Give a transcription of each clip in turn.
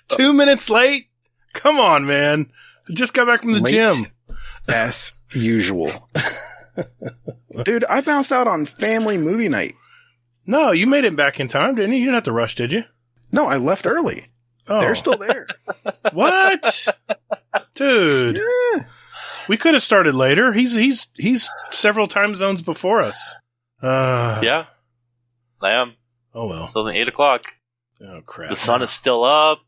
2 minutes late? Come on, man. I just got back from the gym. As usual. Dude, I bounced out on family movie night. No, you made it back in time, didn't you? You didn't have to rush, did you? No, I left early. Oh. They're still there. What? Dude. Yeah. We could have started later. He's several time zones before us. Yeah. I am. Oh, well. It's only 8 o'clock. Oh, crap. The sun is still up.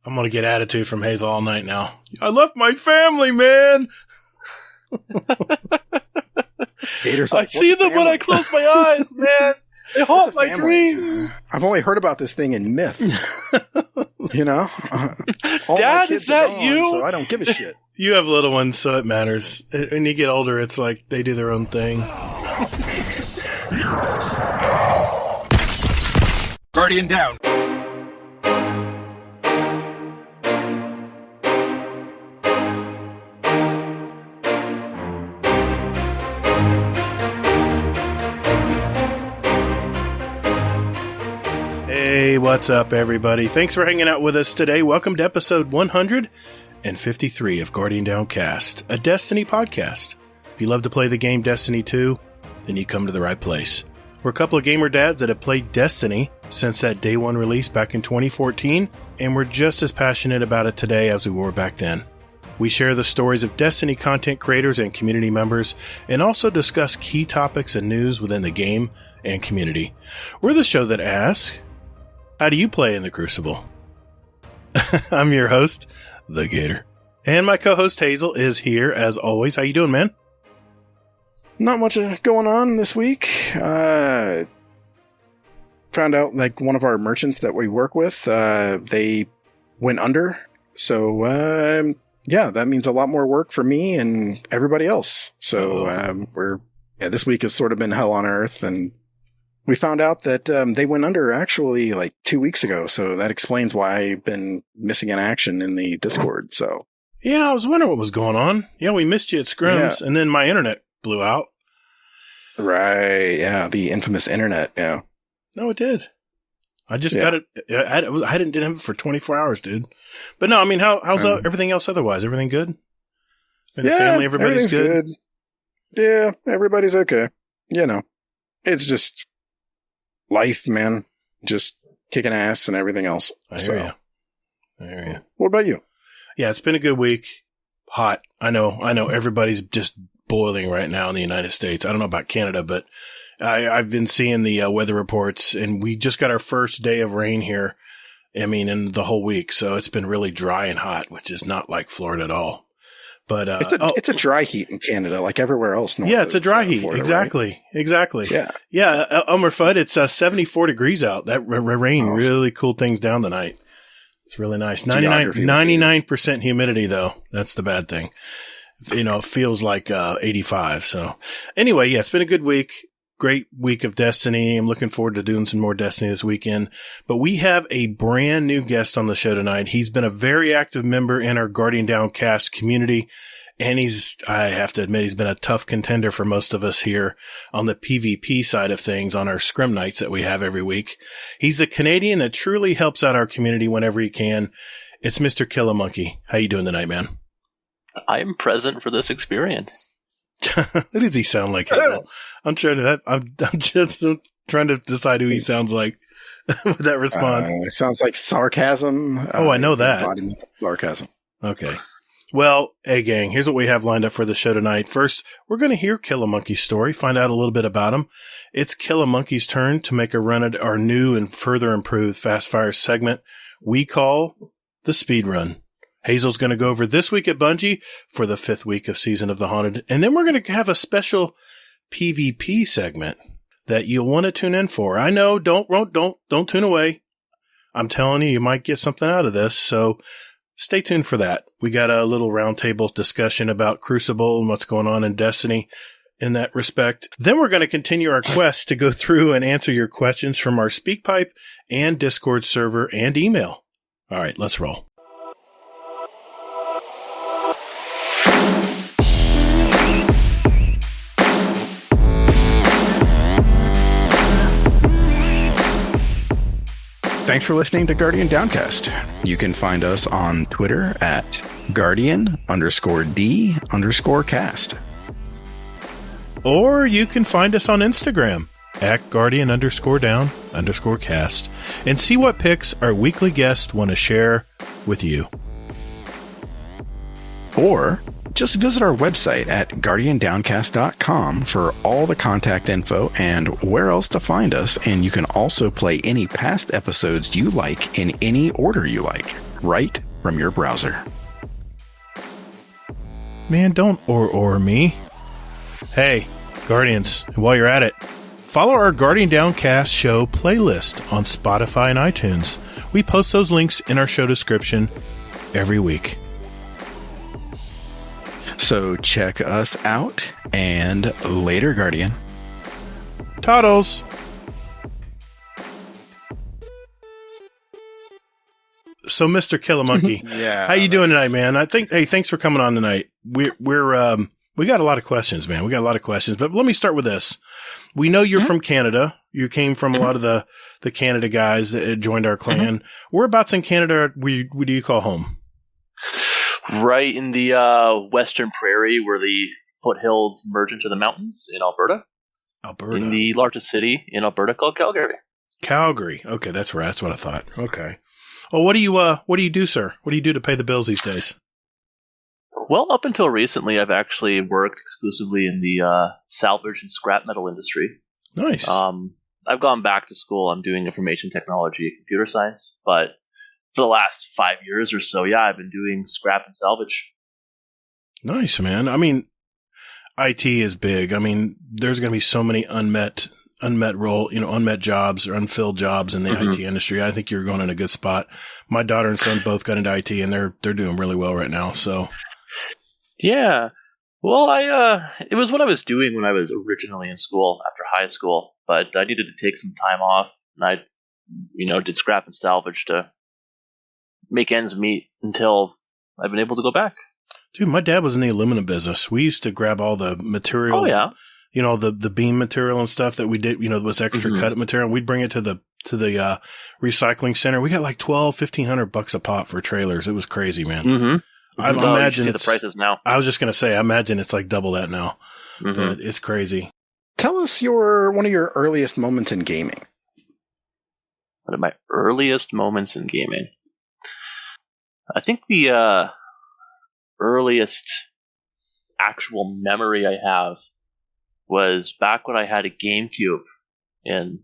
I'm going to get attitude from Hazel all night now. I left my family, man. Gator's like, I see them when I close my eyes, man. They haunt my dreams. I've only heard about this thing in myth. You know? All Dad, is that you? So I don't give a shit. You have little ones, so it matters. When you get older, it's like they do their own thing. Guardian down. Hey, what's up, everybody? Thanks for hanging out with us today. Welcome to episode 153 of Guardian Downcast, a Destiny podcast. If you love to play the game Destiny 2, then you come to the right place. We're a couple of gamer dads that have played Destiny since that day one release back in 2014, and we're just as passionate about it today as we were back then. We share the stories of Destiny content creators and community members, and also discuss key topics and news within the game and community. We're the show that asks, how do you play in the Crucible? I'm your host, The Gator. And my co-host Hazel is here as always. How you doing, man? Not much going on this week. Found out like one of our merchants that we work with, they went under. So, yeah, that means a lot more work for me and everybody else. So, this week has sort of been hell on earth, and we found out that they went under actually like 2 weeks ago, so that explains why I've been missing in action in the Discord. So yeah, I was wondering what was going on. Yeah, we missed you at Scrims, and then my internet blew out. Right, yeah, the infamous internet, yeah. No, it did. I just got it. I didn't have it for 24 hours, dude. But no, I mean, how's everything else otherwise? Everything good? And the family, everybody's good? Yeah, everybody's okay. You know, it's just life, man. Just kicking ass and everything else. I hear you. What about you? Yeah, it's been a good week. Hot. I know everybody's just boiling right now in the United States. I don't know about Canada, but I've been seeing the weather reports, and we just got our first day of rain here. I mean, in the whole week. So it's been really dry and hot, which is not like Florida at all. But it's a dry heat in Canada, like everywhere else. Yeah, it's a dry heat. Florida, exactly. Right? Exactly. Yeah. Elmer Fudd, it's 74 degrees out. That rain really cooled things down tonight. It's really nice. 99% humidity, though. That's the bad thing. You know, it feels like 85. So anyway, yeah, it's been a good week. Great week of Destiny. I'm looking forward to doing some more Destiny this weekend. But we have a brand new guest on the show tonight. He's been a very active member in our Guardian Downcast community. And I have to admit, he's been a tough contender for most of us here on the PvP side of things on our Scrims Nights that we have every week. He's a Canadian that truly helps out our community whenever he can. It's Mr. Munky. How you doing tonight, man? I am present for this experience. What does he sound like, Hazel? I'm just trying to decide who he sounds like with that response. It sounds like sarcasm. I know that. Sarcasm. Okay. Well, hey, gang, here's what we have lined up for the show tonight. First, we're going to hear Munky's story, find out a little bit about him. It's Munky's turn to make a run at our new and further improved Fast Fire segment we call the Speed Run. Hazel's going to go over this week at Bungie for the 5th week of Season of the Haunted. And then we're going to have a special PvP segment that you'll want to tune in for. I know, don't tune away. I'm telling you, you might get something out of this. So stay tuned for that. We got a little roundtable discussion about Crucible and what's going on in Destiny in that respect. Then we're going to continue our quest to go through and answer your questions from our SpeakPipe and Discord server and email. All right, let's roll. Thanks for listening to Guardian Downcast. You can find us on Twitter at Guardian_D_cast. Or you can find us on Instagram at Guardian_Down_cast and see what picks our weekly guests want to share with you. Or just visit our website at guardiandowncast.com for all the contact info and where else to find us. And you can also play any past episodes you like in any order you like, right from your browser. Man, don't or me. Hey, Guardians, and while you're at it, follow our Guardian Downcast show playlist on Spotify and iTunes. We post those links in our show description every week. So check us out, and later, Guardian. Toddles! So, Mr. Killamonkey, Yeah, how you doing tonight, man? Hey, thanks for coming on tonight. We got a lot of questions, man. We got a lot of questions, but let me start with this. We know you're from Canada. You came from a lot of the Canada guys that joined our clan. Whereabouts in Canada what do you call home? Right in the Western Prairie, where the foothills merge into the mountains in Alberta. Alberta. In the largest city in Alberta called Calgary. Calgary. Okay, that's right. That's what I thought. Okay. Well, what do you do, sir? What do you do to pay the bills these days? Well, up until recently, I've actually worked exclusively in the salvage and scrap metal industry. Nice. I've gone back to school. I'm doing information technology and computer science, but for the last 5 years or so, yeah, I've been doing scrap and salvage. Nice, man. I mean, IT is big. I mean, there's going to be so many unmet jobs or unfilled jobs in the IT industry. I think you're going in a good spot. My daughter and son both got into IT, and they're doing really well right now. So, yeah. Well, it was what I was doing when I was originally in school after high school, but I needed to take some time off, and I, did scrap and salvage to make ends meet until I've been able to go back. Dude, my dad was in the aluminum business. We used to grab all the material. Oh, yeah. The beam material and stuff that we did, was extra cut material. And we'd bring it to the recycling center. We got like $1,200-$1,500 a pop for trailers. It was crazy, man. Mm-hmm. I imagine the prices now. I was just going to say, I imagine it's like double that now. But it's crazy. Tell us one of your earliest moments in gaming. One of my earliest moments in gaming. I think the earliest actual memory I have was back when I had a GameCube in,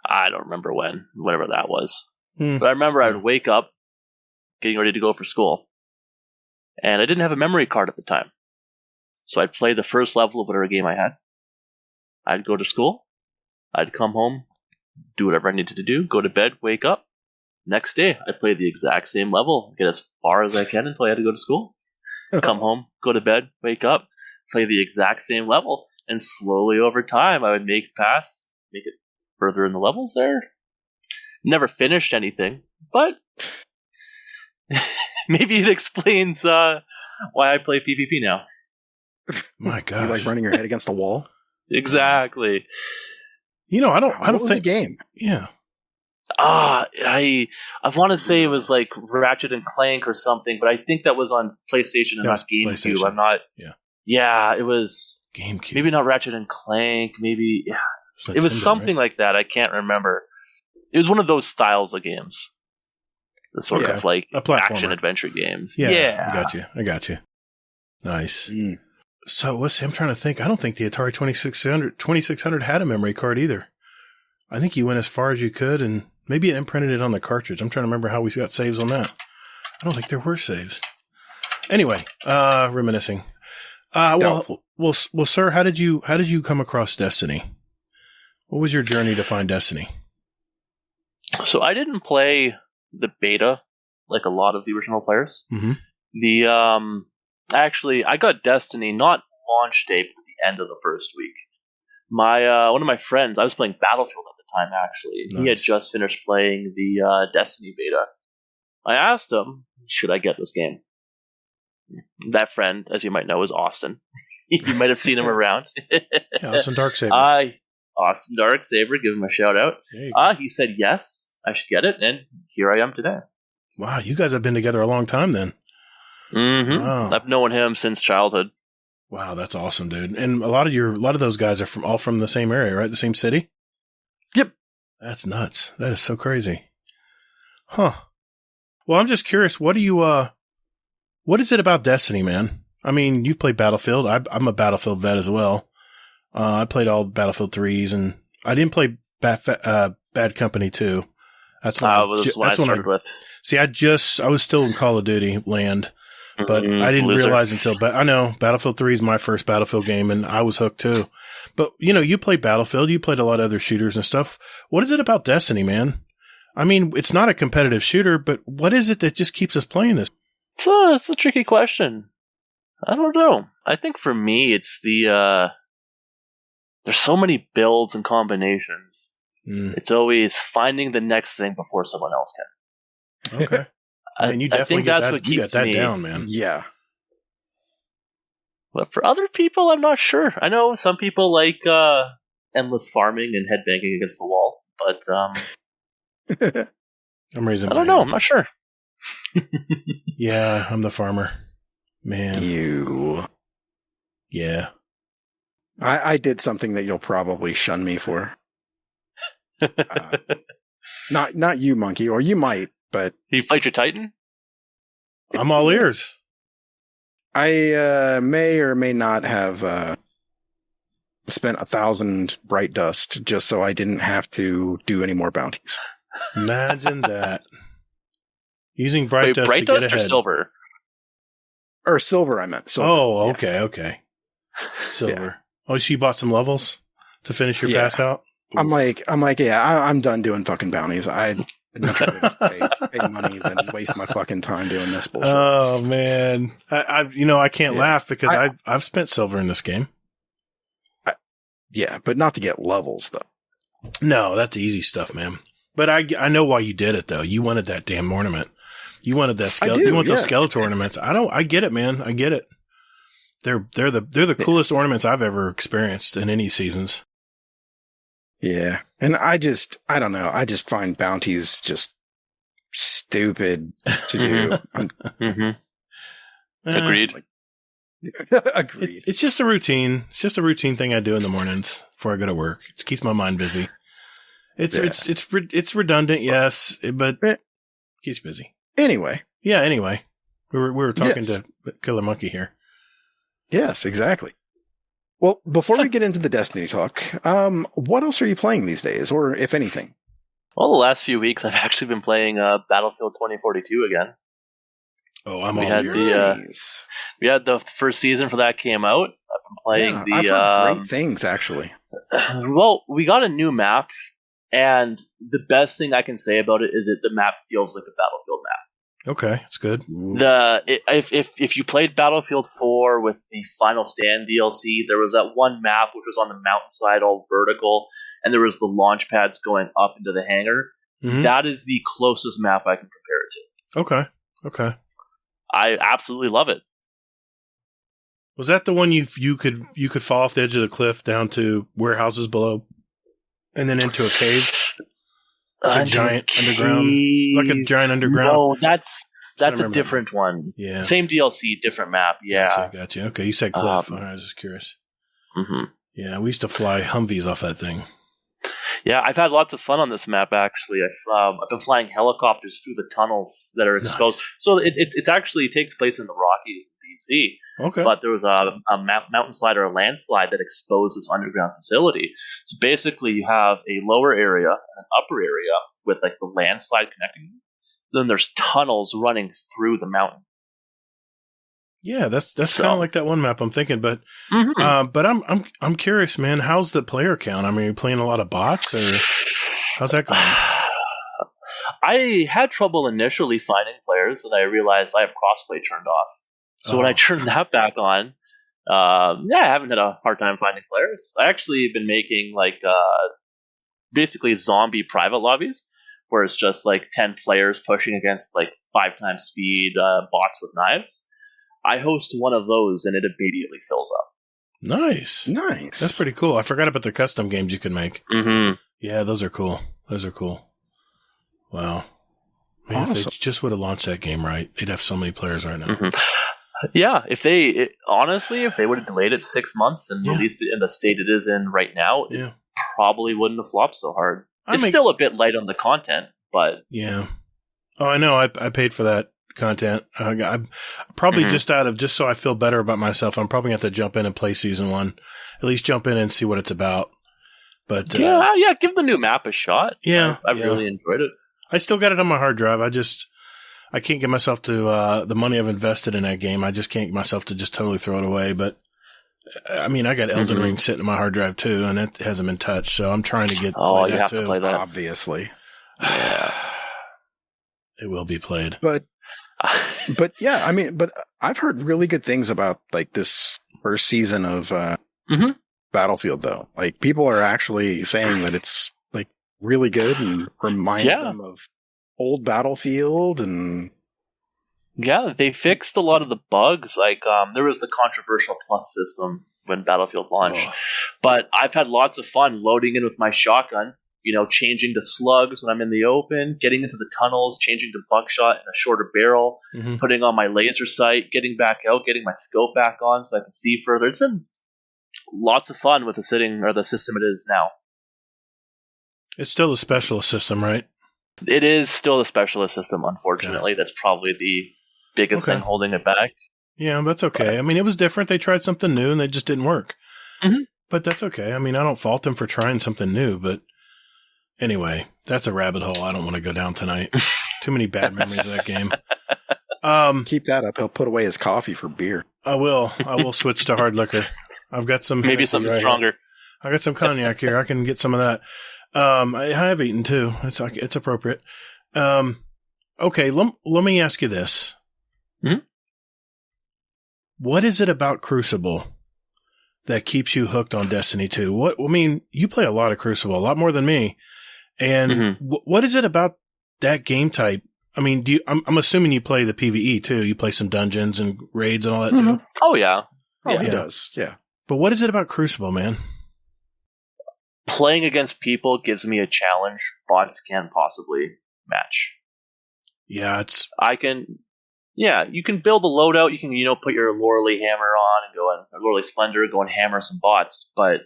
I don't remember whenever that was. But I remember I would wake up getting ready to go for school, and I didn't have a memory card at the time. So I'd play the first level of whatever game I had. I'd go to school. I'd come home, do whatever I needed to do, go to bed, wake up. Next day, I'd play the exact same level, get as far as I can until I had to go to school. Come home, go to bed, wake up, play the exact same level, and slowly over time, I would make it further in the levels there. Never finished anything, but maybe it explains why I play PvP now. My God, you like running your head against a wall? Exactly. I don't think the game. Yeah. I want to say it was like Ratchet and Clank or something, but I think that was on PlayStation and not GameCube. I'm not. Yeah. Yeah, it was GameCube. Maybe not Ratchet and Clank. Maybe it was something like that. I can't remember. It was one of those styles of games. The sort of like action adventure games. Yeah. I got you. Nice. So I'm trying to think. I don't think the Atari 2600 had a memory card either. I think you went as far as you could, and maybe it imprinted it on the cartridge. I'm trying to remember how we got saves on that. I don't think there were saves. Anyway, reminiscing. Well, sir, how did you come across Destiny? What was your journey to find Destiny? So I didn't play the beta like a lot of the original players. Actually, I got Destiny not launch day, but the end of the first week. One of my friends, I was playing Battlefield at the time, actually. Nice. He had just finished playing the Destiny beta. I asked him, should I get this game? That friend, as you might know, is Austin. You might have seen him around. Austin Darksaber. Austin Darksaber, give him a shout out. He said yes. I should get it, and here I am today. Wow, you guys have been together a long time then. Mm-hmm. Wow. I've known him since childhood. Wow, that's awesome, dude. And a lot of those guys are all from the same area, right? The same city? Yep. That's nuts. That is so crazy. Huh. Well, I'm just curious, what is it about Destiny, man? I mean, you've played Battlefield. I'm a Battlefield vet as well. I played all Battlefield 3s, and I didn't play Bad Company 2. That's what I started with. See, I was still in Call of Duty land, but I didn't realize I know Battlefield 3 is my first Battlefield game, and I was hooked too. But, you played Battlefield, you played a lot of other shooters and stuff. What is it about Destiny, man? I mean, it's not a competitive shooter, but what is it that just keeps us playing this? It's a tricky question. I don't know. I think for me, it's there's so many builds and combinations. It's always finding the next thing before someone else can. Okay. And you definitely you got that down, man. Yeah. But for other people, I'm not sure. I know some people like endless farming and headbanging against the wall, but I'm raising I don't know. I'm not sure. Yeah, I'm the farmer. Man. You. Yeah. I did something that you'll probably shun me for. Not you, Munky, or you might, but... You fight your Titan? I'm all ears. I may or may not have spent 1,000 bright dust just so I didn't have to do any more bounties. Imagine that. Using bright dust to get ahead. Or silver? Or silver, I meant. Silver. Oh, okay. Silver. Yeah. Oh, so you bought some levels to finish your pass out? I'm like, yeah, I'm done doing fucking bounties. I'd much rather just pay money than waste my fucking time doing this bullshit. Oh man, I can't laugh because I've spent silver in this game. Yeah, but not to get levels though. No, that's easy stuff, man. But I know why you did it though. You wanted that damn ornament. You wanted that you want those Skeletor ornaments. I get it, man. I get it. They're the coolest ornaments I've ever experienced in any seasons. Yeah. And I don't know. I just find bounties just stupid to do. Agreed. Agreed. It's just a routine. It's just a routine thing I do in the mornings before I go to work. It keeps my mind busy. It's redundant, yes, but keeps busy. Anyway. We were talking to Killer Munky here. Yes, exactly. Well, before we get into the Destiny talk, what else are you playing these days, or if anything? Well, the last few weeks I've actually been playing Battlefield 2042 again. Oh, I'm all ears. We had the first season for that came out. I've been playing I've heard great things, actually. Well, we got a new map, and the best thing I can say about it is that the map feels like a Battlefield map. Okay, that's good. If you played Battlefield 4 with the Final Stand DLC, there was that one map which was on the mountainside, all vertical, and there was the launch pads going up into the hangar. Mm-hmm. That is the closest map I can compare it to. Okay. I absolutely love it. Was that the one you could fall off the edge of the cliff down to warehouses below, and then into a cave? Like a giant underground. No, that's a different one. Yeah. Same DLC, different map. Yeah. Gotcha. Okay, you said cliff. I was just curious. Mm-hmm. Yeah, we used to fly Humvees off that thing. Yeah, I've had lots of fun on this map, actually. I've been flying helicopters through the tunnels that are exposed. Nice. So it actually takes place in the Rockies in BC. Okay. But there was a mountainslide or a landslide that exposed this underground facility. So basically you have a lower area and an upper area with like the landslide connecting them. Then there's tunnels running through the mountain. Yeah, that's kind of like that one map I'm thinking, but I'm curious, man. How's the player count? I mean, are you playing a lot of bots, or how's that going? I had trouble initially finding players, and I realized I have crossplay turned off. So when I turned that back on, I haven't had a hard time finding players. I actually have been making basically zombie private lobbies, where it's just like 10 players pushing against like 5 times speed bots with knives. I host one of those, and it immediately fills up. Nice. That's pretty cool. I forgot about the custom games you can make. Mm-hmm. Yeah, those are cool. Wow. Man, Awesome. if they just would have launched that game right, they'd have so many players right now. Mm-hmm. Yeah, if they would have delayed it 6 months and released it in the state it is in right now, it probably wouldn't have flopped so hard. It's still a bit light on the content, but yeah. Oh, I know. I paid for that content. I'm probably just so I feel better about myself. I'm probably going to have to jump in and play season 1, at least jump in and see what it's about. But give the new map a shot. Yeah, I've really enjoyed it. I still got it on my hard drive. I can't get myself to the money I've invested in that game. I just can't get myself to just totally throw it away. But I mean, I got Elden Ring sitting on my hard drive too, and it hasn't been touched. So I'm trying to get. Oh, you have to play that, obviously. Yeah, it will be played. But yeah, I mean, but I've heard really good things about like this first season of Battlefield, though. Like people are actually saying that it's like really good and reminds them of old Battlefield. And yeah, they fixed a lot of the bugs. Like there was the controversial plus system when Battlefield launched, but I've had lots of fun loading in with my shotgun. You know, changing to slugs when I'm in the open, getting into the tunnels, changing to buckshot and a shorter barrel, putting on my laser sight, getting back out, getting my scope back on so I can see further. It's been lots of fun with the system it is now. It's still a specialist system, right? It is still a specialist system, unfortunately. That's probably the biggest thing holding it back. Yeah, that's okay. I mean, it was different. They tried something new and they just didn't work. But that's okay. I mean, I don't fault them for trying something new, but anyway, that's a rabbit hole I don't want to go down tonight. Too many bad memories of that game. Keep that up. He'll put away his coffee for beer. I will switch to hard liquor. I've got some. Maybe something stronger. I got some cognac here. I can get some of that. I have eaten too. It's appropriate. Okay. Let me ask you this. What is it about Crucible that keeps you hooked on Destiny 2? I mean, you play a lot of Crucible, a lot more than me. And what is it about that game type? I mean, I'm assuming you play the PvE too. You play some dungeons and raids and all that too. Oh yeah. Oh, he does. Yeah. But what is it about Crucible, man? Playing against people gives me a challenge bots can't possibly match. Yeah, you can build a loadout. You can, put your Loreley hammer on and go in, or Loreley Splendor, go and hammer some bots. But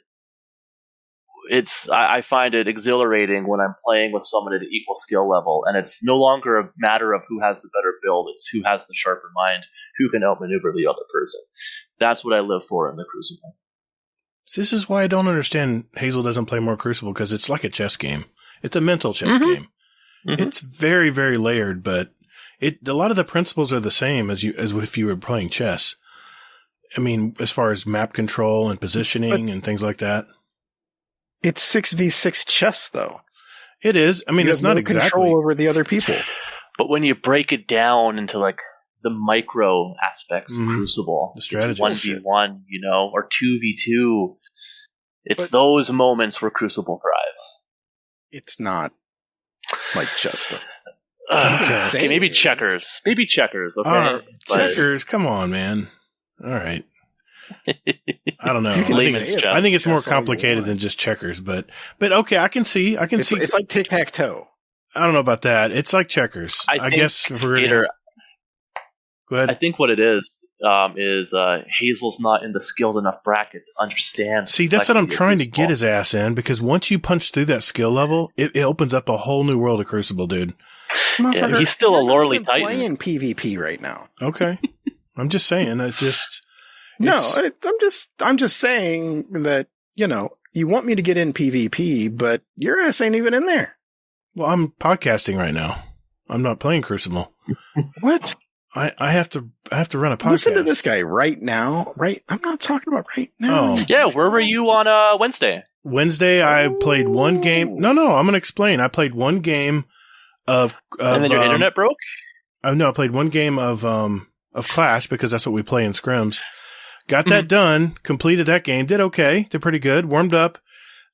I find it exhilarating when I'm playing with someone at an equal skill level, and it's no longer a matter of who has the better build. It's who has the sharper mind, who can outmaneuver the other person. That's what I live for in the Crucible. This is why I don't understand Hazel doesn't play more Crucible, because it's like a chess game. It's a mental chess game. It's very, very layered, but a lot of the principles are the same as if you were playing chess. I mean, as far as map control and positioning and things like that. It's 6v6 chess, though. It is. I mean, it's not exactly control over the other people. But when you break it down into like the micro aspects of Crucible, the strategy, it's 1v1, or 2v2. It's those moments where Crucible thrives. It's not like chess, though. Okay, maybe checkers. Maybe checkers, okay? Checkers, come on, man. All right. I don't know. I think it's more complicated than just checkers, but okay, I can see. It's like tic-tac-toe. I don't know about that. It's like checkers. I guess if we're Gator, go ahead. I think what it is Hazel's not in the skilled enough bracket to understand. See, that's what I'm trying to get his ass in, because once you punch through that skill level, it opens up a whole new world of Crucible, dude. Yeah, he's still a Loreley Titan. Playing PvP right now. Okay, I'm just saying. I'm just saying that you want me to get in PvP, but your ass ain't even in there. Well, I'm podcasting right now. I'm not playing Crucible. What? I have to run a podcast. Listen to this guy right now. Right? I'm not talking about right now. Oh. Yeah, where were you on Wednesday? Wednesday, I played one game. No, I'm going to explain. I played one game of and then your internet broke? No, I played one game of Clash, because that's what we play in Scrims. Got that done, completed that game, did okay, did pretty good, warmed up,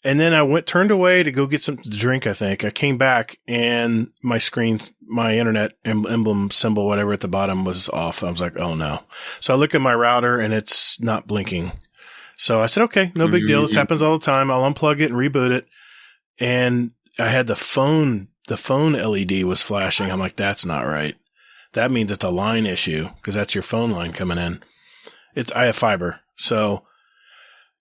and then I turned away to go get something to drink, I think. I came back, and my internet emblem symbol, whatever at the bottom, was off. I was like, oh no. So I look at my router, and it's not blinking. So I said, okay, no big deal. This happens all the time. I'll unplug it and reboot it. And I had the phone the phone LED was flashing. I'm like, that's not right. That means it's a line issue because that's your phone line coming in. I have fiber. So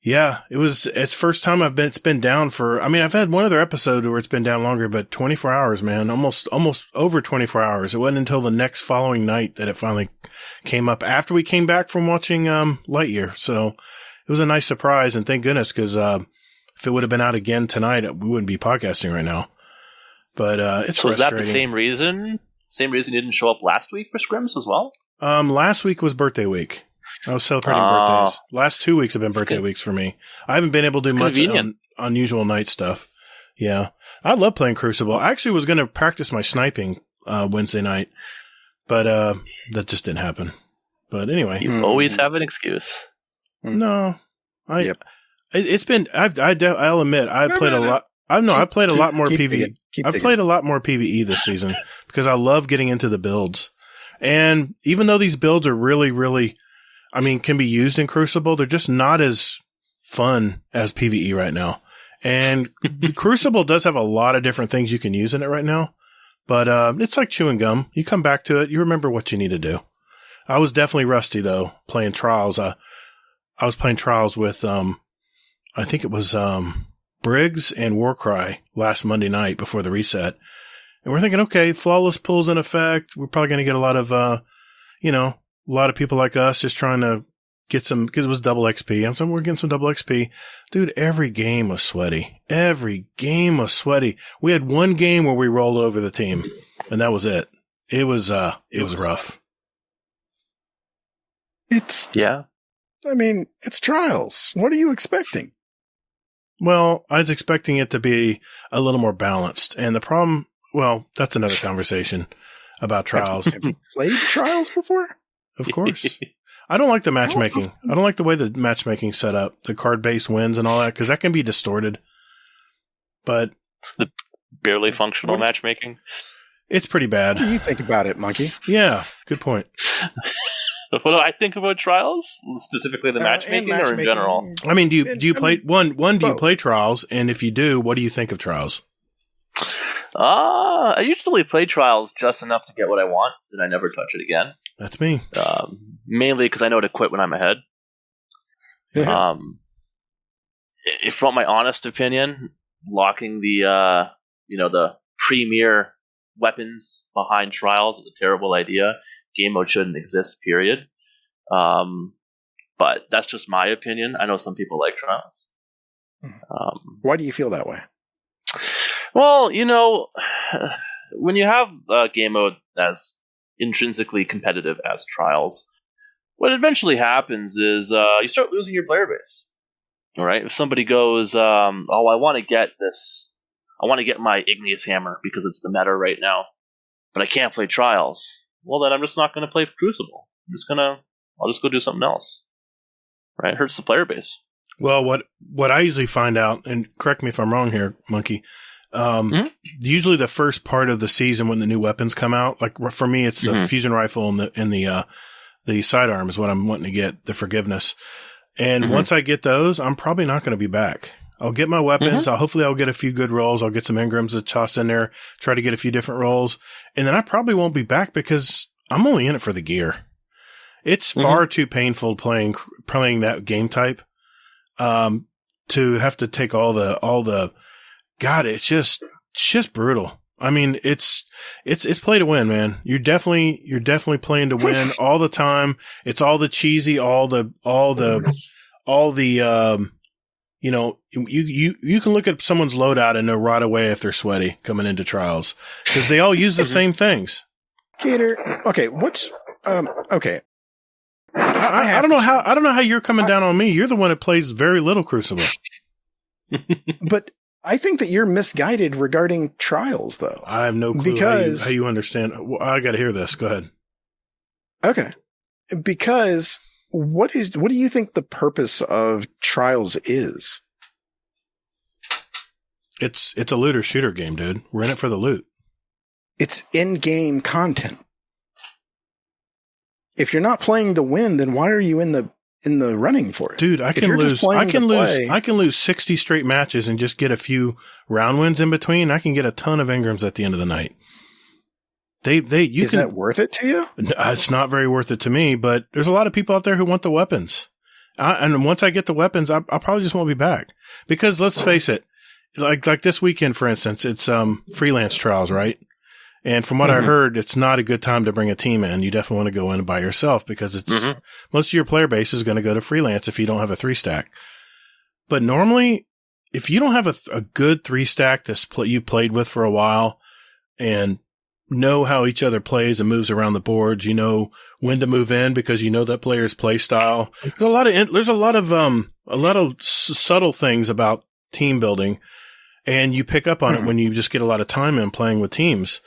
yeah, it's first time it's been down for, I mean, I've had one other episode where it's been down longer, but 24 hours, man, almost over 24 hours. It wasn't until the next following night that it finally came up after we came back from watching, Lightyear. So it was a nice surprise, and thank goodness, because, if it would have been out again tonight, we wouldn't be podcasting right now. But, it's so frustrating. Is that the same reason? Same reason you didn't show up last week for Scrims as well? Last week was birthday week. I was celebrating birthdays. Last 2 weeks have been birthday weeks for me. I haven't been able to do much unusual night stuff. Yeah. I love playing Crucible. I actually was going to practice my sniping Wednesday night, but that just didn't happen. But anyway. You always have an excuse. No. It's been, I'll admit, I played a lot. I played a lot more PvE. I played a lot more PvE this season because I love getting into the builds. And even though these builds are really, really, I mean, can be used in Crucible, they're just not as fun as PvE right now. And Crucible does have a lot of different things you can use in it right now. But it's like chewing gum. You come back to it, you remember what you need to do. I was definitely rusty, though, playing Trials. I was playing Trials with, I think it was Briggs and Warcry last Monday night before the reset. And we're thinking, okay, Flawless Pull's in effect. We're probably going to get a lot of, a lot of people like us just trying to get some, because it was double XP. I'm saying we're getting some double XP. Dude, every game was sweaty. Every game was sweaty. We had one game where we rolled over the team, and that was it. It was rough. It's Trials. What are you expecting? Well, I was expecting it to be a little more balanced. And the problem, well, that's another conversation about Trials. Have you played Trials before? Of course. I don't like the matchmaking. I don't like the way the matchmaking's set up, the card-based wins and all that, because that can be distorted. But the barely functional matchmaking? It's pretty bad. What do you think about it, Munky? Yeah, good point. What do I think about Trials? Specifically the matchmaking or in general? I mean, do you play do you play Trials? And if you do, what do you think of Trials? I usually play Trials just enough to get what I want, and I never touch it again. That's me. Mainly because I know to quit when I'm ahead. Yeah. If you want my honest opinion, locking the premier weapons behind Trials is a terrible idea. Game mode shouldn't exist, period. But that's just my opinion. I know some people like Trials. Why do you feel that way? Well, when you have a game mode as intrinsically competitive as Trials, what eventually happens is you start losing your player base. All right? If somebody goes, I want to get this, I want to get my Igneous Hammer because it's the meta right now, but I can't play Trials. Well, then I'm just not going to play Crucible. I'll just go do something else. Right? It hurts the player base. Well, what I usually find out, and correct me if I'm wrong here, Munky, usually the first part of the season when the new weapons come out, like for me, it's the fusion rifle and the sidearm is what I'm wanting to get, the Forgiveness. And once I get those, I'm probably not going to be back. I'll get my weapons. Hopefully I'll get a few good rolls. I'll get some Ingrams to toss in there, try to get a few different rolls. And then I probably won't be back because I'm only in it for the gear. It's far too painful playing that game type, to have to take all the, God, it's just brutal. I mean, it's play to win, man. You're definitely playing to win all the time. It's all the cheesy, all the, you can look at someone's loadout and know right away if they're sweaty coming into Trials because they all use the same things. Gator, okay, okay. I don't know how you're coming down on me. You're the one that plays very little Crucible. But I think that you're misguided regarding Trials, though. I have no clue how you understand. Well, I got to hear this. Go ahead. Okay. Because what do you think the purpose of Trials is? It's a looter shooter game, dude. We're in it for the loot. It's in-game content. If you're not playing to win, then why are you in in the running for it. Dude, I can lose 60 straight matches and just get a few round wins in between. I can get a ton of Ingrams at the end of the night. Is that worth it to you? It's not very worth it to me, but there's a lot of people out there who want the weapons. And once I get the weapons, I'll probably just won't be back. Because let's face it, like this weekend, for instance, it's freelance trials, right? And from what I heard, it's not a good time to bring a team in. You definitely want to go in by yourself because it's most of your player base is going to go to freelance if you don't have a 3-stack. But normally, if you don't have a good 3-stack that you played with for a while and know how each other plays and moves around the boards, you know when to move in because you know that player's play style. There's a lot of subtle things about team building, and you pick up on it when you just get a lot of time in playing with teams.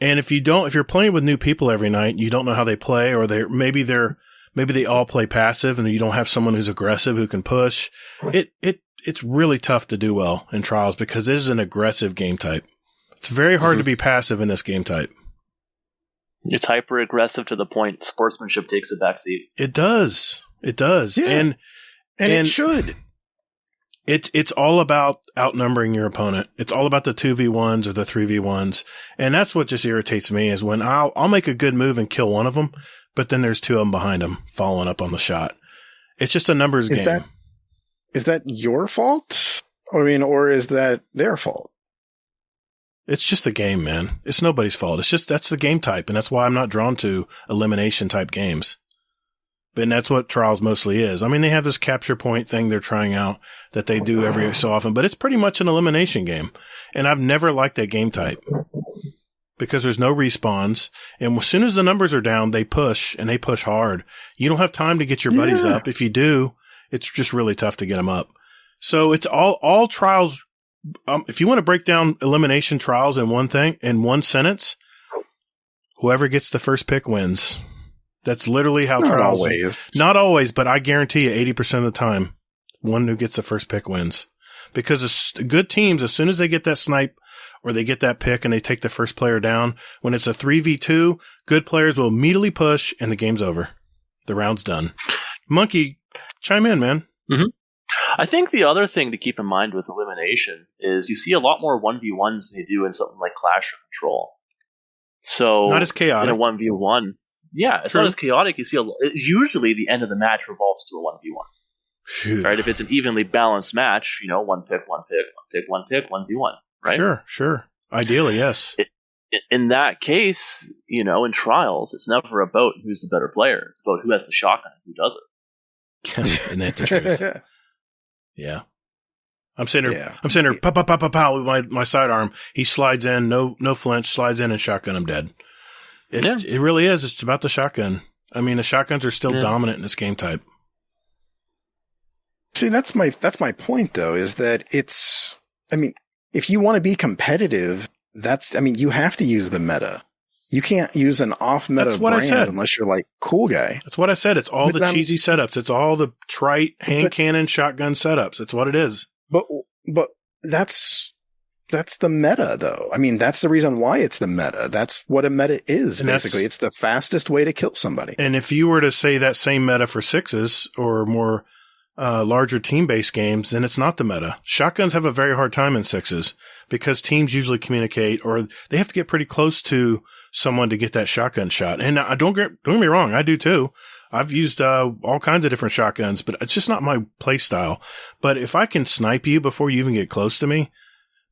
And if you're playing with new people every night, you don't know how they play, or maybe they all play passive and you don't have someone who's aggressive who can push. It's really tough to do well in trials because it is an aggressive game type. It's very hard to be passive in this game type. It's hyper aggressive to the point sportsmanship takes a backseat. It does. Yeah. And it should. It's all about outnumbering your opponent. It's all about the 2v1s or the 3v1s. And that's what just irritates me is when I'll make a good move and kill one of them, but then there's 2 of them behind them following up on the shot. It's just a numbers game. Is that your fault? I mean, or is that their fault? It's just a game, man. It's nobody's fault. It's just that's the game type, and that's why I'm not drawn to elimination type games. And that's what Trials mostly is. I mean, they have this capture point thing they're trying out that they do every so often, but it's pretty much an elimination game. And I've never liked that game type because there's no respawns. And as soon as the numbers are down, they push, and they push hard. You don't have time to get your buddies up. If you do, it's just really tough to get them up. So it's all Trials. If you want to break down elimination Trials in one sentence, whoever gets the first pick wins. That's literally how Trials. Not always, but I guarantee you 80% of the time, one who gets the first pick wins. Because good teams, as soon as they get that snipe or they get that pick and they take the first player down, when it's a 3v2, good players will immediately push and the game's over. The round's done. Munky, chime in, man. Mm-hmm. I think the other thing to keep in mind with elimination is you see a lot more 1v1s than you do in something like Clash or Control. So not as chaotic. In a 1v1. Yeah, it's not as chaotic. You see, usually the end of the match revolves to a 1v1. Shoot. Right? If it's an evenly balanced match, one pick, 1v1, right? Sure. Ideally, yes. In that case, in Trials, it's never about who's the better player. It's about who has the shotgun and who doesn't. Isn't that the truth? Yeah. I'm sitting here, pow, pow, pow, pow, pow, with my sidearm. He slides in, no flinch, slides in and shotgun, I'm dead. It really is. It's about the shotgun. I mean, the shotguns are still dominant in this game type. See, that's my point, though, is that if you want to be competitive, you have to use the meta. You can't use an off-meta brand unless you're like cool guy. That's what I said. It's all the cheesy setups. It's all the trite hand cannon shotgun setups. That's what it is. But that's the meta, though. I mean, that's the reason why it's the meta. That's what a meta is, basically. It's the fastest way to kill somebody. And if you were to say that same meta for 6s or more larger team-based games, then it's not the meta. Shotguns have a very hard time in 6s because teams usually communicate or they have to get pretty close to someone to get that shotgun shot. And don't get me wrong, I do too. I've used all kinds of different shotguns, but it's just not my play style. But if I can snipe you before you even get close to me,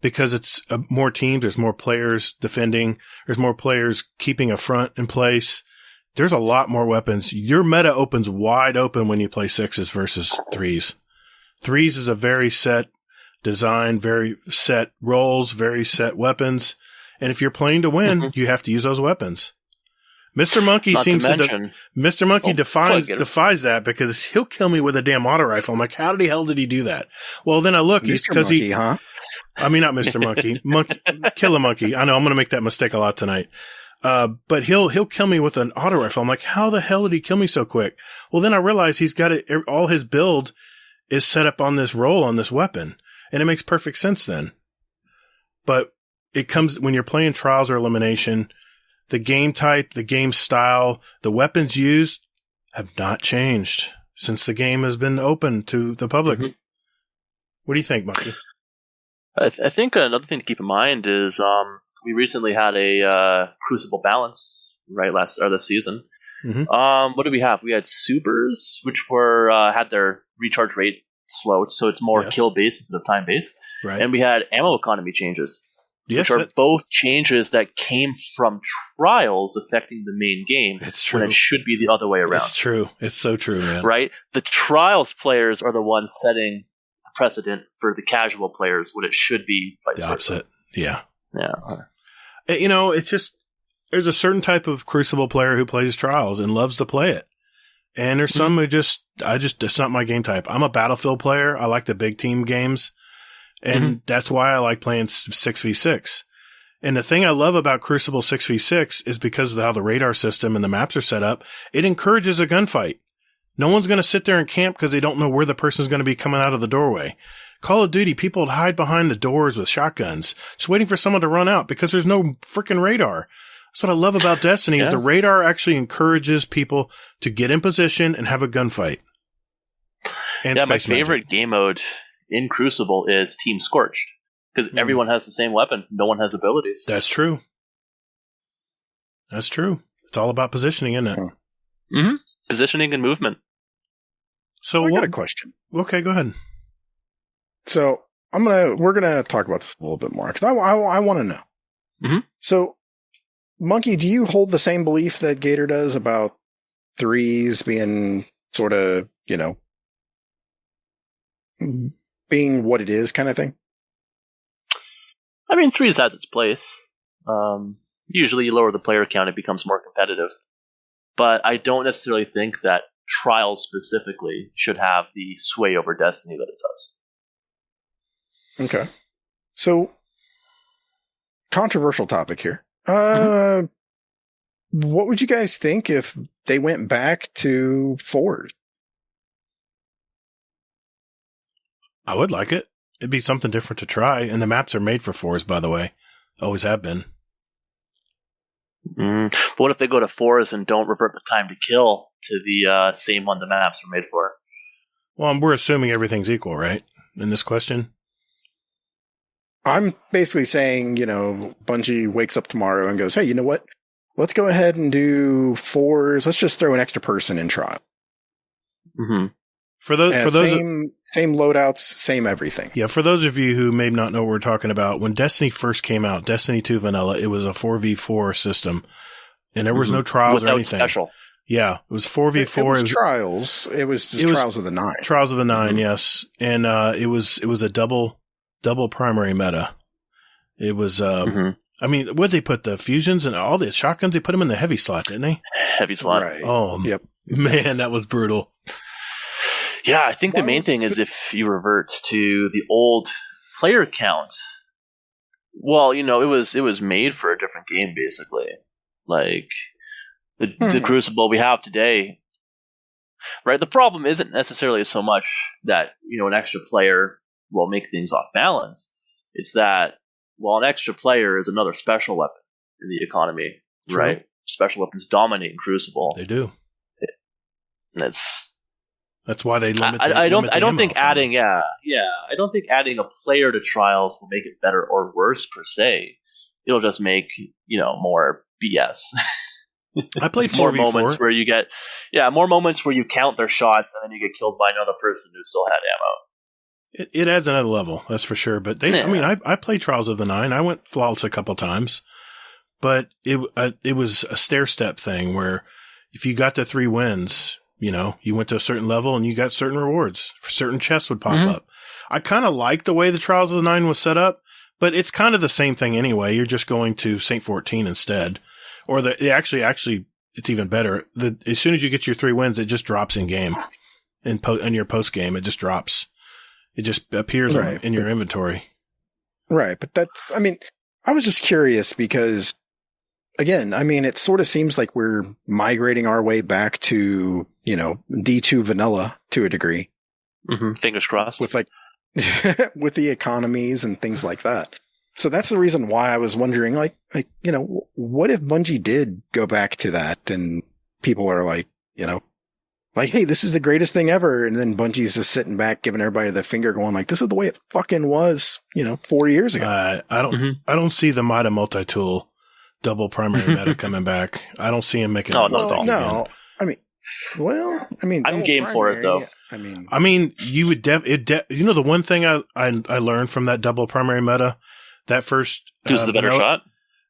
because it's more teams, there's more players defending, there's more players keeping a front in place, there's a lot more weapons. Your meta opens wide open when you play 6s versus 3s. 3s is a very set design, very set roles, very set weapons. And if you're playing to win, you have to use those weapons. Mr. Munky Mr. Munky defies that because he'll kill me with a damn auto rifle. I'm like, how the hell did he do that? Well, then I look, it's because he, huh? I mean, not Mr. Munky, Killer Munky. I know I'm going to make that mistake a lot tonight. But he'll kill me with an auto rifle. I'm like, how the hell did he kill me so quick? Well, then I realize he's got it. All his build is set up on this roll on this weapon, and it makes perfect sense then. But it comes when you're playing Trials or Elimination, the game type, the game style, the weapons used have not changed. since the game has been open to the public. Mhm. What do you think, Munky? I think another thing to keep in mind is we recently had a Crucible balance this season. Mhm. What did we have? We had supers, which were had their recharge rate slowed, so it's more kill based instead of time based. Right. And we had ammo economy changes, Yes, which are both changes that came from trials affecting the main game. It's true. When it should be the other way around. It's true. It's so true, man. Right? The trials players are the ones setting the precedent for the casual players when it should be vice The opposite. versa. Yeah. Yeah. You know, it's just, there's a certain type of Crucible player who plays Trials and loves to play it. And there's some who it's not my game type. I'm a Battlefield player. I like the big team games. And that's why I like playing 6v6. And the thing I love about Crucible 6v6 is because of how the radar system and the maps are set up, it encourages a gunfight. No one's going to sit there and camp because they don't know where the person's going to be coming out of the doorway. Call of Duty, people would hide behind the doors with shotguns, just waiting for someone to run out because there's no freaking radar. That's what I love about Destiny is the radar actually encourages people to get in position and have a gunfight. And my favorite game mode in Crucible is Team Scorched because everyone has the same weapon. No one has abilities. That's true. That's true. It's all about positioning, isn't it? Mm-hmm. Positioning and movement. So I got a question. Okay, go ahead. So we're gonna talk about this a little bit more because I want to know. Mm-hmm. So, Munky, do you hold the same belief that Gator does about threes being sort of, being what it is kind of thing? I mean, threes has its place. Usually you lower the player count, it becomes more competitive. But I don't necessarily think that Trials specifically should have the sway over Destiny that it does. Okay. So, controversial topic here. What would you guys think if they went back to fours? I would like it. It'd be something different to try. And the maps are made for fours, by the way. Always have been. But what if they go to fours and don't revert the time to kill to the same one the maps were made for? Well, we're assuming everything's equal, right? In this question? I'm basically saying, Bungie wakes up tomorrow and goes, hey, you know what? Let's go ahead and do fours. Let's just throw an extra person in trial. Mm-hmm. For those same loadouts, same everything. Yeah, for those of you who may not know what we're talking about, when Destiny first came out, Destiny 2 Vanilla, it was a 4v4 system. And there was no trials or anything. Special. Yeah, it was 4v4. It was trials. It was just Trials of the Nine. Trials of the Nine, yes. And it was a double primary meta. It was I mean, what'd they put the fusions and all the shotguns? They put them in the heavy slot, didn't they? Heavy slot. Right. Oh, yep. Man, that was brutal. Yeah, I think the main thing is if you revert to the old player count. Well, it was made for a different game, basically. Like the Crucible we have today. Right? The problem isn't necessarily so much that, an extra player will make things off balance. It's that, an extra player is another special weapon in the economy, True. right? Special weapons dominate in Crucible. They do. That's why they limit. I don't think adding a player to Trials will make it better or worse per se. It'll just make more BS. I played more 4v4. moments where you get more moments where you count their shots and then you get killed by another person who still had ammo. It adds another level, that's for sure. But I played Trials of the Nine. I went flawless a couple times, but it was a stair step thing where if you got to 3 wins, you went to a certain level and you got certain rewards. For certain chests would pop up. I kind of like the way the Trials of the Nine was set up, but it's kind of the same thing anyway. You're just going to St. 14 instead. Or actually, it's even better. As soon as you get your 3 wins, it just drops in game. In your post game, it just drops. It just appears in your inventory. Right, but I was just curious because, again, it sort of seems like we're migrating our way back to, D2 vanilla to a degree. Mm-hmm. Fingers crossed. With with the economies and things like that. So that's the reason why I was wondering, what if Bungie did go back to that and people are like, like, hey, this is the greatest thing ever. And then Bungie's just sitting back, giving everybody the finger going like, this is the way it fucking was, 4 years ago. I don't see the Mida multi-tool double primary meta coming back. I don't see him making that mistake again. I'm game for it though. I mean, you would the one thing I learned from that double primary meta, that first who's the better shot?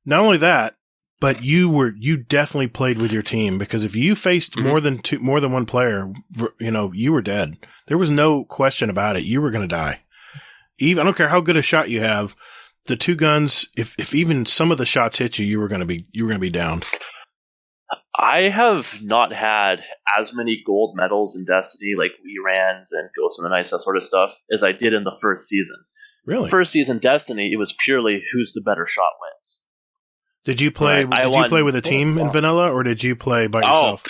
Not only that, but you definitely played with your team, because if you faced more than one player, you were dead. There was no question about it. You were going to die. I don't care how good a shot you have. The two guns, if even some of the shots hit you, you were going to be down. I have not had as many gold medals in Destiny, like reruns and Ghosts in the Nights, that sort of stuff, as I did in the first season. Really? First season Destiny, it was purely who's the better shot wins. Did you play? Right. Did you play with a team in vanilla, or did you play by yourself?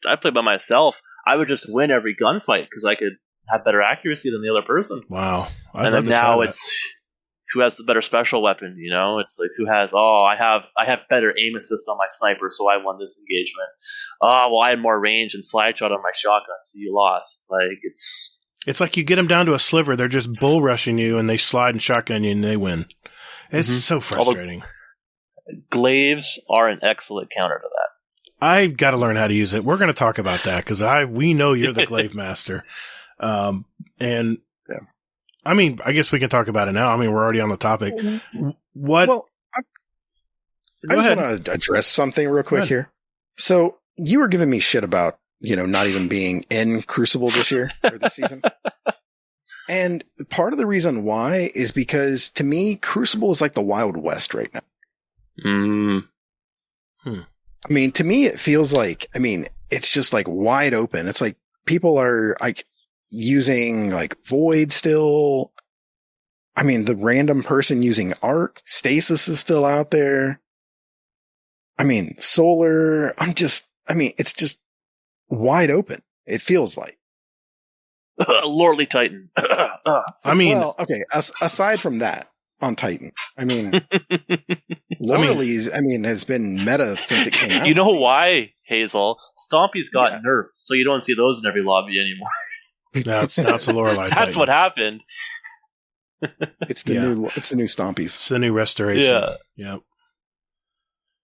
I played by myself. I would just win every gunfight because I could have better accuracy than the other person. Wow! And then now it's who has the better special weapon. It's like who has. I have better aim assist on my sniper, so I won this engagement. I had more range and slide shot on my shotgun, so you lost. Like it's like you get them down to a sliver. They're just bull rushing you, and they slide and shotgun you, and they win. It's so frustrating. Glaives are an excellent counter to that. I've got to learn how to use it. We're going to talk about that because we know you're the glaive master. I guess we can talk about it now. We're already on the topic. What? Well, I just want to address something real quick here. So you were giving me shit about, not even being in Crucible this year or this season. And part of the reason why is because to me, Crucible is like the Wild West right now. Mm. To me, it feels like, it's just like wide open. It's like people are like using like Void still. The random person using Arc, Stasis is still out there. Solar. It's just wide open. It feels like. Lordly Titan. Well, okay. Aside from that, on Titan, Lordly's, has been meta since it came out. You know why, Hazel? Stompy's got nerfed, so you don't see those in every lobby anymore. Now it's a Lorelei. That's what happened. It's the new Stompies. It's the new restoration. Yeah.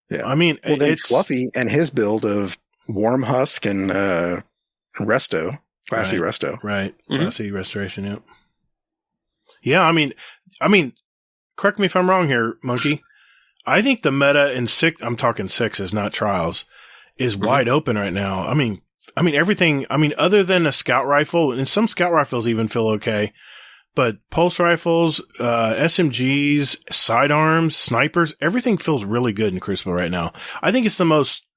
Then it's Fluffy and his build of Warm Husk and Resto, Classy Resto. Right. Classy restoration, yep. Yeah, correct me if I'm wrong here, Munky. I think the meta in I'm talking sixes, not trials, is wide open right now. Everything, other than a scout rifle, and some scout rifles even feel okay, but pulse rifles, SMGs, sidearms, snipers, everything feels really good in Crucible right now. I think it's the most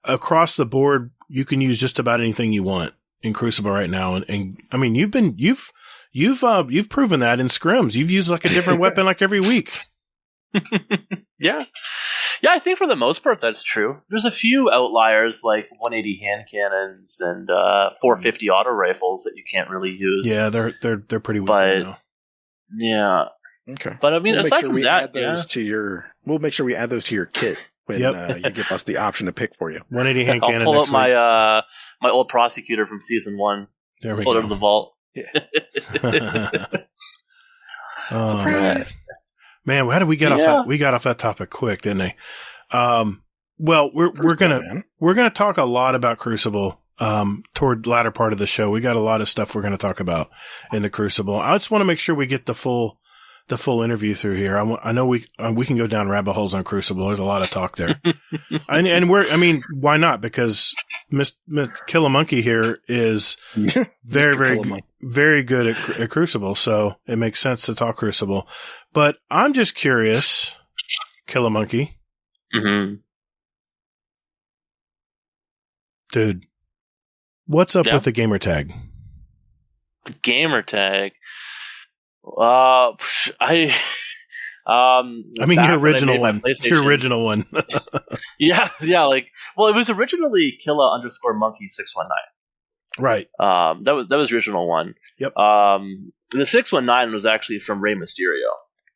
across the board. You can use just about anything you want in Crucible right now. And you've proven that in scrims. You've used like a different weapon like every week. Yeah, I think for the most part that's true. There's a few outliers like 180 hand cannons and 450 auto rifles that you can't really use. Yeah, they're pretty weak right now. Yeah. Okay. But aside from that, we'll make sure we add those to your kit when you give us the option to pick for you. 180 hand cannon. I'll pull up my old prosecutor from season 1. There we pull go. it over the vault. Surprise. Man, how did we get off that? We got off that topic quick, didn't they? Well, we're gonna talk a lot about Crucible toward the latter part of the show. We got a lot of stuff we're gonna talk about in the Crucible. I just want to make sure we get the full interview through here. I know we can go down rabbit holes on Crucible. There's a lot of talk there, and why not? Because Miss Kill a Munky here is very good at Crucible, so it makes sense to talk Crucible. But I'm just curious, Kill a Munky. Mm-hmm. Dude, what's up with the gamer tag? The gamer tag? Your original one. Your original one. yeah. It was originally Killa_Monkey619. Right. That was the original one. Yep. The 619 was actually from Rey Mysterio.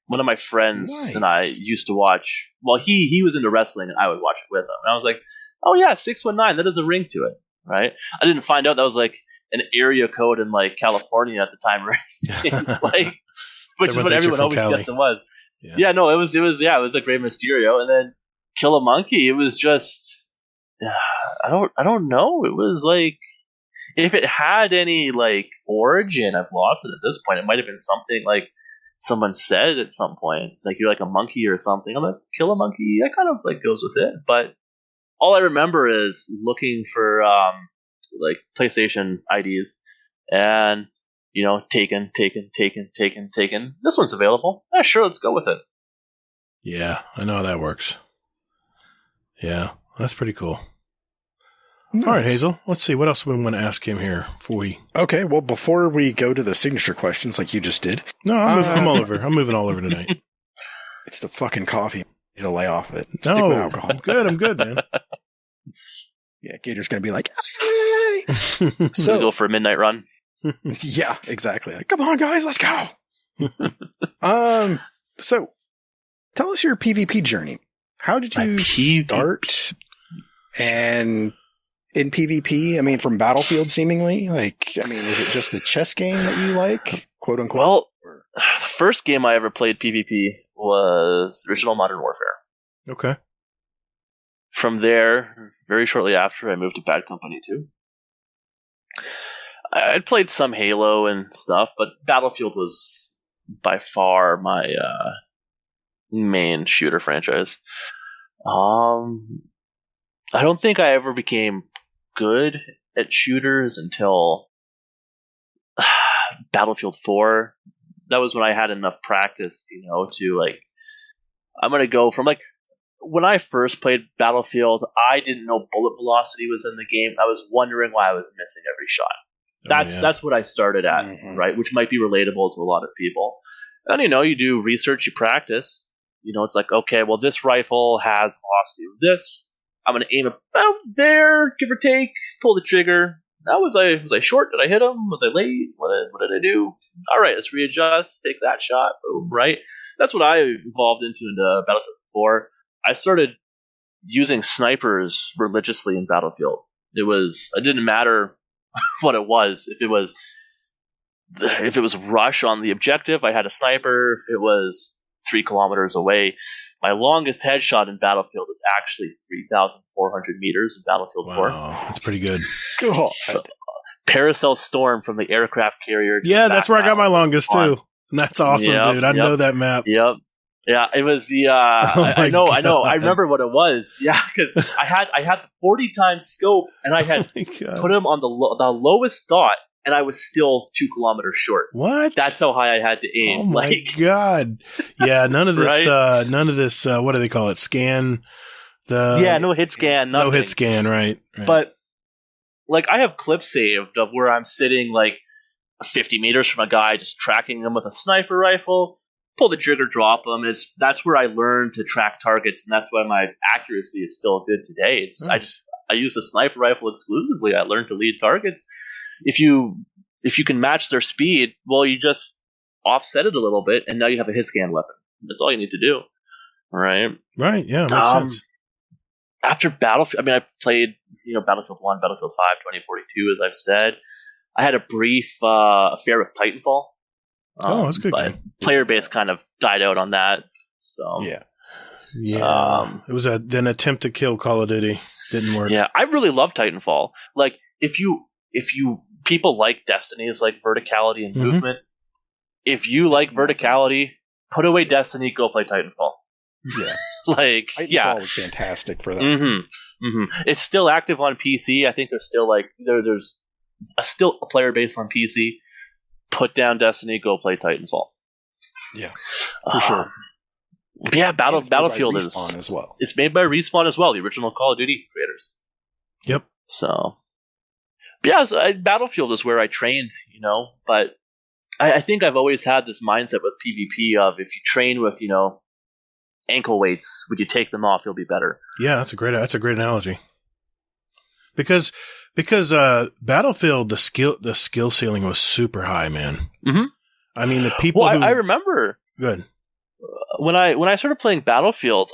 One of my friends and I used to watch. Well, he was into wrestling, and I would watch it with him. And I was like, "Oh yeah, 619. That has a ring to it." right? I didn't find out that was like an area code in like California at the time, right? Like, which is what everyone always guessed it was. Yeah, no, it was a Great Mysterio, and then Kill a Monkey. It was just, I don't know. It was like, if it had any like origin, I've lost it at this point. It might have been something like someone said at some point, like you're like a monkey or something. I'm like, Kill a Monkey. That kind of like goes with it, but all I remember is looking for like PlayStation IDs and, you know, taken. This one's available. Yeah, sure, let's go with it. Yeah, I know how that works. Yeah, that's pretty cool. Nice. All right, Hazel, let's see. What else do we want to ask him here before we... Okay, well, before we go to the signature questions like you just did... No, I'm all over. I'm moving all over tonight. It's the fucking coffee. You to lay off it. No, Stick with alcohol. I'm good, man. Yeah, Gator's going to be like, hey! So go for a midnight run. Yeah, exactly. Like, come on, guys, let's go. So, tell us your PvP journey. How did you start? And in PvP, I mean, from Battlefield, seemingly, like, I mean, is it just the chess game that you like, quote unquote? Well, the first game I ever played PvP was original Modern Warfare. Okay. From there, very shortly after, I moved to Bad Company 2. I'd played some Halo and stuff, but Battlefield was by far my main shooter franchise. I don't think I ever became good at shooters until Battlefield 4. That was when I had enough practice, you know, to like, I'm going to go from like, when I first played Battlefield, I didn't know bullet velocity was in the game. I was wondering why I was missing every shot. That's what I started at, right? Which might be relatable to a lot of people. And, you know, you do research, you practice. You know, it's like, okay, well, this rifle has velocity of this. I'm going to aim about there, give or take, pull the trigger. Now, was I short? Did I hit him? Was I late? What did I do? All right, let's readjust, take that shot, boom, right? That's what I evolved into Battlefield 4. I started using snipers religiously in Battlefield. It didn't matter what it was. If it was rush on the objective, I had a sniper. If it was 3 kilometers away, my longest headshot in Battlefield is actually 3,400 meters in Battlefield 4. Wow, that's pretty good. Cool. So, Paracel Storm from the aircraft carrier. Yeah, that's where I got my longest too. And that's awesome, dude. I know that map. Yep. Yeah, it was the. I know. I remember what it was. Yeah, because I had the 40 times scope, and I had put him on the lowest dot, and I was still 2 kilometers short. What? That's how high I had to aim. Oh my god! Yeah, none of this. Right? None of this. What do they call it? Scan. No hit scan. Nothing. No hit scan. Right. But like, I have clips saved of where I'm sitting like 50 meters from a guy, just tracking him with a sniper rifle. Pull the trigger, drop them. That's where I learned to track targets, and that's why my accuracy is still good today. Nice. I use the sniper rifle exclusively. I learned to lead targets. If you can match their speed, well, you just offset it a little bit, and now you have a hit scan weapon. That's all you need to do. Right? Right. Yeah. Makes sense. After Battlefield, I played Battlefield 1, Battlefield 5, 2042, as I've said. I had a brief affair with Titanfall. That's good. But player base kind of died out on that. So yeah. It was an attempt to kill Call of Duty. Didn't work. Yeah, I really love Titanfall. Like, if you people like Destiny's like verticality and movement. If you like verticality, put away Destiny, go play Titanfall. Yeah, Titanfall was fantastic for that. It's still active on PC. I think there's still there's still a player base on PC. Put down Destiny, go play Titanfall. Yeah, for sure. Yeah, Battlefield is Respawn as well. It's made by Respawn as well, the original Call of Duty creators. Yep. So, Battlefield is where I trained, but I think I've always had this mindset with PvP of, if you train with, ankle weights, would you take them off, you'll be better. Yeah, that's a great analogy. Because Battlefield, the skill ceiling was super high, man. Mm-hmm. I mean, the people. Well, I remember. Good. When I started playing Battlefield,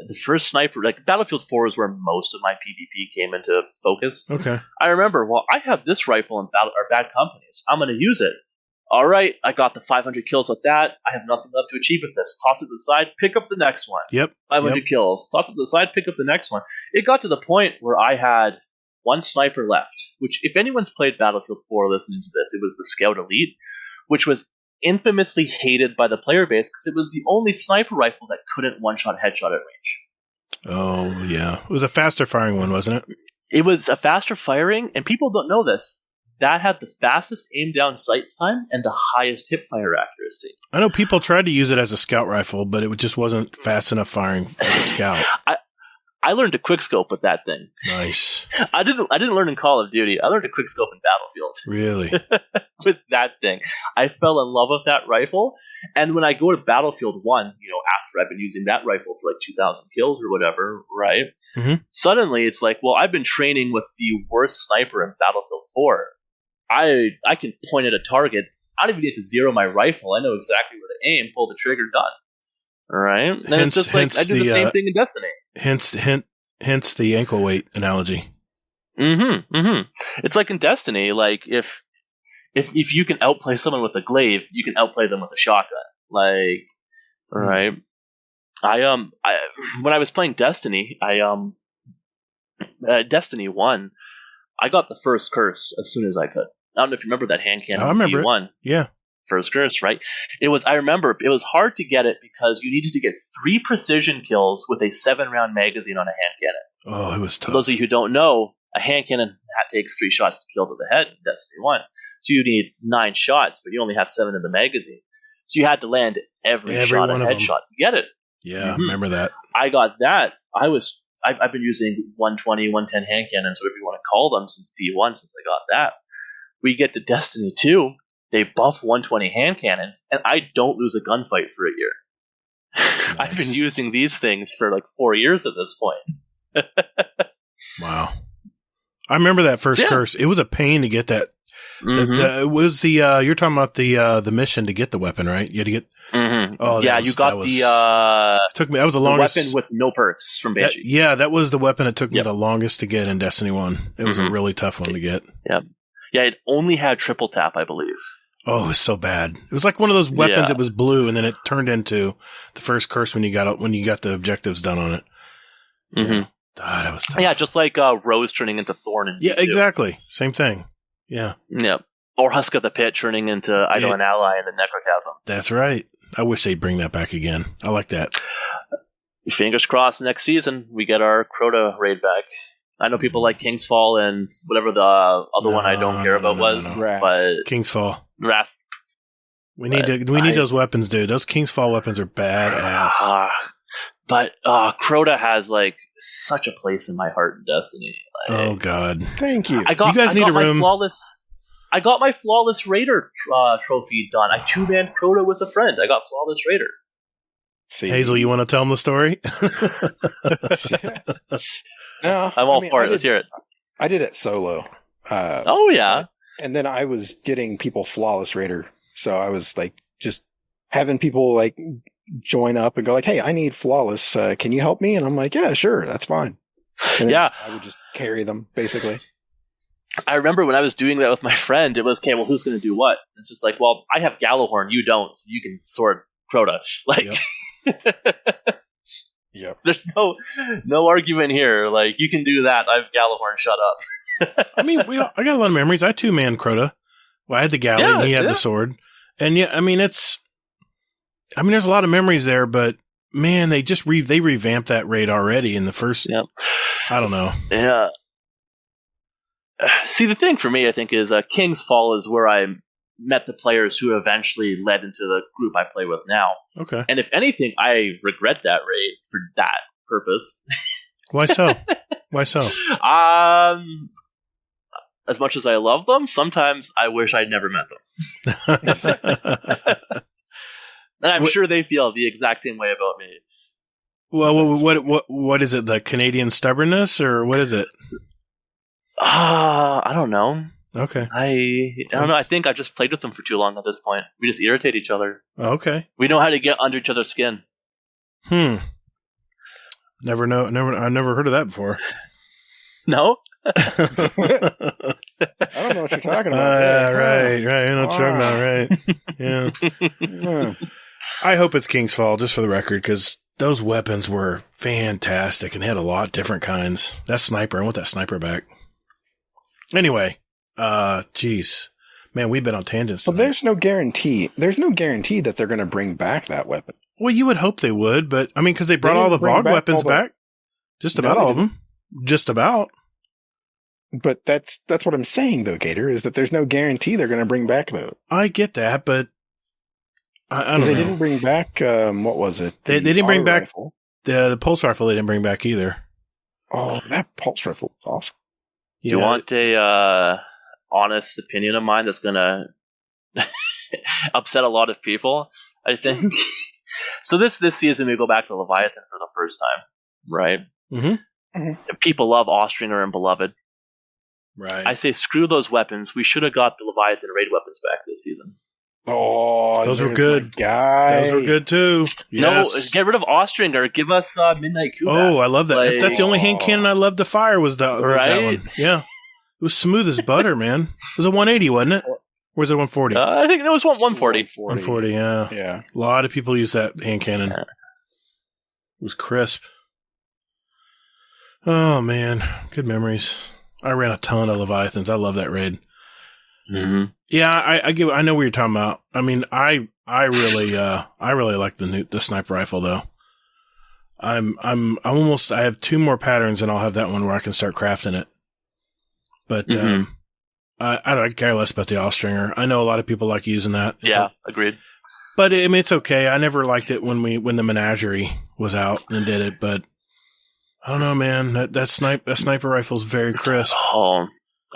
the first sniper, like Battlefield 4 is where most of my PvP came into focus. Okay. I remember, well, I have this rifle in Bad Companies. I'm going to use it. All right, I got the 500 kills with that. I have nothing left to achieve with this. Toss it to the side, pick up the next one. Yep. 500 kills. Toss it to the side, pick up the next one. It got to the point where I had one sniper left, which if anyone's played Battlefield 4 listening to this, it was the Scout Elite, which was infamously hated by the player base because it was the only sniper rifle that couldn't one-shot headshot at range. Oh, yeah. It was a faster firing one, wasn't it? It was a faster firing, and people don't know this. That had the fastest aim down sights time and the highest hip fire accuracy. I know people tried to use it as a scout rifle, but it just wasn't fast enough firing as a scout. I learned to quickscope with that thing. Nice. I didn't learn in Call of Duty. I learned to quickscope in Battlefield. Really? With that thing. I fell in love with that rifle. And when I go to Battlefield 1, after I've been using that rifle for like 2,000 kills or whatever, right? Mm-hmm. Suddenly it's like, well, I've been training with the worst sniper in Battlefield 4. I can point at a target. I don't even need to zero my rifle. I know exactly where to aim, pull the trigger, done. All right? And it's just like, I do the same thing in Destiny. Hence the ankle weight analogy. Mm-hmm. Mm-hmm. It's like in Destiny, like if you can outplay someone with a glaive, you can outplay them with a shotgun. Like, all right. When I was playing Destiny, Destiny 1, I got the first curse as soon as I could. I don't know if you remember that hand cannon. I remember D1. it. Yeah. First curse, right? I remember it was hard to get it because you needed to get 3 precision kills with a 7-round magazine on a hand cannon. Oh, it was tough. For those of you who don't know, a hand cannon takes 3 shots to kill to the head in Destiny 1. So you need 9 shots, but you only have 7 in the magazine. So you had to land every shot a headshot to get it. Yeah, remember that. I got that. I've been using 120, 110 hand cannons, whatever you want to call them, since D1, since I got that. We get to Destiny 2, they buff 120 hand cannons, and I don't lose a gunfight for a year. Nice. I've been using these things for like 4 years at this point. Wow. I remember that first curse. It was a pain to get that. Mm-hmm. It was you're talking about the mission to get the weapon, right? You had to get. Mm-hmm. Oh, yeah, you got the. Took me. That was the longest weapon with no perks from Banshee. That was the weapon that took me the longest to get in Destiny 1. It was a really tough one to get. Yeah. Yeah, it only had triple tap, I believe. Oh, it was so bad. It was like one of those weapons that was blue, and then it turned into the first curse when you got the objectives done on it. Mm-hmm. Yeah. God, that was tough. Yeah, just like Rose turning into Thorn and D2. Exactly. Same thing. Yeah. Yeah. Or Husk of the Pit turning into Idol and Ally in the Necrochasm. That's right. I wish they'd bring that back again. I like that. Fingers crossed next season we get our Crota raid back. I know people like King's Fall and whatever the other one I don't care about was. But King's Fall. Wrath. We need those weapons, dude. Those King's Fall weapons are badass. But Crota has like such a place in my heart in Destiny. Like, oh God! Thank you. You guys need a room. I got my Flawless Raider trophy done. I 2-manned Crota with a friend. I got Flawless Raider. See. Hazel, you want to tell them the story? No, I'm all for it. Let's hear it. I did it solo. Oh yeah. And then I was getting people Flawless Raider, so I was like just having people like join up and go like, "Hey, I need Flawless. Can you help me?" And I'm like, "Yeah, sure, that's fine." And yeah, I would just carry them basically. I remember when I was doing that with my friend, it was, okay, well, who's going to do what? It's just like, well, I have Gallahorn, you don't, so you can sword Crota. Like, yep. There's no argument here. Like, you can do that. I have Gallahorn, shut up. I mean, I got a lot of memories. I 2-manned Crota. Well, I had the galley and he had the sword. And there's a lot of memories there, but man, they just they revamped that raid already in the first. Yep. I don't know. Yeah. See, the thing for me, I think, is King's Fall is where I met the players who eventually led into the group I play with now. Okay. And if anything, I regret that raid for that purpose. Why so? Why so? As much as I love them, sometimes I wish I'd never met them. And I'm sure they feel the exact same way about me. Well, what is it? The Canadian stubbornness, or what is it? I don't know. Okay. I don't know. I think I just played with them for too long at this point. We just irritate each other. Okay. We know how to get under each other's skin. Never heard of that before. No? I don't know what you're talking about. Right. I know what you're talking about, right? Yeah. I hope it's King's Fall, just for the record, because those weapons were fantastic, and they had a lot of different kinds. That sniper, I want that sniper back. Anyway, geez. Man, we've been on tangents tonight. Well, there's no guarantee. There's no guarantee that they're going to bring back that weapon. Well, you would hope they would, but, I mean, because they brought all the VOG weapons back. Just about all of them. Just about. But that's what I'm saying, though, Gator, is that there's no guarantee they're going to bring back those. I get that, but I don't know. They didn't bring back, what was it? They didn't bring back rifle. The pulse rifle. They didn't bring back either. Oh, that pulse rifle was awesome. You want a honest opinion of mine that's going to upset a lot of people, I think. So this season we go back to Leviathan for the first time, right? Mm-hmm. Mm-hmm. People love Austringer and Beloved. Right. I say screw those weapons. We should have got the Leviathan raid weapons back this season. Oh, those were good. Guy. Those were good too. Yes. No, get rid of Austringer. Give us Midnight Coup. Oh, I love that. That's the only hand cannon I loved to fire was that one. Yeah. It was smooth as butter, man. It was a 180, wasn't it? Or was it 140? I think it was 140. 140, yeah. Yeah. A lot of people use that hand cannon. Yeah. It was crisp. Oh, man. Good memories. I ran a ton of Leviathans. I love that raid. Mm-hmm. Yeah, I know what you're talking about. I mean, I really like the sniper rifle though. I have 2 more patterns and I'll have that one where I can start crafting it. But I don't care less about the Austringer. I know a lot of people like using that. Agreed. But I mean, it's okay. I never liked it when the Menagerie was out and did it, but I don't know, man. That sniper rifle is very crisp. Oh,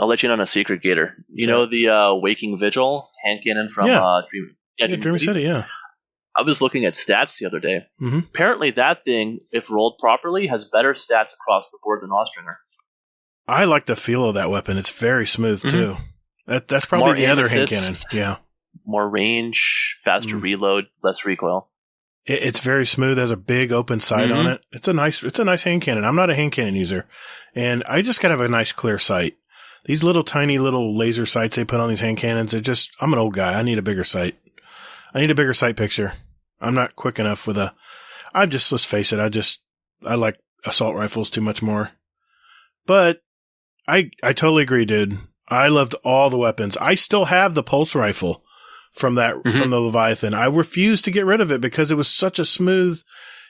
I'll let you in on a secret, Gator. You know the Waking Vigil hand cannon from Dream City? Yeah. I was looking at stats the other day. Mm-hmm. Apparently, that thing, if rolled properly, has better stats across the board than Austringer. I like the feel of that weapon. It's very smooth too. That's probably more the other hand cannon. Yeah. More range, faster reload, less recoil. It's very smooth. Has a big open sight on it. It's a nice hand cannon. I'm not a hand cannon user, and I just gotta have a nice clear sight. These tiny little laser sights they put on these hand cannons, I'm an old guy. I need a bigger sight. I need a bigger sight picture. I'm not quick enough let's face it, I like assault rifles too much more. But I totally agree, dude. I loved all the weapons. I still have the pulse rifle from from the Leviathan. I refused to get rid of it because it was such a smooth,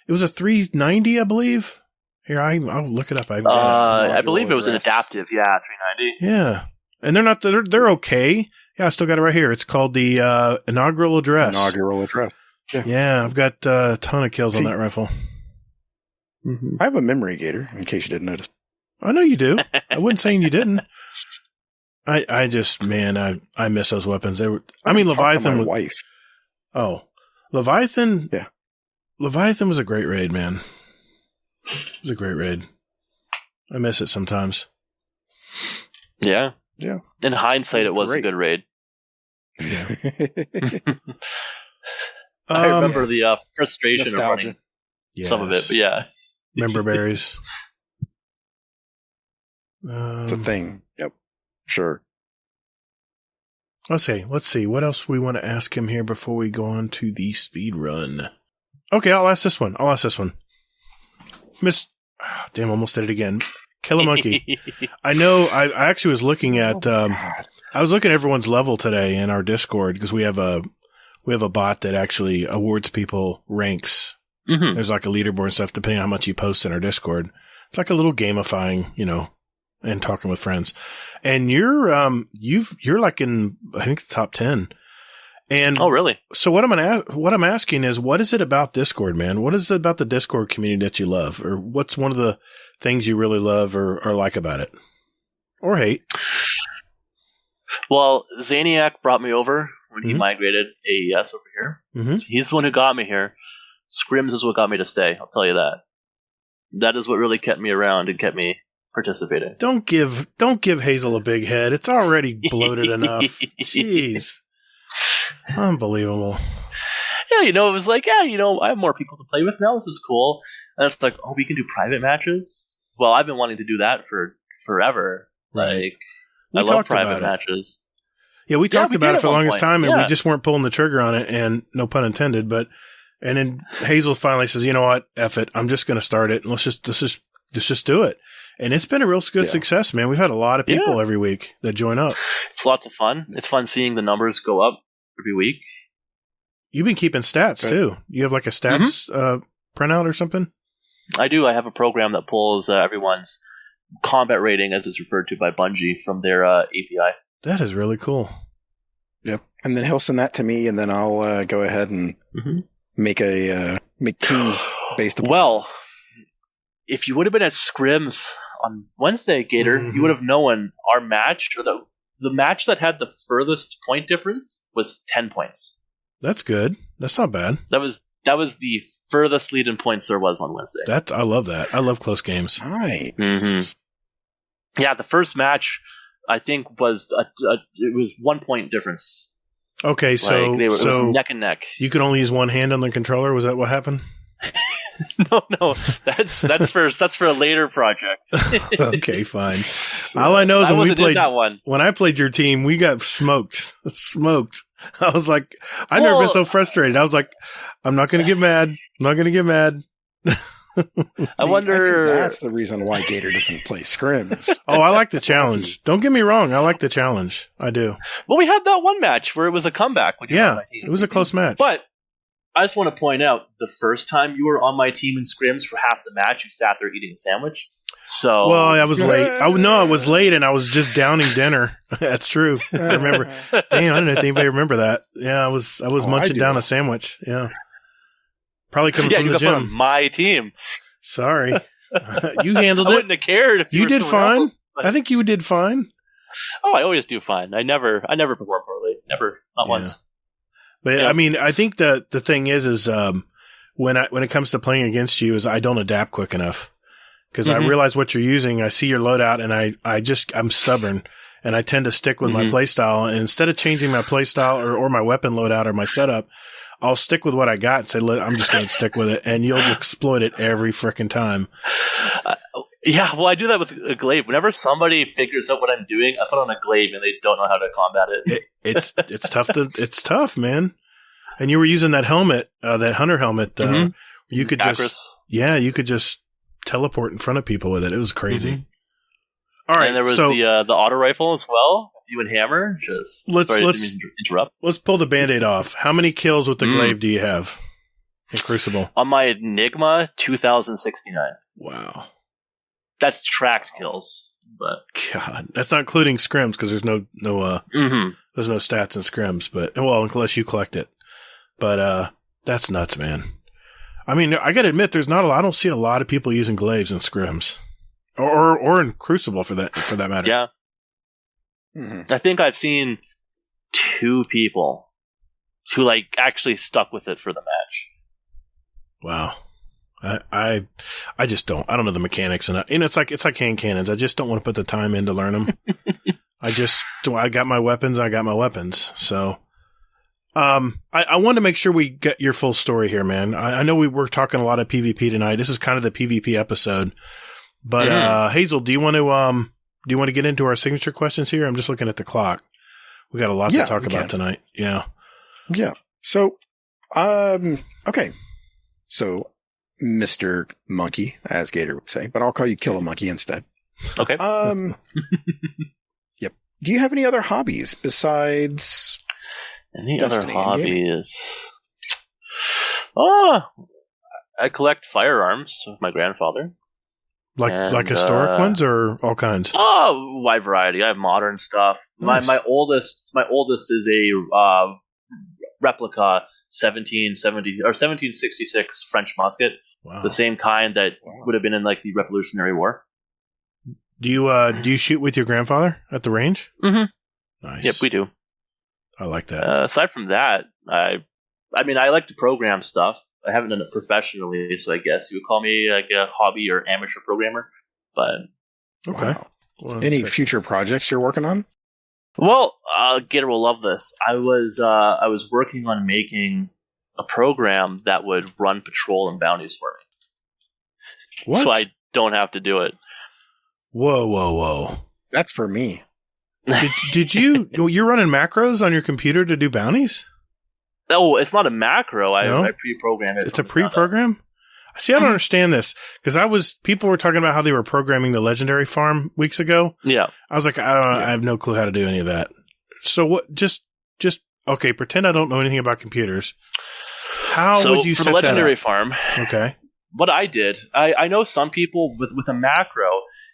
it was a 390, I believe. Here, I'll look it up. I believe it was an adaptive, 390. Yeah. And they're okay. Yeah, I still got it right here. It's called the Inaugural Address. Yeah, I've got a ton of kills on that rifle. Mm-hmm. I have a memory, Gator, in case you didn't notice. I know you do. I wasn't saying you didn't. I miss those weapons. Leviathan was wife. Oh, Leviathan. Yeah. Leviathan was a great raid, man. It was a great raid. I miss it sometimes. Yeah. Yeah. In hindsight, it was a good raid. Yeah. I remember the frustration nostalgia. of running some of it, but yeah. Member berries. It's a thing. Yep. Sure. Let's see. What else we want to ask him here before we go on to the speed run? Okay, I'll ask this one. Almost did it again. Kill a Monkey. I know. I actually was looking at. I was looking at everyone's level today in our Discord because we have a bot that actually awards people ranks. Mm-hmm. There's like a leaderboard and stuff depending on how much you post in our Discord. It's like a little gamifying, and talking with friends. And you're like in, I think, the top 10. And oh, really? So what I'm asking is, what is it about Discord, man? What is it about the Discord community that you love, or what's one of the things you really love or like about it, or hate? Well, Zaniac brought me over when he migrated AES over here. Mm-hmm. So he's the one who got me here. Scrims is what got me to stay. I'll tell you that. That is what really kept me around and kept me participating. Don't give Hazel a big head. It's already bloated enough. Jeez. Unbelievable. Yeah, it was like, I have more people to play with now. This is cool. And it's like, oh, we can do private matches? Well, I've been wanting to do that for forever. Right. Like, I love private matches. Yeah, we talked about it for the longest time, and we Yeah. just weren't pulling the trigger on it, and no pun intended, and then Hazel finally says, you know what, F it, I'm just going to start it, and let's just do it. And it's been a real good success, man. We've had a lot of people every week that join up. It's lots of fun. It's fun seeing the numbers go up every week. You've been keeping stats, too. You have like a stats printout or something? I do. I have a program that pulls everyone's combat rating, as it's referred to by Bungie, from their API. That is really cool. Yep. And then he'll send that to me, and then I'll go ahead and make teams based upon. Well, if you would have been at Scrims on Wednesday, Gator, you would have known our match, or the match that had the furthest point difference was 10 points. That's good. That's not bad. That was the furthest lead in points there was on Wednesday. I love that. I love close games. Nice. Yeah, the first match, I think, was it was 1 point difference. Okay, so it was neck and neck. You could only use one hand on the controller. Was that what happened? No, that's for a later project. Okay, fine. All I know is when I played your team, we got smoked. I was like, I've never been so frustrated. I was like, I'm not going to get mad. I wonder. I think that's the reason why Gator doesn't play Scrims. Oh, I like the challenge. Don't get me wrong. I like the challenge. I do. Well, we had that one match where it was a comeback. When you were on my team. It was a close match. But I just want to point out, the first time you were on my team in Scrims for half the match, you sat there eating a sandwich. So, well, I was late. I was late, and I was just downing dinner. That's true. I remember. Damn, I don't know if anybody remember that. Yeah, I was munching down a sandwich. Yeah, probably coming from the gym. On my team. Sorry, you handled it. I wouldn't have cared if you did fine. I think you did fine. Oh, I always do fine. I never perform poorly. Never, not once. But I mean, I think the thing is when it comes to playing against you, is I don't adapt quick enough. Because I realize what you're using, I see your loadout, and I'm stubborn, and I tend to stick with my playstyle. And instead of changing my playstyle or my weapon loadout or my setup, I'll stick with what I got and say, I'm just going to stick with it, and you'll exploit it every frickin' time. Yeah, well, I do that with a glaive. Whenever somebody figures out what I'm doing, I put on a glaive, and they don't know how to combat it. It's tough it's tough, man. And you were using that helmet, that hunter helmet. You could you could just teleport in front of people with it. It was crazy. All right, and there was the auto rifle as well. You and Hammer. Let's interrupt. Let's pull the Band-Aid off. How many kills with the glaive do you have in Crucible? On my Enigma, 2,069. Wow, that's tracked kills. But God, that's not including scrims because there's no there's no stats in scrims. But unless you collect it. But that's nuts, man. I mean, I got to admit, I don't see a lot of people using glaives in scrims, or in Crucible for that matter. Yeah, I think I've seen 2 people who actually stuck with it for the match. Wow, I just don't. I don't know the mechanics, and it's like hand cannons. I just don't want to put the time in to learn them. I got my weapons. So. I want to make sure we get your full story here, man. I know we were talking a lot of PvP tonight. This is kind of the PvP episode, but Hazel, do you want to get into our signature questions here? I'm just looking at the clock. We got a lot to talk about tonight. Yeah. Yeah. So, okay. So, Mr. Munky, as Gator would say, but I'll call you Kill a Monkey instead. Okay. Yep. Do you have any other hobbies besides? Any Destiny other hobbies? Oh, I collect firearms with my grandfather. Like historic ones or all kinds? Oh, wide variety. I have modern stuff. Nice. My oldest is a replica 1770 or 1766 French musket. Wow. The same kind that would have been in the Revolutionary War. Do you shoot with your grandfather at the range? Mm-hmm. Nice. Yep, we do. I like that. Aside from that, I like to program stuff. I haven't done it professionally, so I guess you would call me a hobby or amateur programmer. But okay. Wow. Any future projects you're working on? Well, Gator will love this. I was working on making a program that would run patrol and bounties for me. What? So I don't have to do it. Whoa. That's for me. Did you? You're running macros on your computer to do bounties? No, it's not a macro. No? I pre-program it. It's a pre-program? See, I don't understand this because people were talking about how they were programming the legendary farm weeks ago. Yeah. I was like, I have no clue how to do any of that. So what? Just okay. Pretend I don't know anything about computers. How would you set that up? For the legendary farm? Okay. What I did, I know some people with a macro,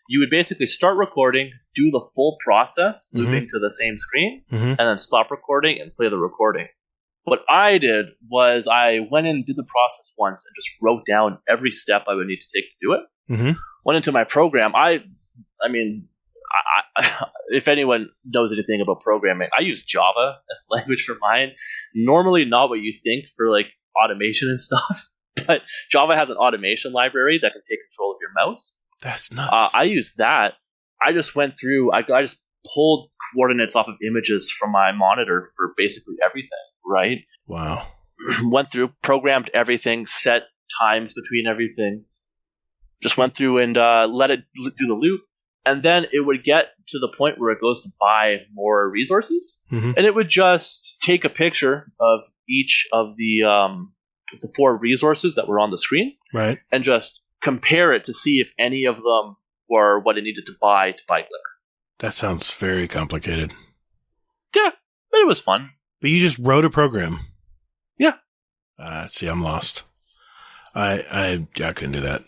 you would basically start recording, do the full process, looping to the same screen, and then stop recording and play the recording. What I did was I went in and did the process once and just wrote down every step I would need to take to do it. Went into my program. I mean, if anyone knows anything about programming, I use Java as the language for mine. Normally not what you think for like automation and stuff, but Java has an automation library that can take control of your mouse. That's nuts. I used that. I just went through, I just pulled coordinates off of images from my monitor for basically everything, right? Wow. Went through, programmed everything, set times between everything. Just went through and let it do the loop. And then it would get to the point where it goes to buy more resources. And it would just take a picture of each of the 4 resources that were on the screen. Right. And just compare it to see if any of them were what it needed to buy Glimmer. That sounds very complicated. Yeah, but it was fun. But you just wrote a program. Yeah. See, I'm lost. I couldn't do that.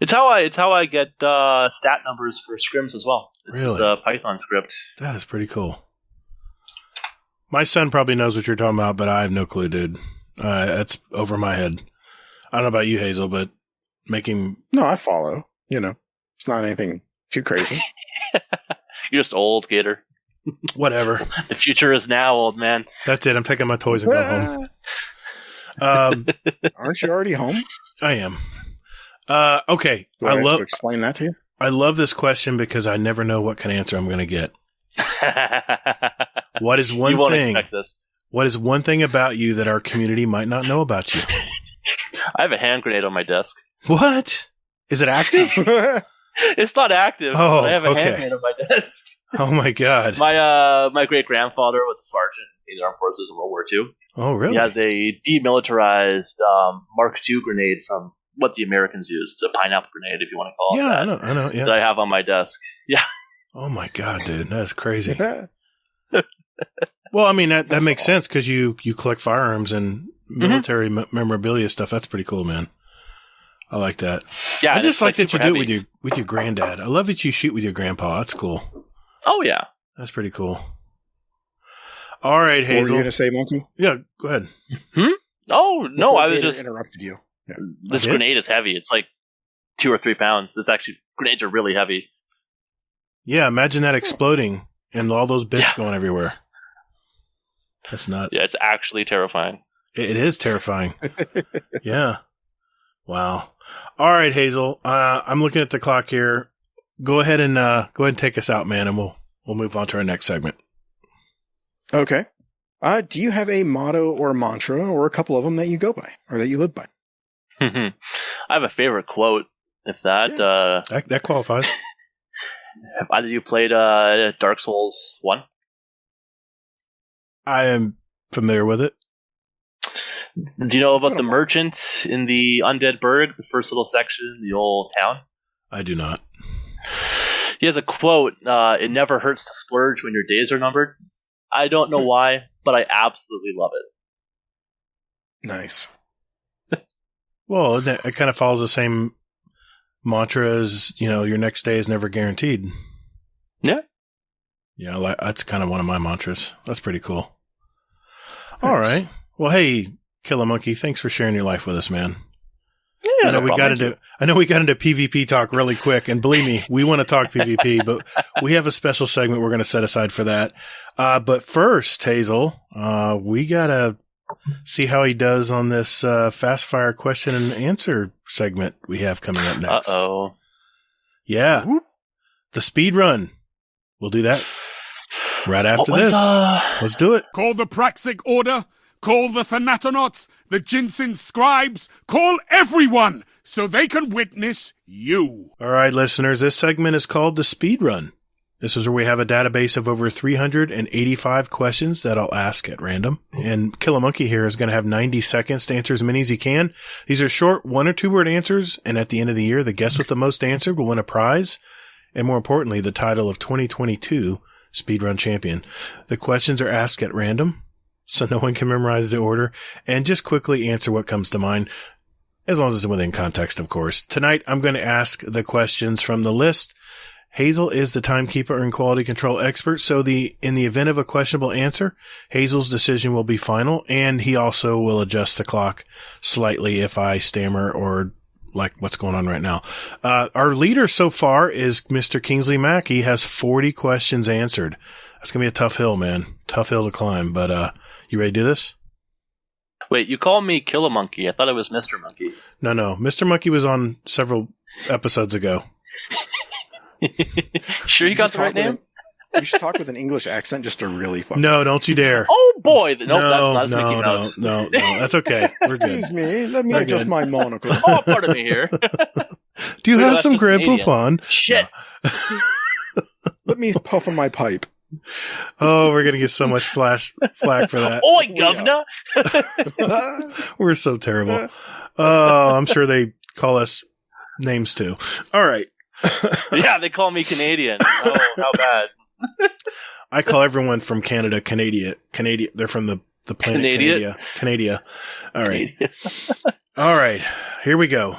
It's how I get stat numbers for scrims as well. It's really? Just a Python script. That is pretty cool. My son probably knows what you're talking about, but I have no clue, dude. That's over my head. I don't know about you, Hazel, but making... No, I follow. It's not anything too crazy. You're just old, Gator. Whatever. The future is now, old man. That's it. I'm taking my toys and going home. Aren't you already home? I am. Okay. Do I have to explain that to you? I love this question because I never know what kind of answer I'm going to get. What is one you won't thing? Expect this. What is one thing about you that our community might not know about you? I have a hand grenade on my desk. What? Is it active? It's not active. Oh, I have a okay. hand grenade on my desk. Oh my god. My great grandfather was a sergeant in the armed forces in World War II. Oh really? He has a demilitarized Mark II grenade from what the Americans use. It's a pineapple grenade, if you want to call it that. I know. Yeah. That I have on my desk. Yeah. Oh my god, dude, that's crazy. Well, I mean that makes sense because you collect firearms and military memorabilia stuff. That's pretty cool, man. I like that. Yeah, I just like that you do heavy. it with your granddad. I love that you shoot with your grandpa. That's cool. Oh yeah, that's pretty cool. All right, Hazel. What were you going to say, Munky? Yeah, go ahead. Oh no, Before I was Gator just interrupted you. Yeah. This grenade is heavy. It's like 2 or 3 pounds. It's actually grenades are really heavy. Yeah, imagine that exploding and all those bits going everywhere. That's nuts. Yeah, it's actually terrifying. It is terrifying. Yeah. Wow. All right, Hazel. I'm looking at the clock here. Go ahead and take us out, man, and we'll move on to our next segment. Okay. Do you have a motto or a mantra or a couple of them that you go by or that you live by? I have a favorite quote. If that that qualifies. Have either of you played Dark Souls 1? I am familiar with it. Do you know about the merchant in the Undead Burg, the first little section in the old town? I do not. He has a quote, it never hurts to splurge when your days are numbered. I don't know why, but I absolutely love it. Nice. Well, it kind of follows the same mantra as, your next day is never guaranteed. Yeah. Yeah, that's kind of one of my mantras. That's pretty cool. All right. Well, hey, Killer Munky, thanks for sharing your life with us, man. Yeah, I know we got into PvP talk really quick, and believe me, we want to talk PvP, but we have a special segment we're going to set aside for that. But first, Hazel, we gotta see how he does on this fast fire question and answer segment we have coming up next. Uh-oh. Yeah, the speed run. We'll do that right after this. Let's do it. Call the Praxic order. Call the Thanatonauts, the Jinsen Scribes, call everyone so they can witness you. All right, listeners, this segment is called the Speed Run. This is where we have a database of over 385 questions that I'll ask at random. And Kill a Monkey here is going to have 90 seconds to answer as many as he can. These are short 1 or 2 word answers. And at the end of the year, the guest with the most answered will win a prize. And more importantly, the title of 2022 Speedrun Champion. The questions are asked at random, so no one can memorize the order. And just quickly answer what comes to mind, as long as it's within context, of course. Tonight, I'm going to ask the questions from the list. Hazel is the timekeeper and quality control expert, so in the event of a questionable answer, Hazel's decision will be final, and he also will adjust the clock slightly if I stammer or like what's going on right now. Our leader so far is Mr. Kingsley Mack. He has 40 questions answered. That's going to be a tough hill, man. Tough hill to climb, but you ready to do this? Wait, you called me Kill a Monkey. I thought it was Mr. Monkey. No. Mr. Monkey was on several episodes ago. Sure you got the right name? You should talk with an English accent just to really fuck. No, don't you dare. Oh boy. Nope, that's Mickey Mouse. No, that's okay. We're good. Excuse me, let me adjust my monocle. Oh, pardon me here. Do you have some Grey Canadian. Poupon? Shit. Let me puff on my pipe. Oh, we're going to get so much flack for that. Oi, governor. We're so terrible. Oh, I'm sure they call us names too. All right. Yeah, they call me Canadian. Oh, how bad. I call everyone from Canada Canadian. They're from the planet Canada. All right. All right. Here we go.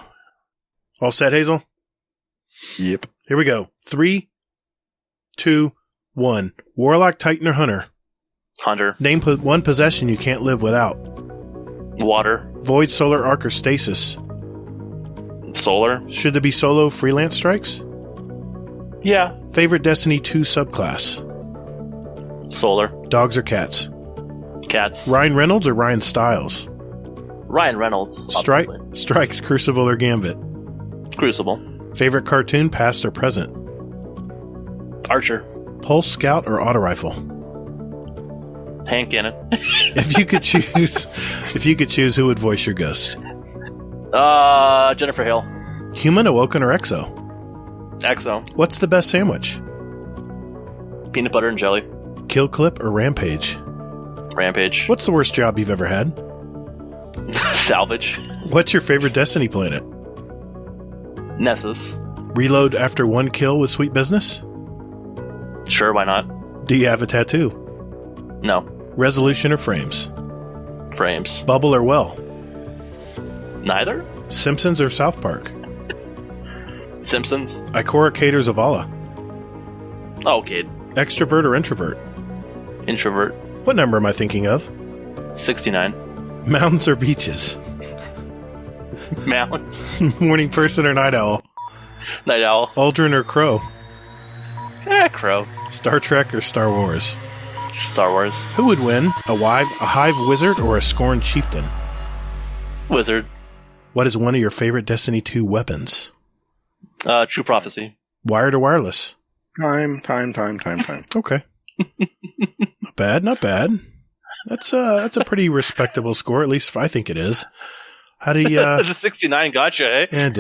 All set, Hazel? Yep. Here we go. 3, 2, 1. Warlock, Titan, or Hunter? Hunter. Name one possession you can't live without. Water. Void, Solar, Arc, or Stasis? Solar. Should there be solo freelance strikes? Yeah. Favorite Destiny 2 subclass? Solar. Dogs or cats? Cats. Ryan Reynolds or Ryan Stiles? Ryan Reynolds. Obviously. Strikes, Crucible, or Gambit? Crucible. Favorite cartoon, past or present? Archer. Pulse, Scout, or Auto Rifle? Hand cannon. If you could choose, who would voice your ghost? Jennifer Hale. Human, Awoken, or Exo? Exo. What's the best sandwich? Peanut butter and jelly. Kill Clip or Rampage? Rampage. What's the worst job you've ever had? Salvage. What's your favorite Destiny planet? Nessus. Reload after 1 kill with Sweet Business? Sure, why not? Do you have a tattoo? No. Resolution or frames? Frames. Bubble or well? Neither? Simpsons or South Park? Simpsons. Ikora, Cater, Zavala? Oh, kid. Extrovert or introvert? Introvert. What number am I thinking of? 69. Mountains or beaches? Mountains. Morning person or night owl? Night owl. Aldrin or Crow? Crow. Star Trek or Star Wars? Star Wars. Who would win? A hive wizard or a scorned chieftain? Wizard. What is one of your favorite Destiny 2 weapons? True Prophecy. Wired or wireless? Time. Okay. Not bad. That's a pretty respectable score, at least I think it is. How do you... The 69 gotcha, eh? Yeah, it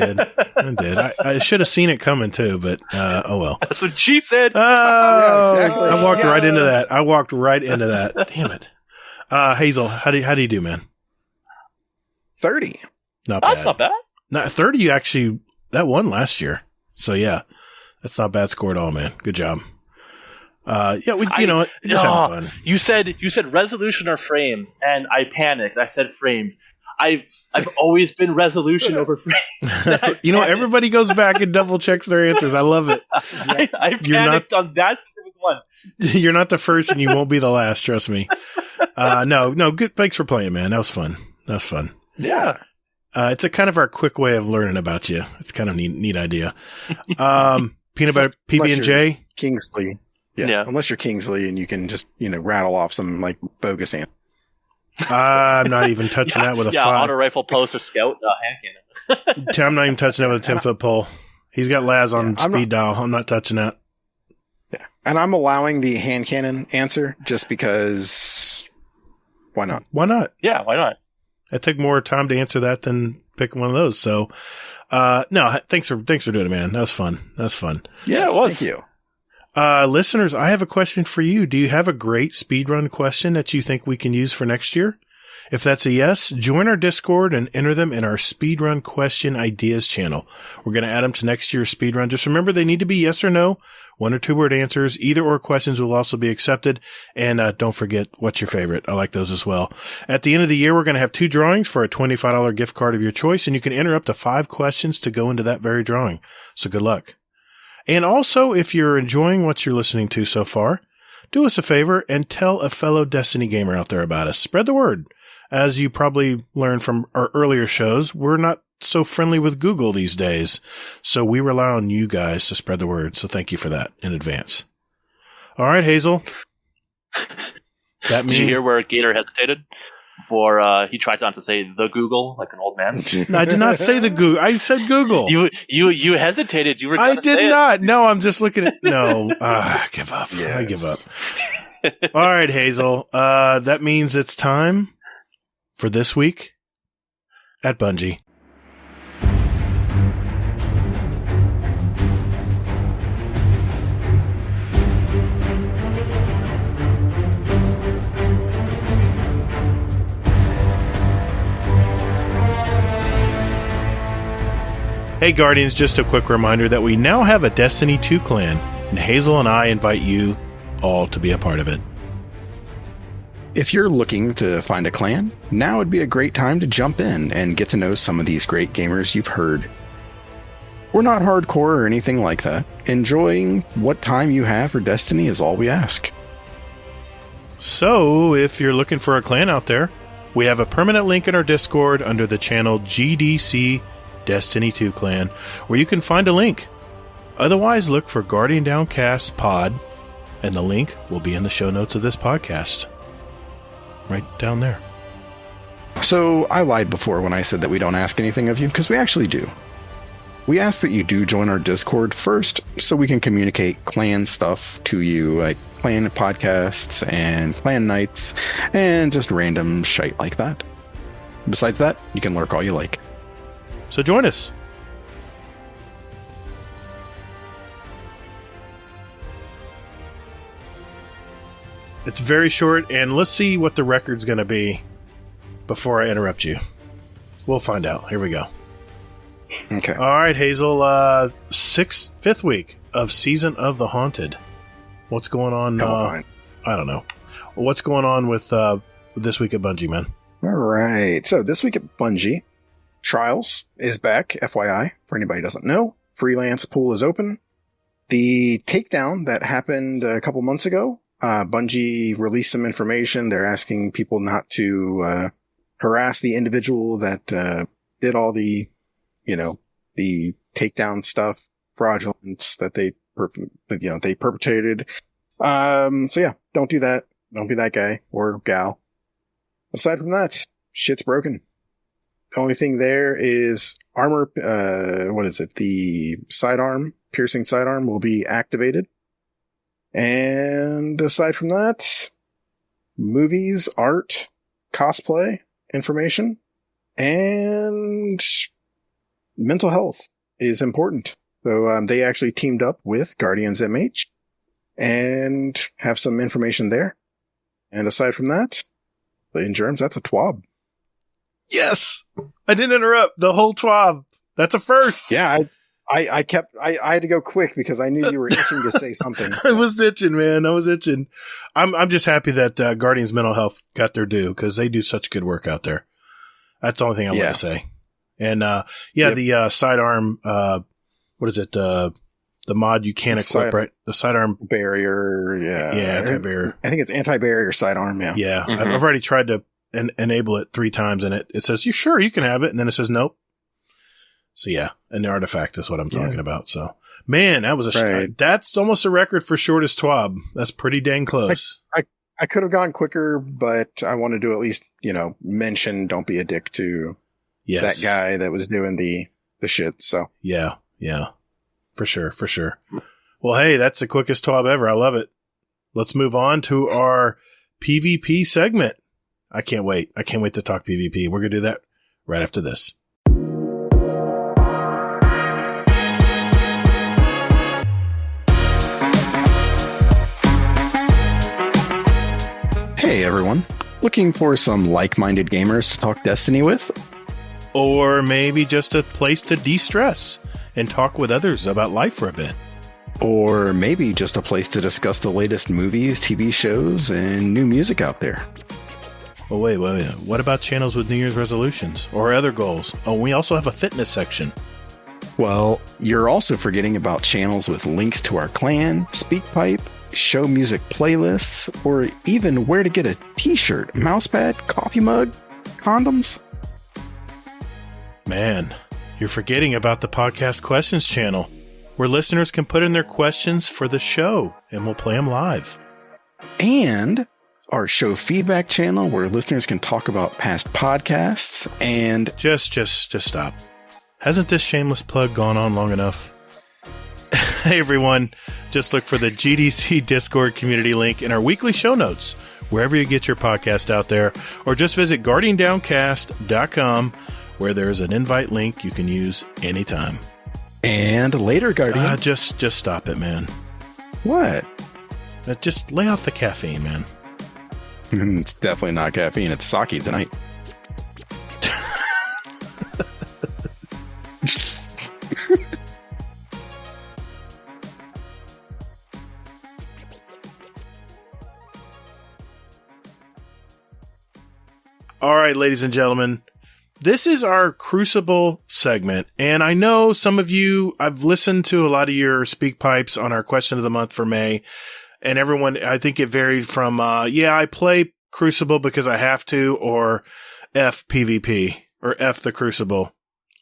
did. I should have seen it coming too, but oh well. That's what she said. Oh, Yeah, exactly. I walked right into that. Damn it. Hazel, how do you do, man? 30. Not bad. That's not bad. Not 30. You actually that won last year, so yeah, that's not a bad score at all, man. Good job. Yeah, just having fun. You said resolution or frames, and I panicked. I said frames. I've always been resolution over frames. Everybody goes back and double checks their answers. I love it. I panicked on that specific one. You're not the first, and you won't be the last. Trust me. No. Good. Thanks for playing, man. That was fun. Yeah. It's a kind of our quick way of learning about you. It's kind of neat idea. Peanut butter, PB&J, Kingsley. Yeah. Unless you're Kingsley and you can just rattle off some like bogus answer. I'm not even touching that with a 5. Auto rifle, post, or scout, hand cannon. I'm not even touching that with a 10-foot pole. He's got Laz on speed dial. I'm not touching that. Yeah. And I'm allowing the hand cannon answer just because Why not? Why not? Yeah, why not? It took more time to answer that than pick one of those. So, no, thanks for doing it, man. That was fun. Yeah, it was. Thank you. Listeners, I have a question for you. Do you have a great speedrun question that you think we can use for next year? If that's a yes, join our Discord and enter them in our speedrun question ideas channel. We're going to add them to next year's speedrun. Just remember they need to be yes or no, 1 or 2 word answers. Either or questions will also be accepted. And don't forget, what's your favorite? I like those as well. At the end of the year, we're going to have 2 drawings for a $25 gift card of your choice, and you can enter up to 5 questions to go into that very drawing. So good luck. And also, if you're enjoying what you're listening to so far, do us a favor and tell a fellow Destiny gamer out there about us. Spread the word. As you probably learned from our earlier shows, we're not so friendly with Google these days, so we rely on you guys to spread the word. So thank you for that in advance. All right, Hazel. That means Did you hear where Gator hesitated? Before he tried not to say the Google like an old man. No, I did not say the Google. I said Google. You hesitated. You were. I did not. No, I'm just looking at. No, I give up. Yes. I give up. All right, Hazel. That means it's time for This Week at Bungie. Hey Guardians, just a quick reminder that we now have a Destiny 2 clan, and Hazel and I invite you all to be a part of it. If you're looking to find a clan, now would be a great time to jump in and get to know some of these great gamers you've heard. We're not hardcore or anything like that. Enjoying what time you have for Destiny is all we ask. So, if you're looking for a clan out there, we have a permanent link in our Discord under the channel GDC Destiny 2 Clan, where you can find a link. Otherwise, look for Guardian Downcast Pod, and the link will be in the show notes of this podcast. Right down there. So, I lied before when I said that we don't ask anything of you, because we actually do. We ask that you do join our Discord first, so we can communicate clan stuff to you, like clan podcasts and clan nights, and just random shite like that. Besides that, you can lurk all you like. So join us. It's very short, and let's see what the record's going to be before I interrupt you. We'll find out. Here we go. Okay. All right, Hazel. Fifth week of Season of the Haunted. What's going on? I don't know. What's going on with this week at Bungie, man? All right. So this week at Bungie, Trials is back, FYI, for anybody who doesn't know. Freelance pool is open. The takedown that happened a couple months ago, Bungie released some information. They're asking people not to harass the individual that did all the, the takedown stuff, fraudulence that they perpetrated. So yeah, don't do that. Don't be that guy or gal. Aside from that, shit's broken. The only thing there is armor, the sidearm, piercing sidearm will be activated. And aside from that, movies, art, cosplay information, and mental health is important. So they actually teamed up with Guardians MH and have some information there. And aside from that, in germs, that's a TWAB. Yes! I didn't interrupt the whole TWAB. That's a first. Yeah, I had to go quick because I knew you were itching to say something. So. I was itching, man. I was itching. I'm just happy that Guardians Mental Health got their due because they do such good work out there. That's the only thing I want to say. And the sidearm, what is it? The mod you can't equip, right? The sidearm barrier, yeah, anti-barrier. I think it's anti-barrier sidearm. Yeah. Mm-hmm. I've already tried to enable it 3 times, and it says you sure you can have it, and then it says nope. So yeah, and the artifact is what I'm talking about. So man, that was that's almost a record for shortest TWAB. That's pretty dang close. I could have gone quicker, but I wanted to at least mention don't be a dick to that guy that was doing the shit. So yeah, for sure. Well, hey, that's the quickest TWAB ever. I love it. Let's move on to our PvP segment. I can't wait. I can't wait to talk PvP. We're going to do that right after this. Hey everyone, looking for some like-minded gamers to talk Destiny with? Or maybe just a place to de-stress and talk with others about life for a bit. Or maybe just a place to discuss the latest movies, TV shows, and new music out there. Oh, wait. What about channels with New Year's resolutions or other goals? Oh, we also have a fitness section. Well, you're also forgetting about channels with links to our clan, SpeakPipe, show music playlists, or even where to get a t-shirt, mousepad, coffee mug, condoms. Man, you're forgetting about the podcast questions channel, where listeners can put in their questions for the show, and we'll play them live. And our show feedback channel, where listeners can talk about past podcasts, and... Just stop. Hasn't this shameless plug gone on long enough? Hey everyone, just look for the GDC Discord community link in our weekly show notes, wherever you get your podcast out there, or just visit guardiandowncast.com, where there's an invite link you can use anytime. And later, Guardian. Just stop it, man. What? Just lay off the caffeine, man. It's definitely not caffeine. It's sake tonight. All right, ladies and gentlemen, this is our Crucible segment, and I know some of you, I've listened to a lot of your speak pipes on our question of the month for May, and everyone, I think it varied from, I play Crucible because I have to, or F PvP, or F the Crucible.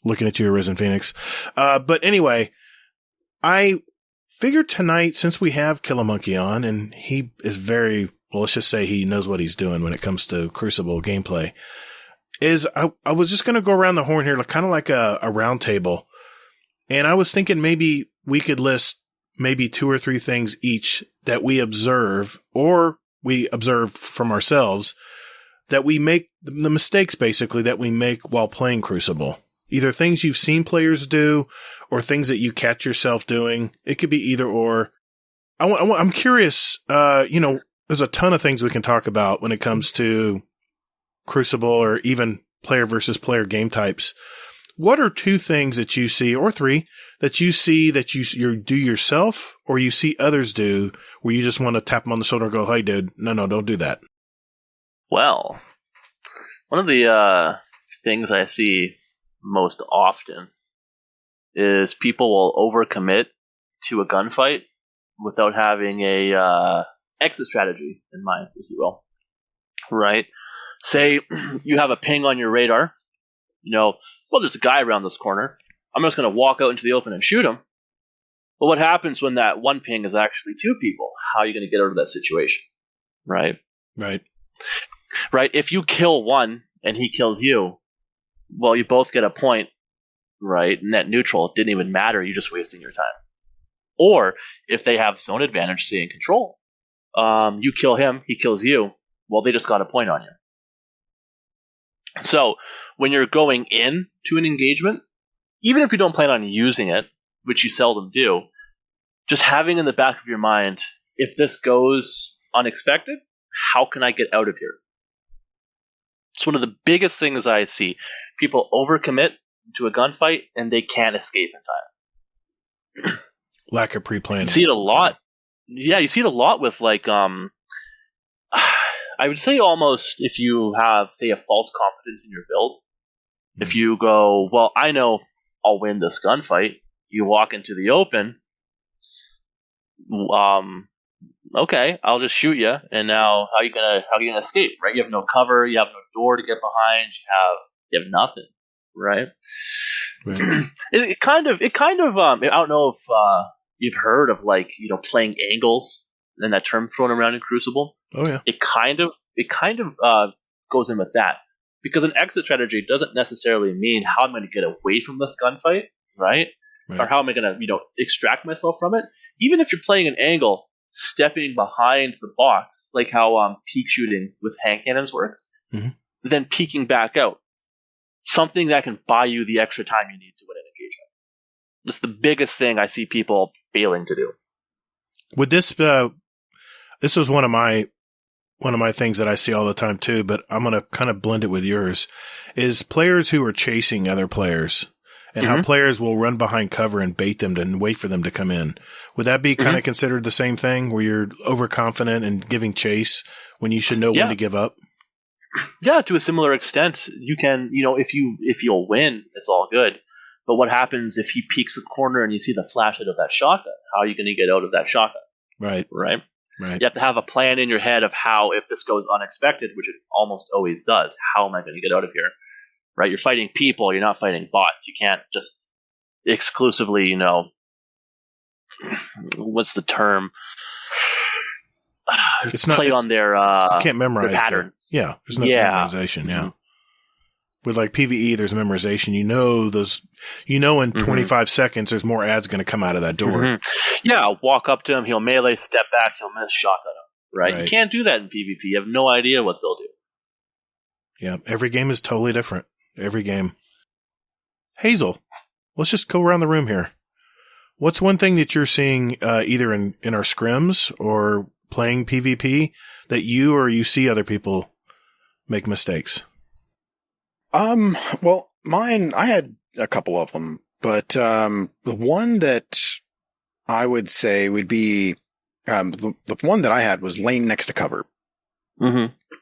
Looking at you, Arisen Phoenix. But anyway, I figured tonight, since we have Kill a Monkey on, and he is very... well, let's just say he knows what he's doing when it comes to Crucible gameplay, is I was just going to go around the horn here, kind of like a round table. And I was thinking maybe we could list maybe 2 or 3 things each that we observe, or we observe from ourselves, that we make the mistakes basically that we make while playing Crucible. Either things you've seen players do or things that you catch yourself doing. It could be either or. I'm curious, there's a ton of things we can talk about when it comes to Crucible or even player versus player game types. What are 2 things that you see, or 3, that you see that you do yourself or you see others do where you just want to tap them on the shoulder and go, hey, dude, no, don't do that? Well, one of the things I see most often is people will overcommit to a gunfight without having a exit strategy in mind, if you will. Right? Say you have a ping on your radar. There's a guy around this corner. I'm just going to walk out into the open and shoot him. But what happens when that one ping is actually 2 people? How are you going to get out of that situation? Right? Right. If you kill one and he kills you, well, you both get a point, right? Net neutral. It didn't even matter. You're just wasting your time. Or if they have zone advantage, say in control, you kill him, he kills you. Well, they just got a point on you. So when you're going in to an engagement, even if you don't plan on using it, which you seldom do, just having in the back of your mind, if this goes unexpected, how can I get out of here? It's one of the biggest things I see. People overcommit to a gunfight and they can't escape in time. Lack of pre-planning. You see it a lot. Yeah, you see it a lot with I would say almost if you have, say, a false confidence in your build. If you go, well, I know I'll win this gunfight. You walk into the open. Okay, I'll just shoot you. And now, how are you gonna escape? Right? You have no cover. You have no door to get behind. You have nothing. Right? It kind of. I don't know if you've heard of playing angles and that term thrown around in Crucible. Oh yeah. It kind of goes in with that, because an exit strategy doesn't necessarily mean how I'm going to get away from this gunfight, right? Or how am I going to extract myself from it. Even if you're playing an angle, stepping behind the box, like how peak shooting with hand cannons works, then peeking back out. Something that can buy you the extra time you need to win an engagement. That's the biggest thing I see people failing to do. Would this this was one of my things that I see all the time too, but I'm going to kind of blend it with yours, is players who are chasing other players and how players will run behind cover and bait them and wait for them to come in. Would that be kind of considered the same thing where you're overconfident and giving chase when you should know when to give up? Yeah, to a similar extent. You can, if you'll win, it's all good. But what happens if he peeks the corner and you see the flashlight of that shotgun? How are you going to get out of that shotgun? Right. You have to have a plan in your head of how, if this goes unexpected, which it almost always does, how am I going to get out of here? Right? You're fighting people. You're not fighting bots. You can't just exclusively, what's the term? It's not play on their you can't memorize their patterns. There's no memorization. Yeah. With like PvE, there's memorization. In 25 seconds, there's more ads going to come out of that door. Yeah, walk up to him, he'll melee, step back, he'll miss, shotgun him. Right? You can't do that in PvP. You have no idea what they'll do. Yeah, every game is totally different. Every game. Hazel, let's just go around the room here. What's one thing that you're seeing either in our scrims or playing PvP that you see other people make mistakes? Well, mine, I had a couple of them, but the one that I would say would be the one that I had was lane next to cover.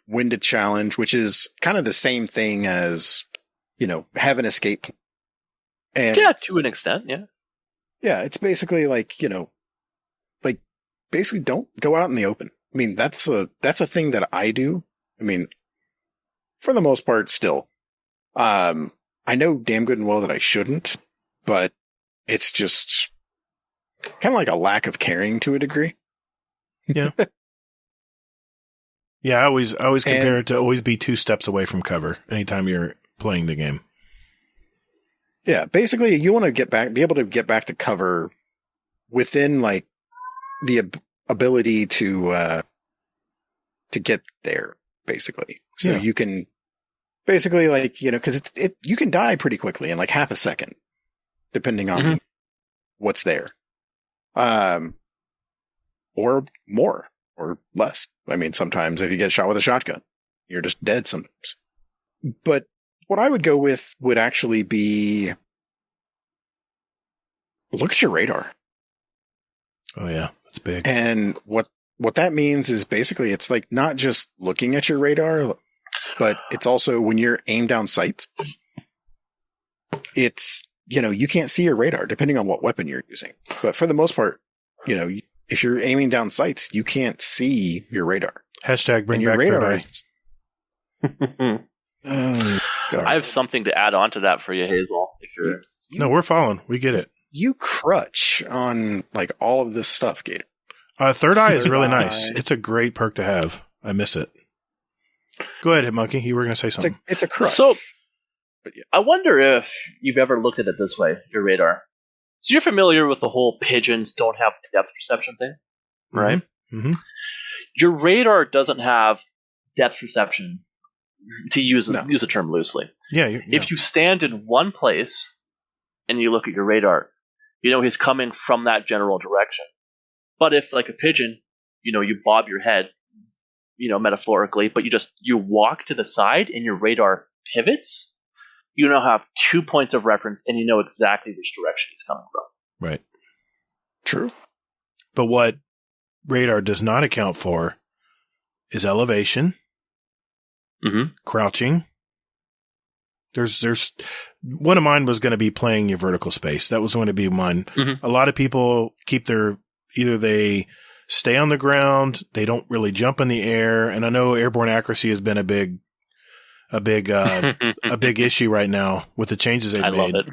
Winded challenge, which is kind of the same thing as, have an escape. And to an extent, yeah. Yeah, it's basically like, basically don't go out in the open. I mean, that's a thing that I do. I mean, for the most part still. I know damn good and well that I shouldn't, but it's just kind of like a lack of caring to a degree. Yeah. Yeah, I always compare it to always be 2 steps away from cover anytime you're playing the game. Yeah, basically you want to be able to get back to cover within like the ability to get there, basically. So you can basically because you can die pretty quickly in like half a second, depending on what's there. Or more or less. I mean, sometimes if you get shot with a shotgun, you're just dead sometimes. But what I would go with would actually be look at your radar. Oh yeah, that's big. And what that means is basically it's like not just looking at your radar, but it's also when you're aimed down sights, it's, you can't see your radar depending on what weapon you're using. But for the most part, if you're aiming down sights, you can't see your radar. Hashtag bring back radar. I have something to add on to that for you, Hazel. No, we're following. We get it. You crutch on like all of this stuff, Gator. Third eye is really nice. It's a great perk to have. I miss it. Go ahead, Munky. You were going to say something. It's a crutch. So, I wonder if you've ever looked at it this way, your radar. So you're familiar with the whole pigeons don't have depth perception thing, right? Mm-hmm. Your radar doesn't have depth perception, to use the term loosely. Yeah. If you stand in one place and you look at your radar, he's coming from that general direction. But if, like a pigeon, you bob your head, metaphorically, but you walk to the side and your radar pivots, you now have 2 points of reference and you know exactly which direction he's coming from. Right. True. But what radar does not account for is elevation, crouching. There's one of mine was going to be playing your vertical space. That was going to be mine. A lot of people keep either they stay on the ground, they don't really jump in the air, and I know airborne accuracy has been a big issue right now with the changes they've made. I love it.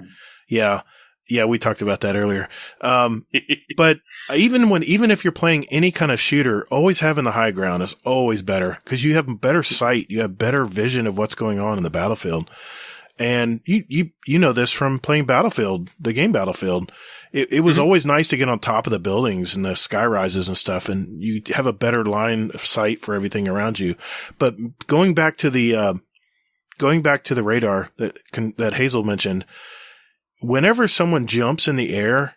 Yeah, we talked about that earlier. But even if you're playing any kind of shooter, always having the high ground is always better because you have better sight, you have better vision of what's going on in the battlefield. And you know this from playing Battlefield, the game Battlefield. It was always nice to get on top of the buildings and the sky rises and stuff, and you have a better line of sight for everything around you. But going back to the radar that Hazel mentioned, whenever someone jumps in the air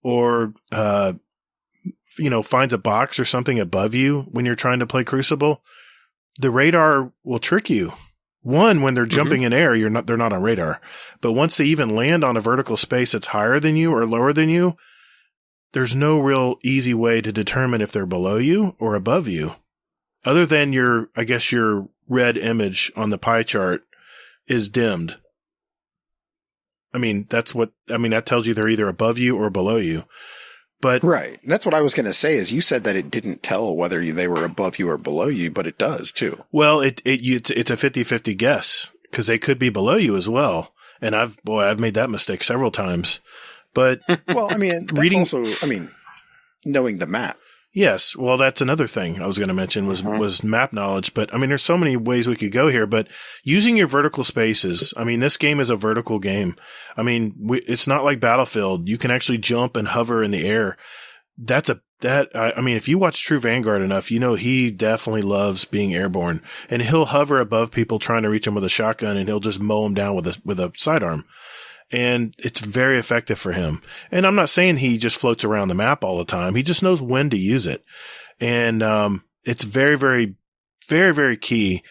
or finds a box or something above you when you're trying to play Crucible, the radar will trick you. One, when they're jumping in air, they're not on radar. But once they even land on a vertical space that's higher than you or lower than you, there's no real easy way to determine if they're below you or above you. Other than your red image on the pie chart is dimmed. That tells you they're either above you or below you. But right. That's what I was going to say is you said that it didn't tell whether they were above you or below you, but it does too. Well, it's a 50-50 guess because they could be below you as well. And I've made that mistake several times. But well, knowing the map. Yes. Well, that's another thing I was going to mention was map knowledge. But there's so many ways we could go here, but using your vertical spaces. This game is a vertical game. It's not like Battlefield. You can actually jump and hover in the air. If you watch True Vanguard enough, he definitely loves being airborne, and he'll hover above people trying to reach them with a shotgun, and he'll just mow them down with a sidearm. And it's very effective for him. And I'm not saying he just floats around the map all the time. He just knows when to use it. And it's very, very, very, very key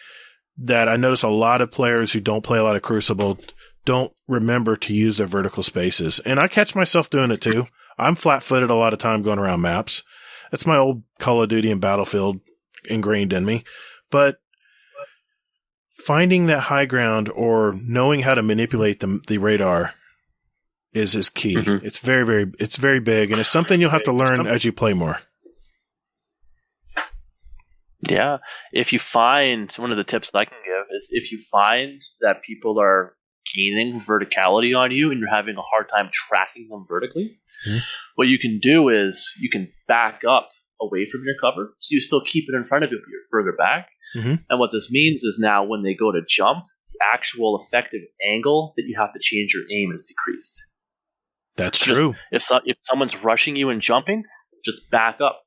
that I notice a lot of players who don't play a lot of Crucible don't remember to use their vertical spaces. And I catch myself doing it too. I'm flat-footed a lot of time going around maps. That's my old Call of Duty and Battlefield ingrained in me. But finding that high ground or knowing how to manipulate the radar is key. It's it's very big, and it's something you'll have to learn as you play more. Yeah. If you find, one of the tips that I can give is if you find that people are gaining verticality on you and you're having a hard time tracking them vertically, what you can do is you can back up away from your cover. So you still keep it in front of you, but you're further back. And what this means is now when they go to jump, the actual effective angle that you have to change your aim is decreased. That's true. If someone's rushing you and jumping, just back up.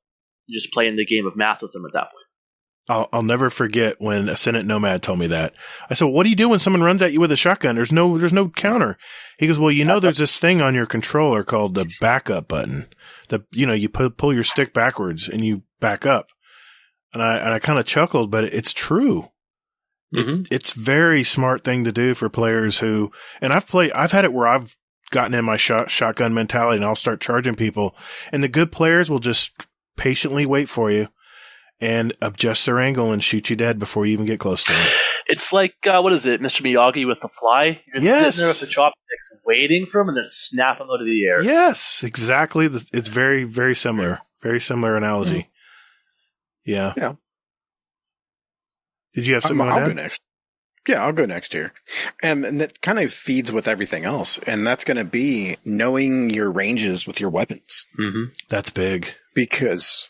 You're just playing the game of math with them at that point. I'll never forget when Ascendant Nomad told me that. I said, "What do you do when someone runs at you with a shotgun? There's no counter." He goes, "Well, there's this thing on your controller called the backup button. You pull your stick backwards and you back up." And I kind of chuckled, but it's true. It's very smart thing to do for players who, and I've had it where I've gotten in my shotgun mentality and I'll start charging people, and the good players will just patiently wait for you and adjust their angle and shoot you dead before you even get close to them. It's like, what is it, Mr. Miyagi with the fly? You're sitting there with the chopsticks waiting for him and then snap them out of the air. Yes, exactly. It's very, very similar. Very similar analogy. Yeah. Did you have something on that? I'll go next. Yeah, I'll go next here. And that kind of feeds with everything else. And that's going to be knowing your ranges with your weapons. That's big. Because,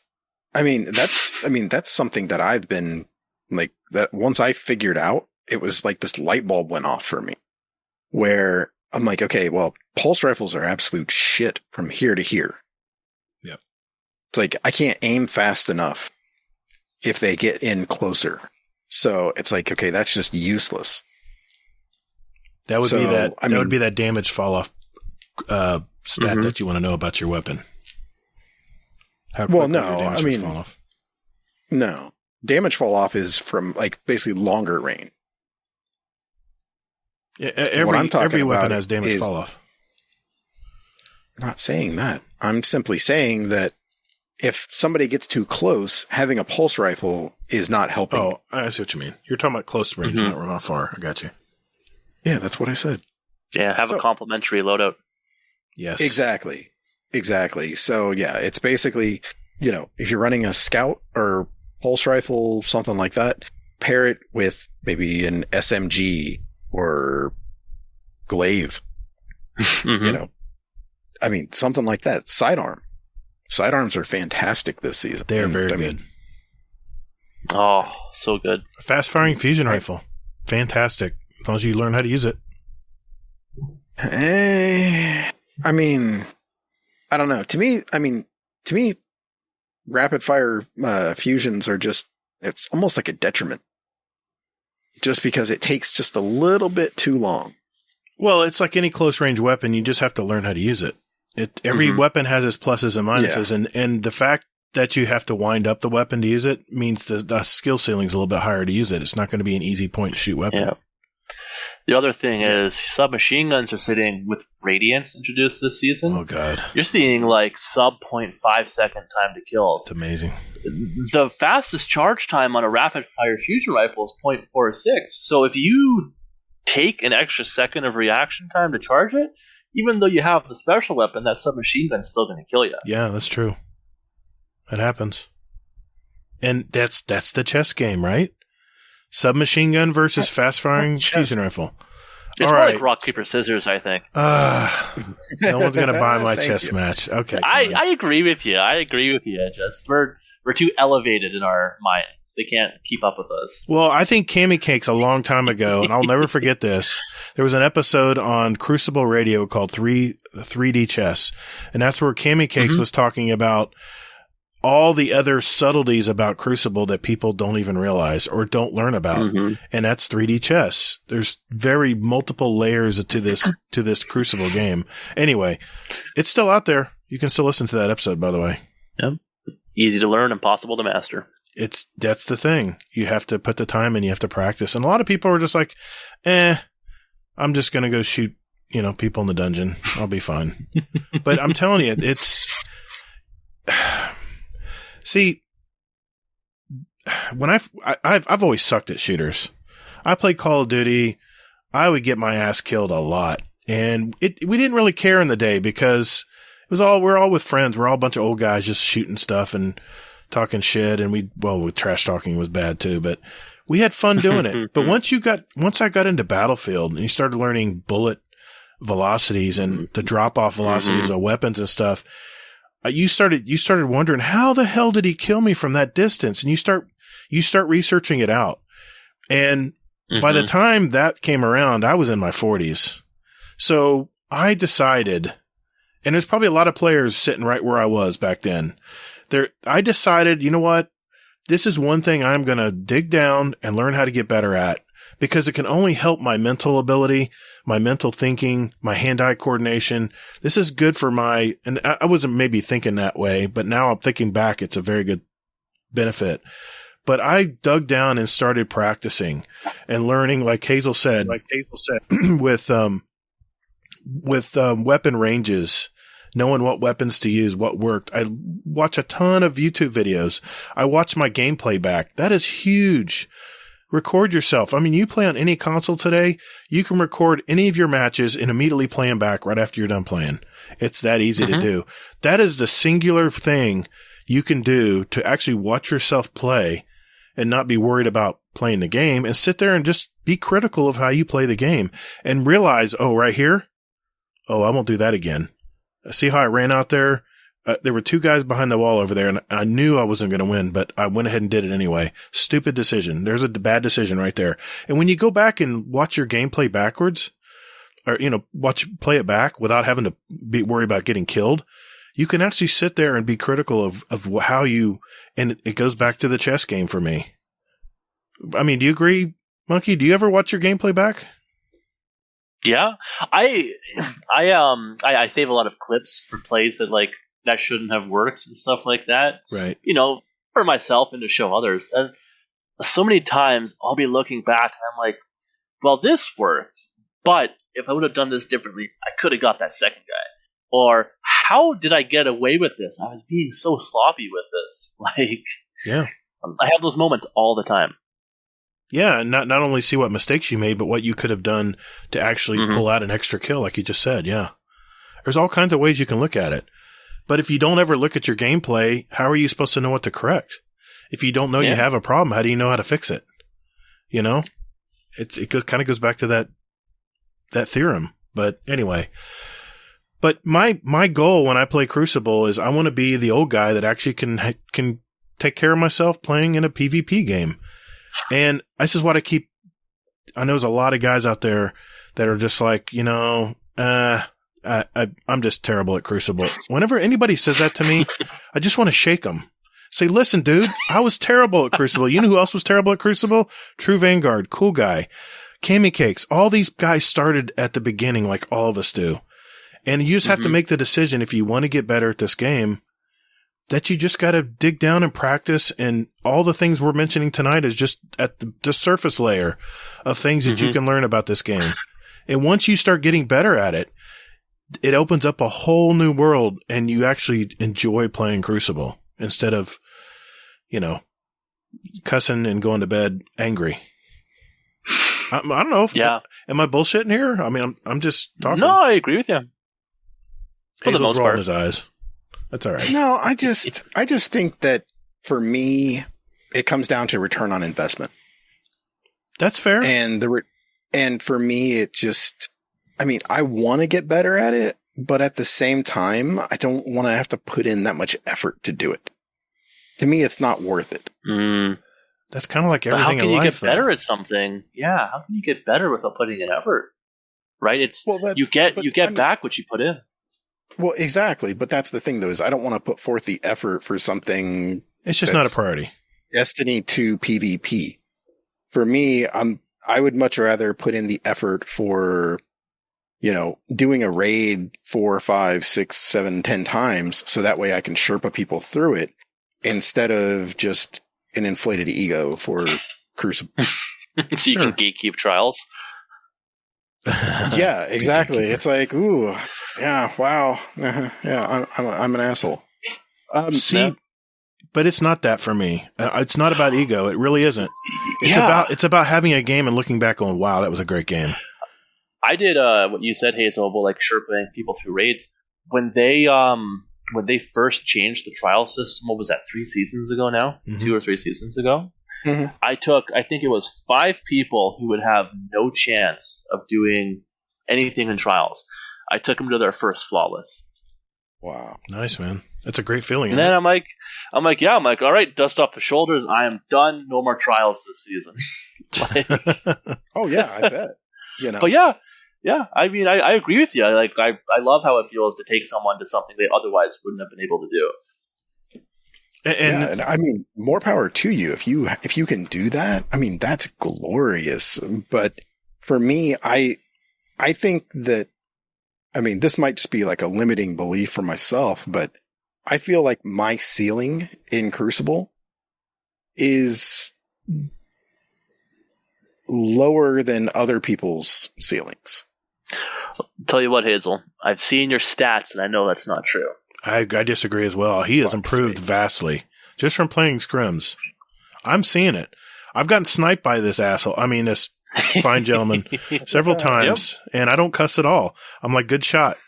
that's something that I've been like, that once I figured out, it was like this light bulb went off for me where I'm like, okay, well, pulse rifles are absolute shit from here to here. Yep. It's like, I can't aim fast enough if they get in closer. So it's like, okay, that's just useless. That would would be that damage fall off stat that you want to know about your weapon. No. Damage fall off is from like basically longer range. Yeah, every weapon has damage fall off. I'm not saying that. I'm simply saying that if somebody gets too close, having a pulse rifle is not helping. Oh, I see what you mean. You're talking about close range, not far. I got you. Yeah, that's what I said. Yeah, have a complimentary loadout. Yes. Exactly. So, yeah, it's basically, if you're running a scout or pulse rifle, something like that, pair it with maybe an SMG or glaive. Something like that. Sidearm. Sidearms are fantastic this season. They are very good. Oh, so good. Fast firing fusion rifle. Fantastic. As long as you learn how to use it. I mean, I don't know. To me, rapid fire fusions are it's almost like a detriment. Just because it takes just a little bit too long. Well, it's like any close range weapon. You just have to learn how to use it. Every weapon has its pluses and minuses, and the fact that you have to wind up the weapon to use it means the skill ceiling's a little bit higher to use it. It's not going to be an easy point and shoot weapon. Yeah. The other thing is submachine guns are sitting with Radiance introduced this season. Oh, God. You're seeing like sub 0.5 second time to kills. It's amazing. The fastest charge time on a rapid fire fusion rifle is 0.46. So if you take an extra second of reaction time to charge it, even though you have the special weapon, that submachine gun's still going to kill you. Yeah, that's true. That happens. And that's the chess game, right? Submachine gun versus fast-firing fusion rifle. It's more like rock, paper, scissors, I think. No one's going to buy my chess match. Okay. I agree with you. Just we're too elevated in our minds. They can't keep up with us. Well, I think Cammy Cakes a long time ago, and I'll never forget this. There was an episode on Crucible Radio called 3D Chess, and that's where Cammy Cakes was talking about all the other subtleties about Crucible that people don't even realize or don't learn about. And that's 3D chess. There's very multiple layers to this Crucible game. Anyway, it's still out there. You can still listen to that episode, by the way. Yep. Easy to learn, impossible to master. That's the thing. You have to put the time in, you have to practice. And a lot of people are just like, I'm just going to go shoot, people in the dungeon. I'll be fine. But I'm telling you, it's see, when I've always sucked at shooters. I played Call of Duty. I would get my ass killed a lot, and we didn't really care in the day because we're all with friends. We're all a bunch of old guys just shooting stuff and talking shit, and with trash talking was bad too, but we had fun doing it. But once I got into Battlefield and you started learning bullet velocities and the drop off velocities of weapons and stuff. You started wondering, how the hell did he kill me from that distance? And you start researching it out. And by the time that came around, I was in my 40s. So I decided, and there's probably a lot of players sitting right where I was back then. I decided, you know what? This is one thing I'm going to dig down and learn how to get better at, because it can only help my mental ability, my mental thinking, my hand-eye coordination. This is good for and I wasn't maybe thinking that way, but now I'm thinking back, it's a very good benefit. But I dug down and started practicing and learning, like Hazel said, with weapon ranges, knowing what weapons to use, what worked. I watch a ton of YouTube videos. I watch my gameplay back. That is huge. Record yourself. I mean, you play on any console today, you can record any of your matches and immediately play them back right after you're done playing. It's that easy to do. That is the singular thing you can do to actually watch yourself play and not be worried about playing the game, and sit there and just be critical of how you play the game and realize, right here, I won't do that again. See how I ran out there? There were two guys behind the wall over there, and I knew I wasn't going to win, but I went ahead and did it anyway. Stupid decision. There's a bad decision right there. And when you go back and watch your gameplay backwards, or, play it back without having to worry about getting killed, you can actually sit there and be critical of how and it goes back to the chess game for me. I mean, do you agree, Munky? Do you ever watch your gameplay back? Yeah. I save a lot of clips for plays that shouldn't have worked and stuff like that. Right. For myself and to show others. And so many times I'll be looking back and I'm like, well, this worked, but if I would have done this differently, I could have got that second guy. Or how did I get away with this? I was being so sloppy with this. Yeah. I have those moments all the time. Yeah, and not only see what mistakes you made, but what you could have done to actually pull out an extra kill, like you just said. Yeah. There's all kinds of ways you can look at it. But if you don't ever look at your gameplay, how are you supposed to know what to correct? If you don't know you have a problem, how do you know how to fix it? It kind of goes back to that theorem. But anyway, my goal when I play Crucible is I want to be the old guy that actually can take care of myself playing in a PvP game. And this is what I know there's a lot of guys out there that are just like, I'm just terrible at Crucible. Whenever anybody says that to me, I just want to shake them. Say, listen, dude, I was terrible at Crucible. You know who else was terrible at Crucible? True Vanguard, cool guy. Cammy Cakes. All these guys started at the beginning like all of us do. And you just have to make the decision if you want to get better at this game that you just got to dig down and practice. And all the things we're mentioning tonight is just at the surface layer of things that you can learn about this game. And once you start getting better at it, it opens up a whole new world and you actually enjoy playing Crucible instead of, cussing and going to bed angry. I don't know if, am I bullshitting here? I mean, I'm just talking. No, I agree with you. For the Hazel's most rolling part. his eyes. That's all right. No, I just think that for me, it comes down to return on investment. That's fair. And for me, I want to get better at it, but at the same time, I don't want to have to put in that much effort to do it. To me, it's not worth it. That's kind of like everything in life. How can you get better at something? Yeah, how can you get better without putting in effort? Right? You get back what you put in. Well, exactly. But that's the thing, though, is I don't want to put forth the effort for something. It's just not a priority. Destiny 2 PvP. For me, I would much rather put in the effort for, doing a raid 4, 5, 6, 7, 10 times. So that way I can Sherpa people through it instead of just an inflated ego for Crucible. So you can gatekeep trials. Yeah, exactly. It's like, ooh, yeah, wow. Yeah, I'm an asshole. But it's not that for me. It's not about ego. It really isn't. It's about having a game and looking back on, wow, that was a great game. I did what you said, Hazel, about like Sherpaing people through raids. When they first changed the trial system, what was that, 3 seasons ago now? 2 or 3 seasons ago? I think it was 5 people who would have no chance of doing anything in trials. I took them to their first flawless. Wow. Nice, man. That's a great feeling. And then I'm like, all right, dust off the shoulders. I am done. No more trials this season. Oh yeah, I bet. But yeah. I mean, I agree with you. Like, I love how it feels to take someone to something they otherwise wouldn't have been able to do. And I mean, more power to you if you can do that. I mean, that's glorious. But for me, I think that, I mean, this might just be like a limiting belief for myself, but I feel like my ceiling in Crucible is lower than other people's ceilings. I'll tell you what, Hazel, I've seen your stats and I know that's not true. I disagree as well. He has improved vastly just from playing scrims. I'm seeing it. I've gotten sniped by this asshole. I mean, this fine gentleman several times, and I don't cuss at all. I'm like, good shot.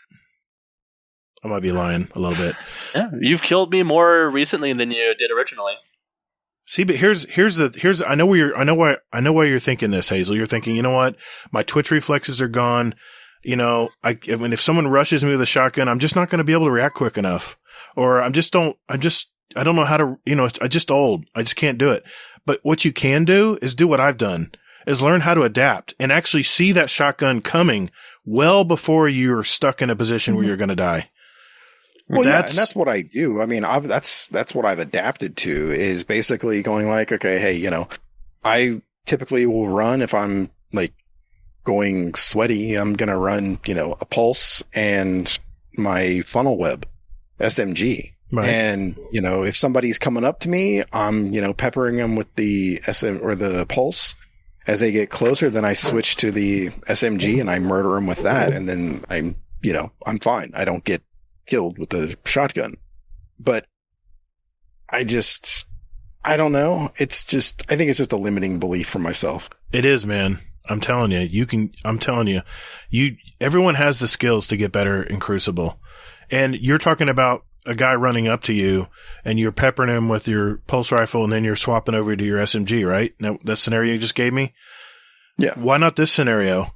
I might be lying a little bit. Yeah, you've killed me more recently than you did originally. See, but here's I know why you're thinking this, Hazel. You're thinking, you know what? My twitch reflexes are gone. I mean, if someone rushes me with a shotgun, I'm just not going to be able to react quick enough. Or I don't know how to, I'm just old. I just can't do it. But what you can do is do what I've done, is learn how to adapt and actually see that shotgun coming well before you're stuck in a position where you're going to die. Well, and that's what I do. I mean, that's what I've adapted to, is basically going like, okay, hey, I typically will run if I'm like going sweaty. I'm going to run, a pulse and my funnel web SMG. Right. And, if somebody's coming up to me, I'm, peppering them with the SM or the pulse. As they get closer, then I switch to the SMG and I murder them with that. And then I'm fine. I don't get killed with the shotgun. But I don't know. I think it's just a limiting belief for myself. It is, man. I'm telling you, everyone has the skills to get better in Crucible. And you're talking about a guy running up to you and you're peppering him with your pulse rifle and then you're swapping over to your SMG, right? Now, that scenario you just gave me? Yeah. Why not this scenario?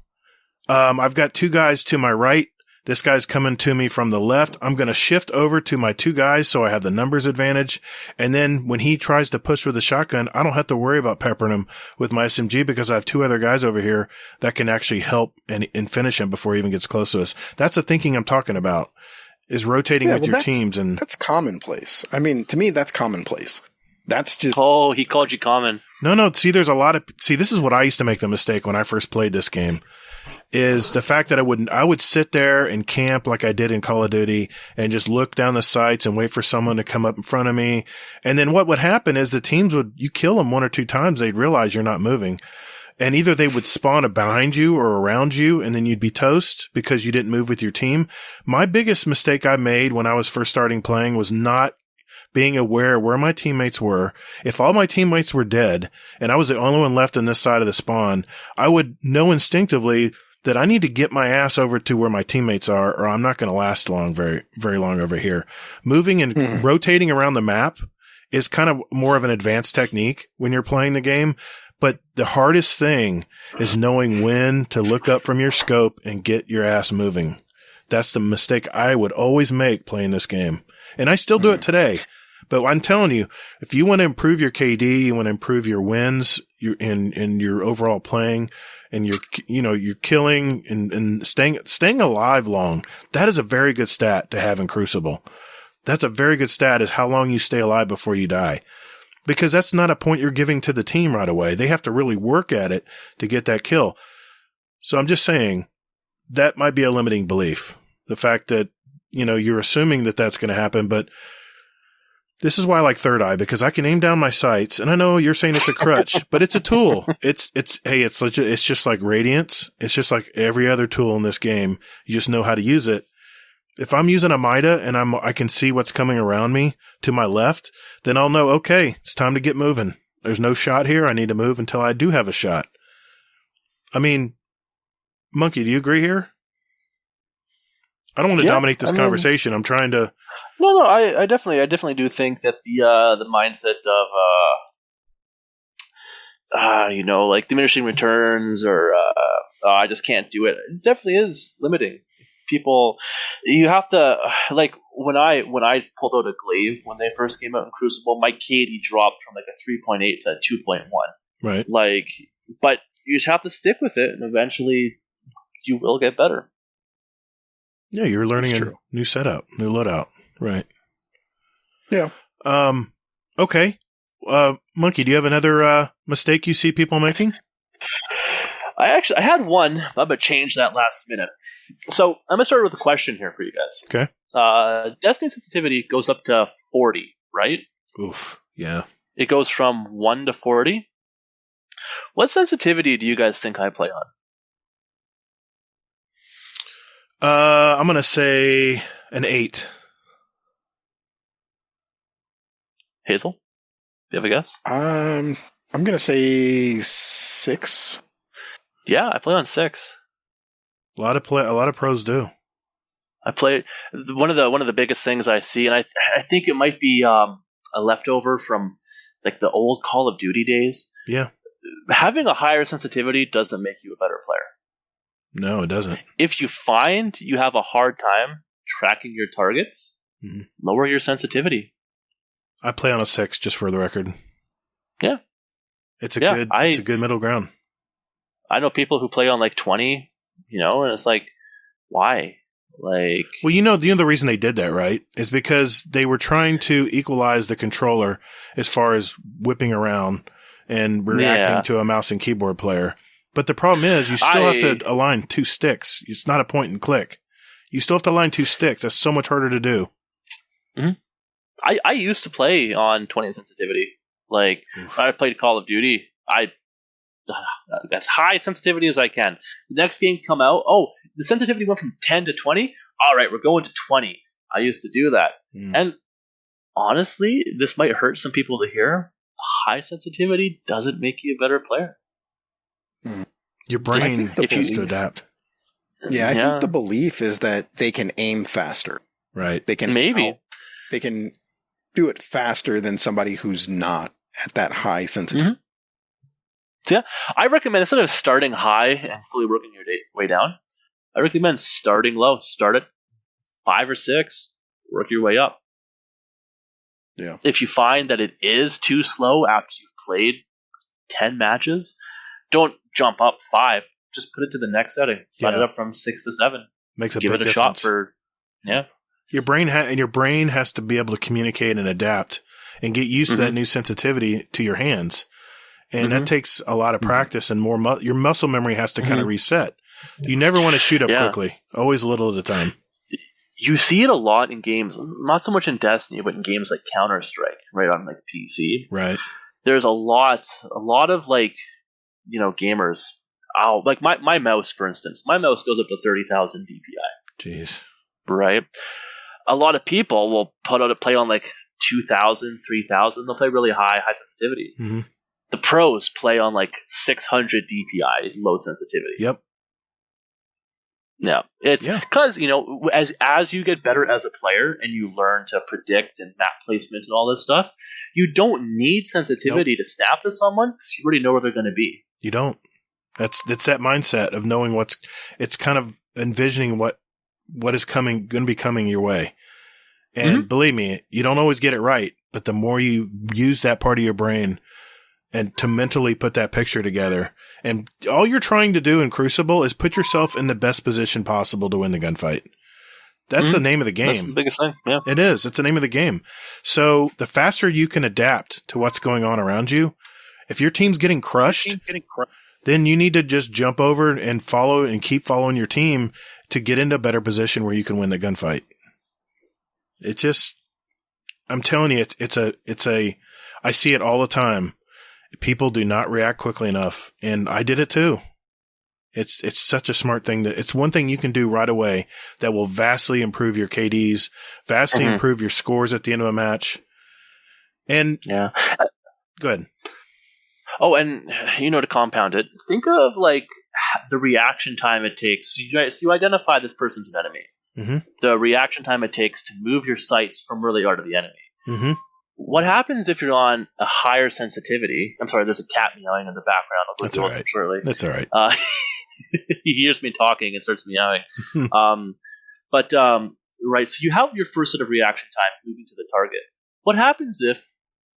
I've got 2 guys to my right this guy's coming to me from the left. I'm going to shift over to my two guys so I have the numbers advantage. And then when he tries to push with a shotgun, I don't have to worry about peppering him with my SMG because I have two other guys over here that can actually help and finish him before he even gets close to us. That's the thinking I'm talking about, is rotating with your teams. And that's commonplace. I mean, to me, that's commonplace. That's just... Oh, he called you common. No. See, there's a lot of... See, this is what I used to make the mistake when I first played this game, is the fact that I would sit there and camp like I did in Call of Duty and just look down the sights and wait for someone to come up in front of me. And then what would happen is the teams you kill them one or two times, they'd realize you're not moving. And either they would spawn behind you or around you, and then you'd be toast because you didn't move with your team. My biggest mistake I made when I was first starting playing was not being aware where my teammates were. If all my teammates were dead and I was the only one left on this side of the spawn, I would know instinctively that I need to get my ass over to where my teammates are, or I'm not going to last very, very long over here. Moving and rotating around the map is kind of more of an advanced technique when you're playing the game. But the hardest thing is knowing when to look up from your scope and get your ass moving. That's the mistake I would always make playing this game. And I still do it today. But I'm telling you, if you want to improve your KD, you want to improve your wins in your overall playing, and you're killing and staying alive long, that is a very good stat to have in Crucible. That's a very good stat, is how long you stay alive before you die. Because that's not a point you're giving to the team right away. They have to really work at it to get that kill. So I'm just saying that might be a limiting belief. The fact that, you're assuming that that's going to happen, but this is why I like Third Eye, because I can aim down my sights, and I know you're saying it's a crutch, but it's a tool. It's legit. It's just like Radiance. It's just like every other tool in this game. You just know how to use it. If I'm using a Mida and I can see what's coming around me to my left, then I'll know, okay, it's time to get moving. There's no shot here. I need to move until I do have a shot. I mean, Munky, do you agree here? I don't want to dominate this conversation. I'm trying to... No, I definitely do think that the mindset of like diminishing returns or I just can't do it definitely is limiting. People, you have to, like, when I pulled out a glaive when they first came out in Crucible, my KD dropped from like a 3.8 to 2.1. Right. Like, but you just have to stick with it, and eventually you will get better. Yeah, you're learning a new setup, new loadout. Right. Yeah. Okay. Munky, do you have another mistake you see people making? I had one, but I'm going to change that last minute. So I'm going to start with a question here for you guys. Okay. Destiny sensitivity goes up to 40, right? Oof. Yeah. It goes from 1 to 40. What sensitivity do you guys think I play on? I'm going to say an 8. Hazel? Do you have a guess? I'm going to say 6. Yeah, I play on 6. A lot of pros do. I play one of the biggest things I see, and I think it might be a leftover from like the old Call of Duty days. Yeah. Having a higher sensitivity doesn't make you a better player. No, it doesn't. If you find you have a hard time tracking your targets, lower your sensitivity. I play on a 6, just for the record. Yeah. It's a good middle ground. I know people who play on like 20, and it's like, why? Like, well, the reason they did that, right, is because they were trying to equalize the controller as far as whipping around and reacting to a mouse and keyboard player. But the problem is you still have to align 2 sticks. It's not a point and click. You still have to align 2 sticks. That's so much harder to do. Mm-hmm. I used to play on 20 sensitivity. Like, when I played Call of Duty, as high sensitivity as I can. The next game come out, the sensitivity went from 10 to 20. All right, we're going to 20. I used to do that. And honestly, this might hurt some people to hear. High sensitivity doesn't make you a better player. Your brain needs to adapt. Yeah, I think the belief is that they can aim faster. Right. They can they can do it faster than somebody who's not at that high sensitivity. So yeah, I recommend, instead of starting high and slowly working your way down, I recommend starting low. Start at 5 or 6, work your way up. Yeah. If you find that it is too slow after you've played 10 matches, don't jump up 5. Just put it to the next setting. Slide it up from 6 to 7. Makes a Give big it a difference. shot for, yeah. Your brain has to be able to communicate and adapt and get used to that new sensitivity to your hands. And that takes a lot of practice and more. Your muscle memory has to kind of reset. You never want to shoot up quickly. Always a little at a time. You see it a lot in games, not so much in Destiny, but in games like Counter-Strike, right on like PC. Right. There's a lot of like, gamers. Like my mouse, for instance. My mouse goes up to 30,000 DPI. Jeez. Right. A lot of people will play on like 2,000, 3,000. They'll play really high sensitivity. Mm-hmm. The pros play on like 600 DPI, low sensitivity. Yep. Yeah, it's because as you get better as a player and you learn to predict and map placement and all this stuff, you don't need sensitivity to snap to someone because you already know where they're going to be. You don't. It's that mindset of knowing it's kind of envisioning what is going to be coming your way. And believe me, you don't always get it right, but the more you use that part of your brain and to mentally put that picture together, and all you're trying to do in Crucible is put yourself in the best position possible to win the gunfight. That's the name of the game. That's the biggest thing. Yeah, it is. It's the name of the game. So the faster you can adapt to what's going on around you, if your team's getting crushed, then you need to just jump over and follow and keep following your team to get into a better position where you can win the gunfight. It just, I'm telling you, I see it all the time. People do not react quickly enough, and I did it too. It's such a smart thing it's one thing you can do right away that will vastly improve your KDs, vastly improve your scores at the end of a match. And go ahead. Oh, and to compound it, think of like the reaction time it takes. You identify this person's an enemy. Mm-hmm. The reaction time it takes to move your sights from where they are to the enemy. Mm-hmm. What happens if you're on a higher sensitivity? I'm sorry, there's a cat meowing in the background. I'll go deal with him shortly. That's all right. He hears me talking and starts meowing. Right, so you have your first set of reaction time moving to the target. What happens if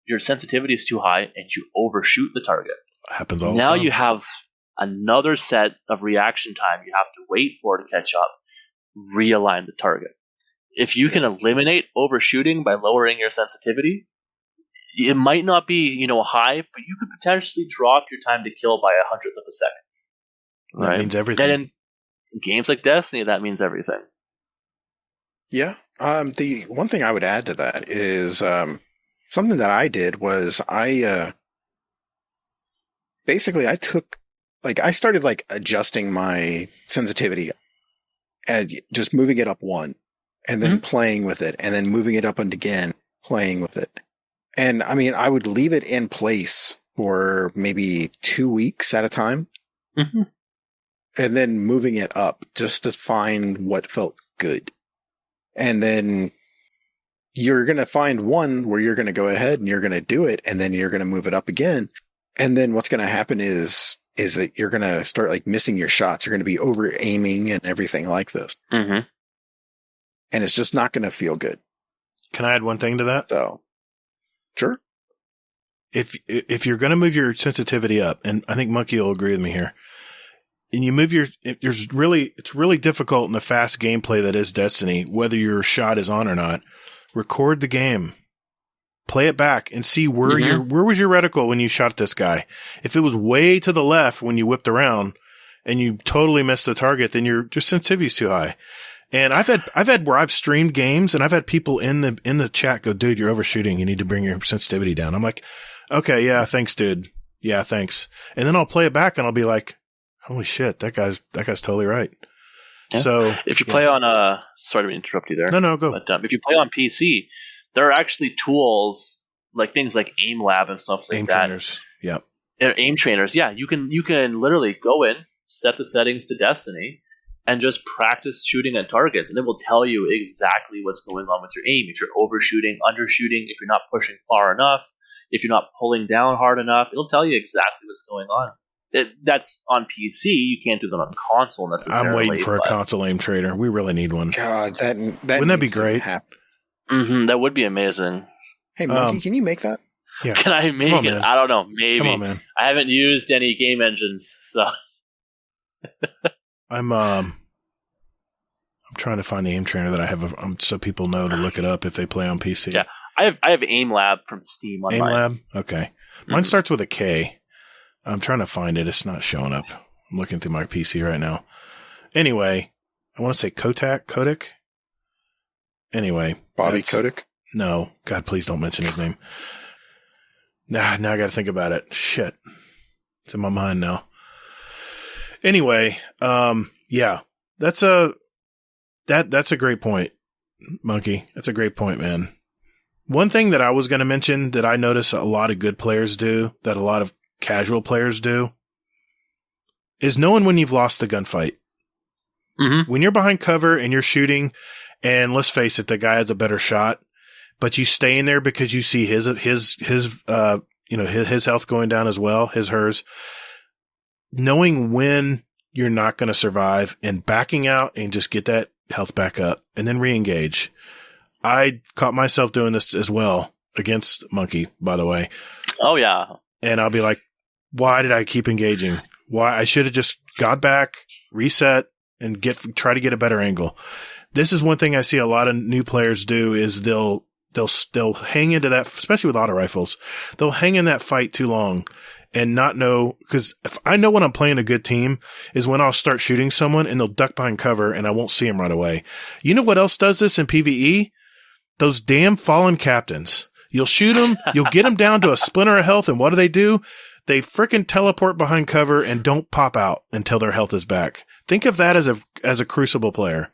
your sensitivity is too high and you overshoot the target? Happens all the time. Now you have another set of reaction time you have to wait for to catch up, realign the target. If you can eliminate overshooting by lowering your sensitivity, it might not be, high, but you could potentially drop your time to kill by 1/100th of a second. That means everything. And in games like Destiny, that means everything. Yeah. The one thing I would add to that is something that I did was I started adjusting my sensitivity and just moving it up one. And then playing with it, and then moving it up and again, playing with it. And I mean, I would leave it in place for maybe 2 weeks at a time. Mm-hmm. And then moving it up just to find what felt good. And then you're going to find one where you're going to go ahead and you're going to do it, and then you're going to move it up again. And then what's going to happen is that you're going to start missing your shots. You're going to be over aiming and everything like this. Mm-hmm. And it's just not going to feel good. Can I add one thing to that? So, sure. If you're going to move your sensitivity up, and I think Munky will agree with me here, and you move it's really difficult in the fast gameplay that is Destiny, whether your shot is on or not. Record the game, play it back, and see where was your reticle when you shot this guy. If it was way to the left when you whipped around and you totally missed the target, then your sensitivity's too high. And I've had where I've streamed games and I've had people in the chat go, dude, you're overshooting. You need to bring your sensitivity down. I'm like, okay, yeah, thanks, dude. Yeah, thanks. And then I'll play it back and I'll be like, holy shit, that guy's totally right. Yeah. So if you play on sorry to interrupt you there. No, go. But if you play on PC, there are actually tools like things like Aim Lab and stuff like aim that. Trainers. Yeah. Aim trainers. Yeah, you can literally go in, set the settings to Destiny, and just practice shooting at targets, and it will tell you exactly what's going on with your aim. If you're overshooting, undershooting, if you're not pushing far enough, if you're not pulling down hard enough, it'll tell you exactly what's going on. That's on PC. You can't do them on console necessarily. I'm waiting for a console aim trader. We really need one. God, that wouldn't that be great? That would be amazing. Hey, Munky, can you make that? Yeah. Can I make it? Man. I don't know. Maybe. Come on, man. I haven't used any game engines, so I'm trying to find the aim trainer that I have, so people know to look it up if they play on PC. Yeah, I have Aim Lab from Steam on Aim mine. Lab? Okay. Mine starts with a K. I'm trying to find it. It's not showing up. I'm looking through my PC right now. Anyway, I want to say Kodak? Anyway. Bobby Kotick? No. God, please don't mention his name. Now I got to think about it. Shit. It's in my mind now. Anyway, yeah. That's a great point, Munky. That's a great point, man. One thing that I was going to mention that I notice a lot of good players do, that a lot of casual players do, is knowing when you've lost the gunfight. Mm-hmm. When you're behind cover and you're shooting, and let's face it, the guy has a better shot, but you stay in there because you see his health going down as well, hers. Knowing when you're not going to survive and backing out and just get that health back up and then re-engage. I caught myself doing this as well against Munky, by the way. Oh, yeah. And I'll be like, why did I keep engaging? Why? I should have just got back, reset, and try to get a better angle. This is one thing I see a lot of new players do is they'll hang into that, especially with auto rifles. They'll hang in that fight too long and not know, because if I know when I'm playing a good team is when I'll start shooting someone and they'll duck behind cover and I won't see them right away. You know what else does this in PvE? Those damn fallen captains. You'll shoot them, you'll get them down to a splinter of health, and what do? They frickin' teleport behind cover and don't pop out until their health is back. Think of that as a Crucible player.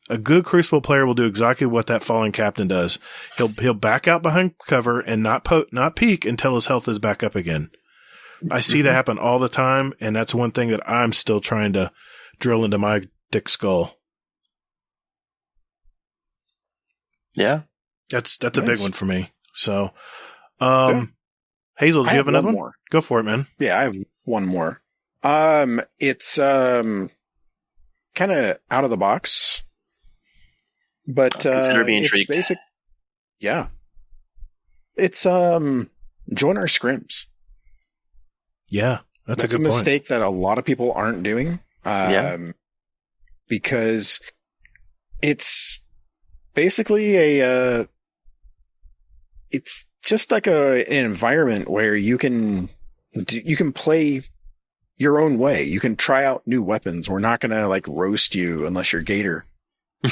A good Crucible player will do exactly what that fallen captain does. He'll back out behind cover and not peek until his health is back up again. I see that happen all the time, and that's one thing that I'm still trying to drill into my thick skull. Yeah. That's Nice. a big one for me. So, Hazel, do you have another one? More. Go for it, man. Yeah, I have one more. It's kind of out of the box, but Consider being it's intrigued. basic. Yeah, it's join our scrims. Yeah, that's a good a point. mistake that a lot of people aren't doing. Because it's basically it's just like an environment where you can play your own way. You can try out new weapons. We're not going to like roast you unless you're Gator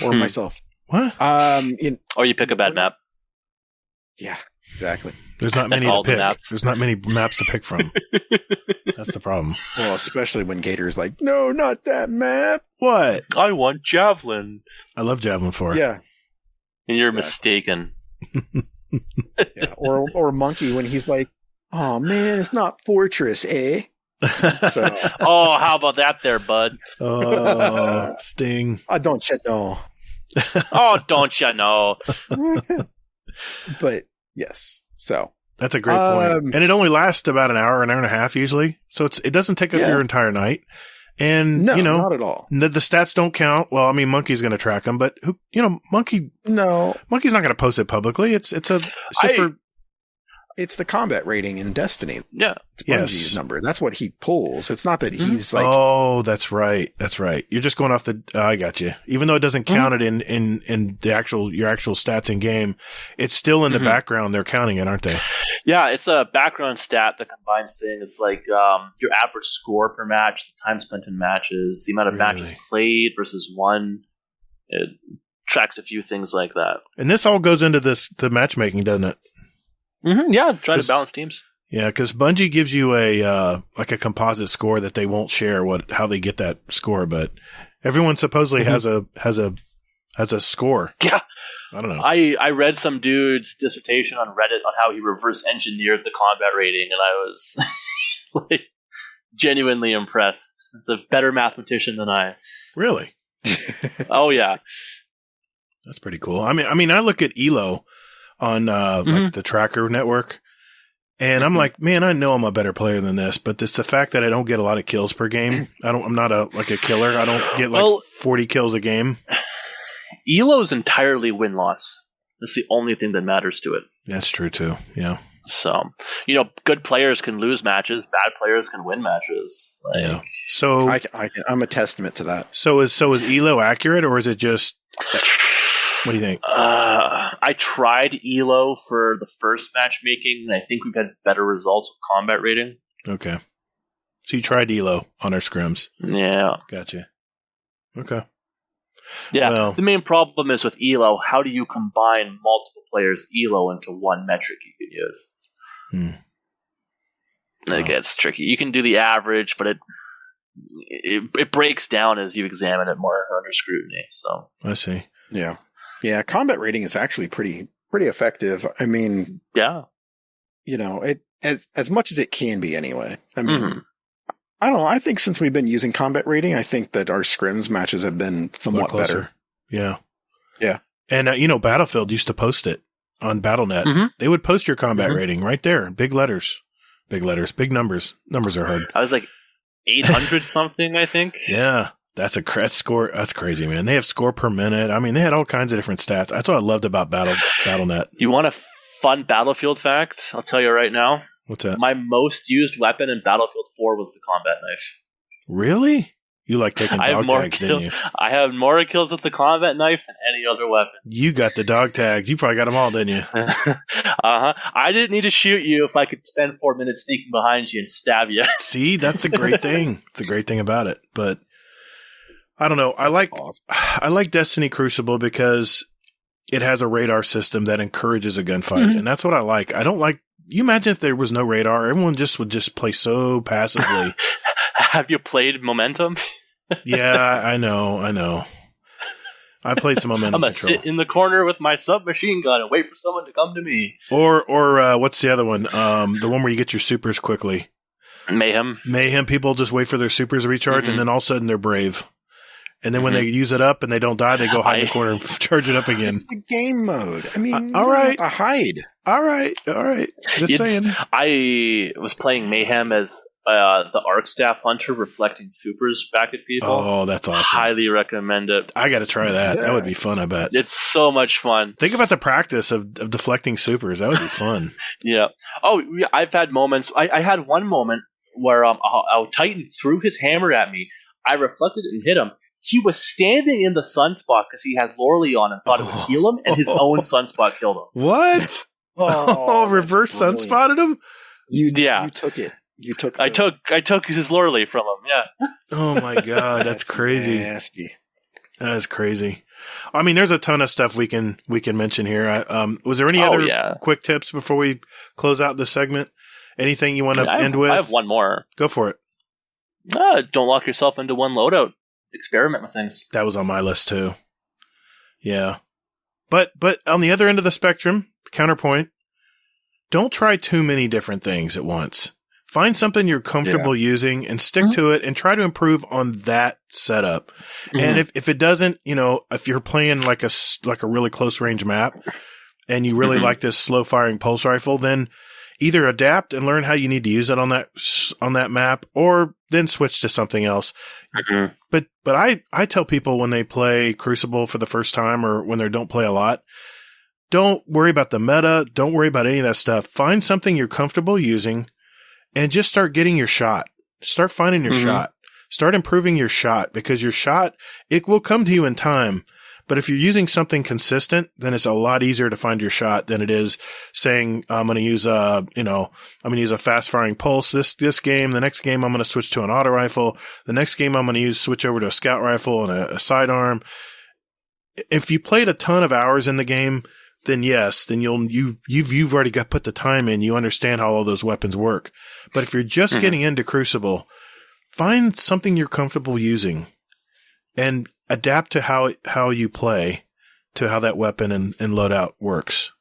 or myself. What? Or you pick a bad map. Yeah, exactly. There's not many to all the pick. maps. There's not many maps to pick from. That's the problem. Well, especially when Gator's like, no, not that map. What? I want Javelin. I love Javelin 4. Yeah. And you're Exactly. mistaken. Yeah. Or Munky when he's like, oh man, it's not Fortress, eh? So, Oh, how about that there, bud? Oh, Sting. I don't you know. Oh, don't you know? But yes, so That's a great point. And it only lasts about an hour and a half usually. So it doesn't take up your entire night. And, no, you know, not at all. the stats don't count. Well, I mean, Munky's going to track them, but Munky's No, not going to post it publicly. It's it's the combat rating in Destiny. Yeah. It's Bungie's number. That's what he pulls. It's not that he's like, oh, that's right. That's right. You're just going off I got you. Even though it doesn't count it in the your actual stats in game, it's still in the background. They're counting it, aren't they? Yeah, it's a background stat that combines things. It's like your average score per match, the time spent in matches, the amount of matches played versus won. It tracks a few things like that. And this all goes into the matchmaking, doesn't it? Mm-hmm, yeah, try to balance teams. Yeah, because Bungie gives you a composite score that they won't share how they get that score, but everyone supposedly has a score. Yeah, I don't know. I read some dude's dissertation on Reddit on how he reverse engineered the combat rating, and I was like genuinely impressed. It's a better mathematician than I. Really? Oh yeah, that's pretty cool. I mean, I look at Elo on like the Tracker network, And I'm like, man, I know I'm a better player than this, but it's the fact that I don't get a lot of kills per game. I'm not a killer. I don't get 40 kills a game. Elo's entirely win-loss. That's the only thing that matters to it. That's true too. Yeah. So, good players can lose matches. Bad players can win matches. Yeah. So I'm a testament to that. So is Elo accurate, or is it just? What do you think? I tried Elo for the first matchmaking, and I think we've had better results with combat rating. Okay. So you tried Elo on our scrims. Yeah. Gotcha. Okay. Yeah. Well, the main problem is with Elo, how do you combine multiple players' Elo into one metric you can use? It gets tricky. You can do the average, but it breaks down as you examine it more under scrutiny. So I see. Yeah. Yeah, combat rating is actually pretty effective. I mean, yeah, it as much as it can be anyway. I mean, I don't know. I think since we've been using combat rating, I think that our scrims matches have been somewhat better. Yeah, yeah. And Battlefield used to post it on BattleNet. Mm-hmm. They would post your combat rating right there, big letters, big numbers. Numbers are hard. I was like 800 something, I think. Yeah. That's score. That's crazy, man. They have score per minute. I mean, they had all kinds of different stats. That's what I loved about BattleNet. You want a fun Battlefield fact? I'll tell you right now. What's that? My most used weapon in Battlefield 4 was the combat knife. Really? You like taking dog tags, didn't you? I have more kills with the combat knife than any other weapon. You got the dog tags. You probably got them all, didn't you? I didn't need to shoot you if I could spend 4 minutes sneaking behind you and stab you. See, that's a great thing. It's a great thing about it. But I don't know. I like Destiny Crucible because it has a radar system that encourages a gunfight, and that's what I like. I don't like. You imagine if there was no radar, everyone would just play so passively. Have you played Momentum? Yeah, I know. I played some Momentum. I'm gonna Control. sit in the corner with my submachine gun and wait for someone to come to me. Or what's the other one? The one where you get your supers quickly. Mayhem. People just wait for their supers to recharge, and then all of a sudden they're brave. And then when they use it up and they don't die, they go hide in the corner and charge it up again. It's the game mode. I mean, all right. You have to hide. All right. Just saying. I was playing Mayhem as the Arc Staff Hunter reflecting supers back at people. Oh, that's awesome. Highly recommend it. I got to try that. Yeah. That would be fun, I bet. It's so much fun. Think about the practice of deflecting supers. That would be fun. Yeah. Oh, yeah, I've had moments. I had one moment where a Titan threw his hammer at me. I reflected and hit him. He was standing in the sunspot because he had Loreley on and thought it would heal him, and his own sunspot killed him. What? Reverse sunspotted him? You took it. You took. I took his Loreley from him. Yeah. Oh my god, that's crazy. Nasty. That is crazy. I mean, there's a ton of stuff we can mention here. Was there any other quick tips before we close out this segment? Anything you want to end with? I have one more. Go for it. Don't lock yourself into one loadout. Experiment with things. That was on my list too. Yeah. But on the other end of the spectrum, counterpoint, don't try too many different things at once. Find something you're comfortable using and stick to it and try to improve on that setup. And if it doesn't, if you're playing like a really close range map and you really like this slow firing pulse rifle, then either adapt and learn how you need to use it on that map, or then switch to something else. But I tell people when they play Crucible for the first time or when they don't play a lot, don't worry about the meta. Don't worry about any of that stuff. Find something you're comfortable using and just start getting your shot. Start finding your shot. Start improving your shot, because your shot, it will come to you in time. But if you're using something consistent, then it's a lot easier to find your shot than it is saying, I'm going to use I'm going to use a fast firing pulse this game. The next game, I'm going to switch to an auto rifle. The next game, I'm going to switch over to a scout rifle and a sidearm. If you played a ton of hours in the game, then yes, then you've already put the time in. You understand how all those weapons work. But if you're just getting into Crucible, find something you're comfortable using and adapt to how you play, to how that weapon and loadout works.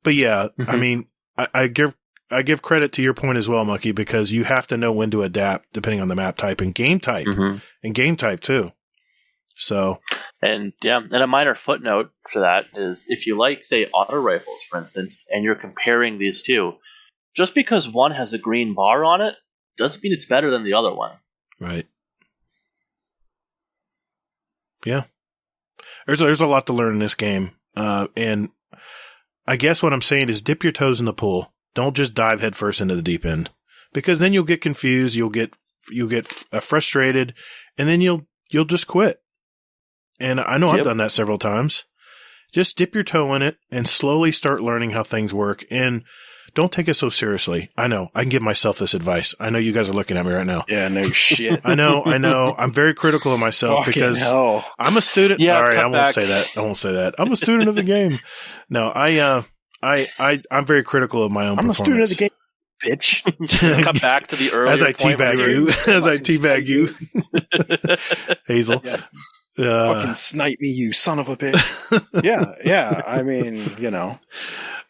But yeah, I mean, I give credit to your point as well, Munky, because you have to know when to adapt depending on the map type and game type, and game type too. So And a minor footnote for that is if you like, say, auto rifles, for instance, and you're comparing these two, just because one has a green bar on it doesn't mean it's better than the other one. Right. Yeah. There's a lot to learn in this game. And I guess what I'm saying is dip your toes in the pool. Don't just dive headfirst into the deep end, because then you'll get confused. You'll get frustrated, and then you'll just quit. And I know I've done that several times. Just dip your toe in it and slowly start learning how things work. And don't take it so seriously. I know. I can give myself this advice. I know you guys are looking at me right now. Yeah, no shit. I know. I'm very critical of myself because I'm a student. Yeah, all right, I won't say that. I'm a student of the game. No, I'm very critical of my own performance. I'm a student of the game, bitch. Cut back to the earlier as I teabag you, Hazel. Yeah. Fucking snipe me, you son of a bitch. yeah. I mean,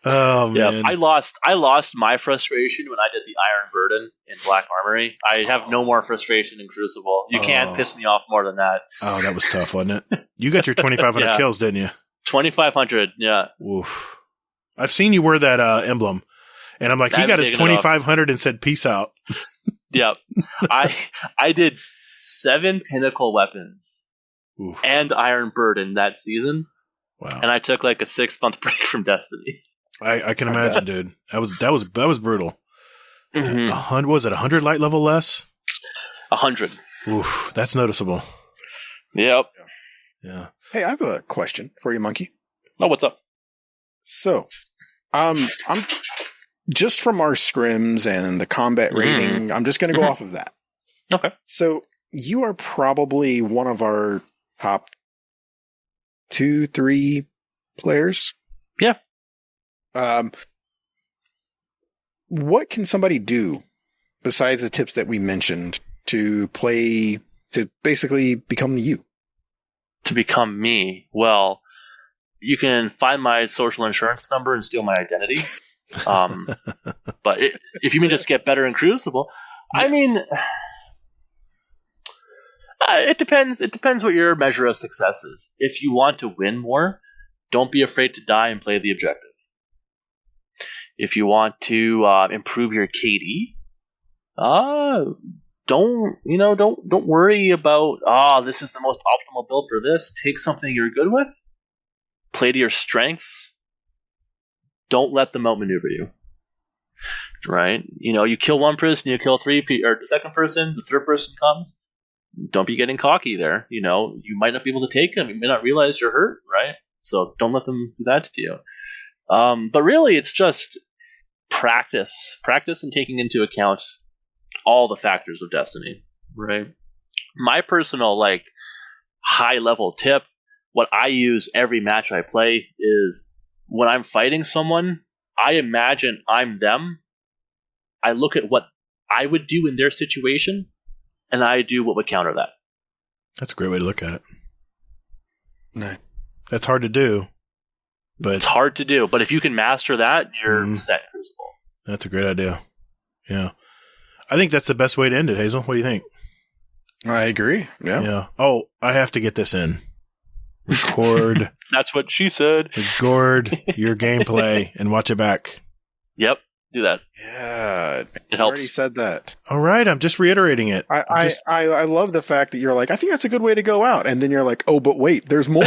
Oh man. Yeah, I lost my frustration when I did the Iron Burden in Black Armory. I have no more frustration in Crucible. You can't piss me off more than that. Oh, that was tough, wasn't it? You got your 2,500 kills, didn't you? 2,500, yeah. Oof. I've seen you wear that emblem, and I'm like, he got his 2,500 and said, "Peace out." Yep. I did 7 pinnacle weapons. Oof. And Iron Burden that season. Wow. And I took like a 6-month break from Destiny. I can imagine, dude. That was brutal. Mm-hmm. Was it 100 light level less? 100. Oof, that's noticeable. Yep. Yeah. Hey, I have a question for you, Munky. Oh, what's up? So, I'm just from our scrims and the combat rating. I'm just going to go off of that. Okay. So you are probably one of our top 2-3 players. Yeah. What can somebody do besides the tips that we mentioned to basically become you? To become me? Well, you can find my social insurance number and steal my identity. But if you mean just get better in Crucible, yes. I mean, it depends. It depends what your measure of success is. If you want to win more, don't be afraid to die and play the objective. If you want to improve your KD, don't worry about this is the most optimal build for this. Take something you're good with. Play to your strengths. Don't let them outmaneuver you. Right? You kill one person, you kill 3 or the second person, the third person comes. Don't be getting cocky there. You might not be able to take them. You may not realize you're hurt, right? So don't let them do that to you. But really, it's just practice and taking into account all the factors of Destiny, right? My personal high level tip, what I use every match I play is when I'm fighting someone, I imagine I'm them. I look at what I would do in their situation, and I do what would counter that. That's a great way to look at it. No. That's hard to do. But it's hard to do, but if you can master that, you're set in Crucible. That's a great idea. Yeah. I think that's the best way to end it, Hazel. What do you think? I agree. Yeah. Oh, I have to get this in. Record. That's what she said. Record your gameplay and watch it back. Yep. Do that. Yeah. It helps. Already said that. All right. I'm just reiterating it. I love the fact that you're like, I think that's a good way to go out. And then you're like, oh, but wait, there's more.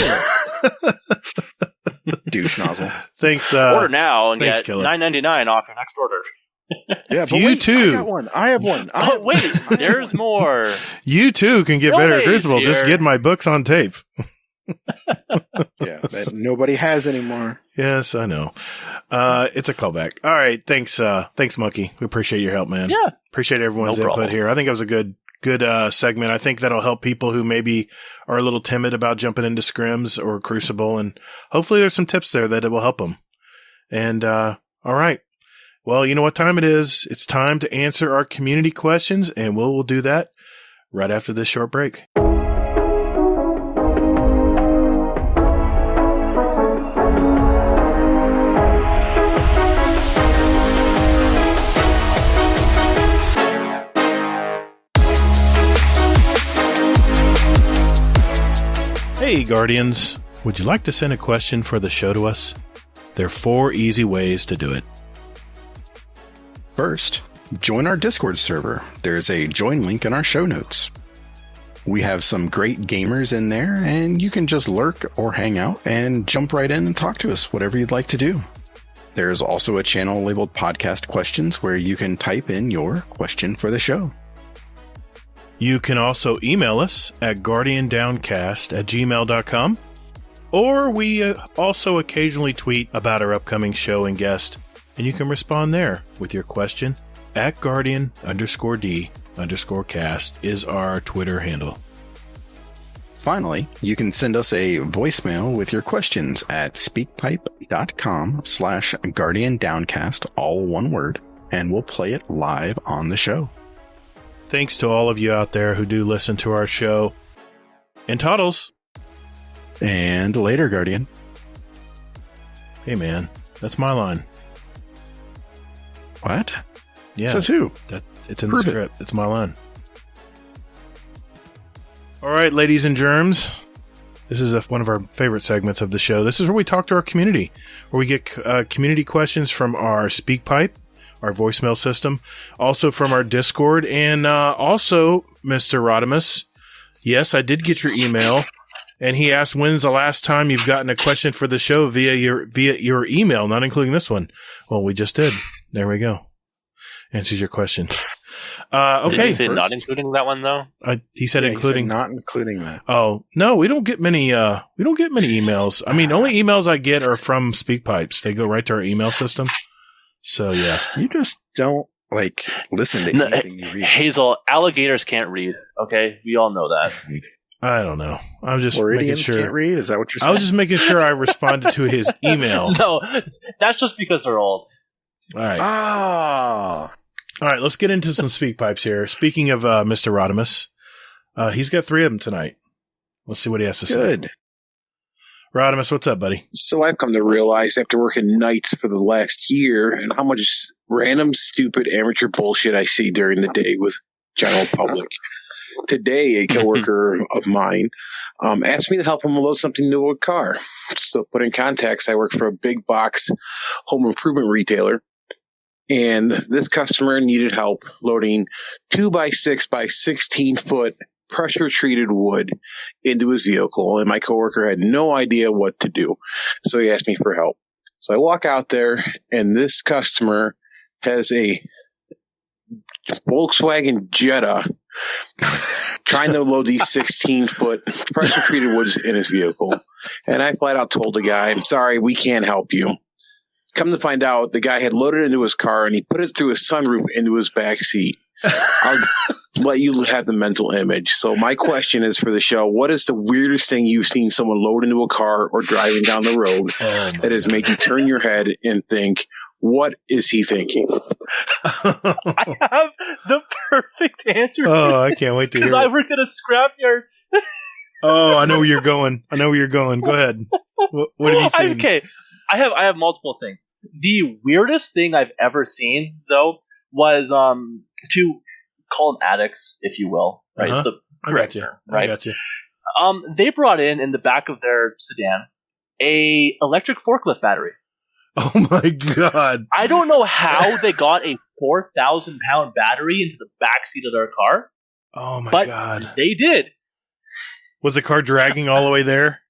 Douche nozzle. Thanks. Order now and thanks, get Killer. $9.99 off your next order. Yeah, but you wait, too. I got one. I have one. Wait, there's more. You too can get better at Crucible. Here. Just get my books on tape. Yeah, that nobody has anymore. Yes, I know. It's a callback. All right. Thanks, Munky. We appreciate your help, man. Yeah. Appreciate everyone's input here. I think it was a good segment. I think that'll help people who maybe are a little timid about jumping into Scrims or Crucible, and hopefully there's some tips there that it will help them. And all right. Well, you know what time it is. It's time to answer our community questions, and we'll do that right after this short break. Hey Hey, Guardians. Would you like to send a question for the show to us? There are 4 easy ways to do it. First, join our Discord server. There's a join link in our show notes. We have some great gamers in there, and you can just lurk or hang out and jump right in and talk to us, whatever you'd like to do. There's also a channel labeled Podcast Questions where you can type in your question for the show. You can also email us at guardiandowncast@gmail.com, or we also occasionally tweet about our upcoming show and guest, and you can respond there with your question at guardian_d_cast is our Twitter handle. Finally, you can send us a voicemail with your questions at speakpipe.com/guardiandowncast, all one word, and we'll play it live on the show. Thanks to all of you out there who do listen to our show. And Toddles. And later, Guardian. Hey, man, that's my line. What? Yeah. Says who? It's in the script. It's my line. All right, ladies and germs. This is one of our favorite segments of the show. This is where we talk to our community, where we get community questions from our SpeakPipe, our voicemail system, also from our Discord, and also, Mr. Rodimus. Yes, I did get your email, and he asked, when's the last time you've gotten a question for the show via your email, not including this one? Well, we just did. There we go. Answers your question. Okay. Did he say not including that one though? He said including. He said not including that. Oh no, we don't get many. We don't get many emails. I mean, only emails I get are from SpeakPipes. They go right to our email system. So yeah, you just don't listen to anything you read. Hazel, alligators can't read. Okay, we all know that. I don't know. I'm just Floridians making sure. Can't read? Is that what you're saying? I was just making sure I responded to his email. No, that's just because they're old. All right. Oh. All right, let's get into some speak pipes here. Speaking of Mr. Rodimus, he's got 3 of them tonight. Let's see what he has to say. Good. Rodimus, what's up, buddy? So I've come to realize after working nights for the last year and how much random, stupid, amateur bullshit I see during the day with general public. Today, a coworker of mine asked me to help him load something to a car. So put in context, I work for a big box home improvement retailer. And this customer needed help loading 2x6 by 16 foot pressure treated wood into his vehicle. And my coworker had no idea what to do. So he asked me for help. So I walk out there and this customer has a Volkswagen Jetta trying to load these 16 foot pressure treated woods in his vehicle. And I flat out told the guy, I'm sorry, we can't help you. Come to find out, the guy had loaded into his car and he put it through his sunroof into his back seat. I'll let you have the mental image. So my question is for the show, what is the weirdest thing you've seen someone load into a car or driving down the road that has made you turn your head and think, what is he thinking? I have the perfect answer. Oh, I can't wait to hear it. Because I worked at a scrapyard. Oh, I know where you're going. Go ahead. What have you seen? Okay. I have multiple things. The weirdest thing I've ever seen, though, was to call them addicts, if you will. Right? It's the correct term, right? I got you. They brought in the back of their sedan a electric forklift battery. Oh my god! I don't know how they got a 4,000-pound battery into the backseat of their car. Oh my but god! They did. Was the car dragging all the way there?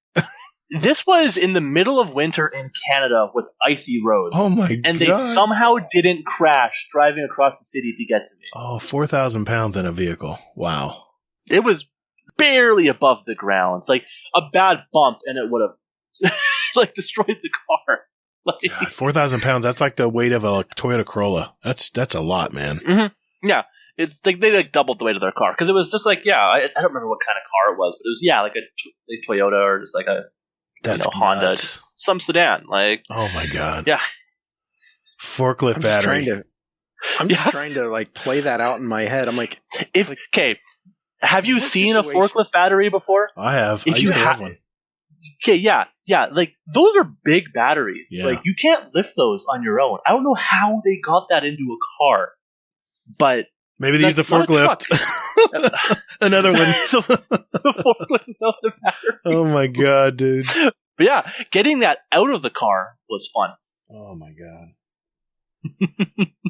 This was in the middle of winter in Canada with icy roads. Oh my god. And they somehow didn't crash driving across the city to get to me. Oh, 4,000 pounds in a vehicle. Wow. It was barely above the ground. It's like a bad bump and it would have destroyed the car. God, 4,000 pounds, that's like the weight of a Toyota Corolla. That's a lot, man. Mm-hmm. Yeah. It's like they doubled the weight of their car. Because it was just I don't remember what kind of car it was, but it was, like a Toyota or just like a Honda, some sedan. Oh my god! Yeah, forklift battery. I'm just trying to play that out in my head. I'm like, have you seen a forklift battery before? I have. I used to have one. Okay, yeah. Those are big batteries. Yeah. You can't lift those on your own. I don't know how they got that into a car, but maybe they used a forklift. Another one. The forklift without the battery. Oh my god, dude. But yeah, getting that out of the car was fun. Oh my god.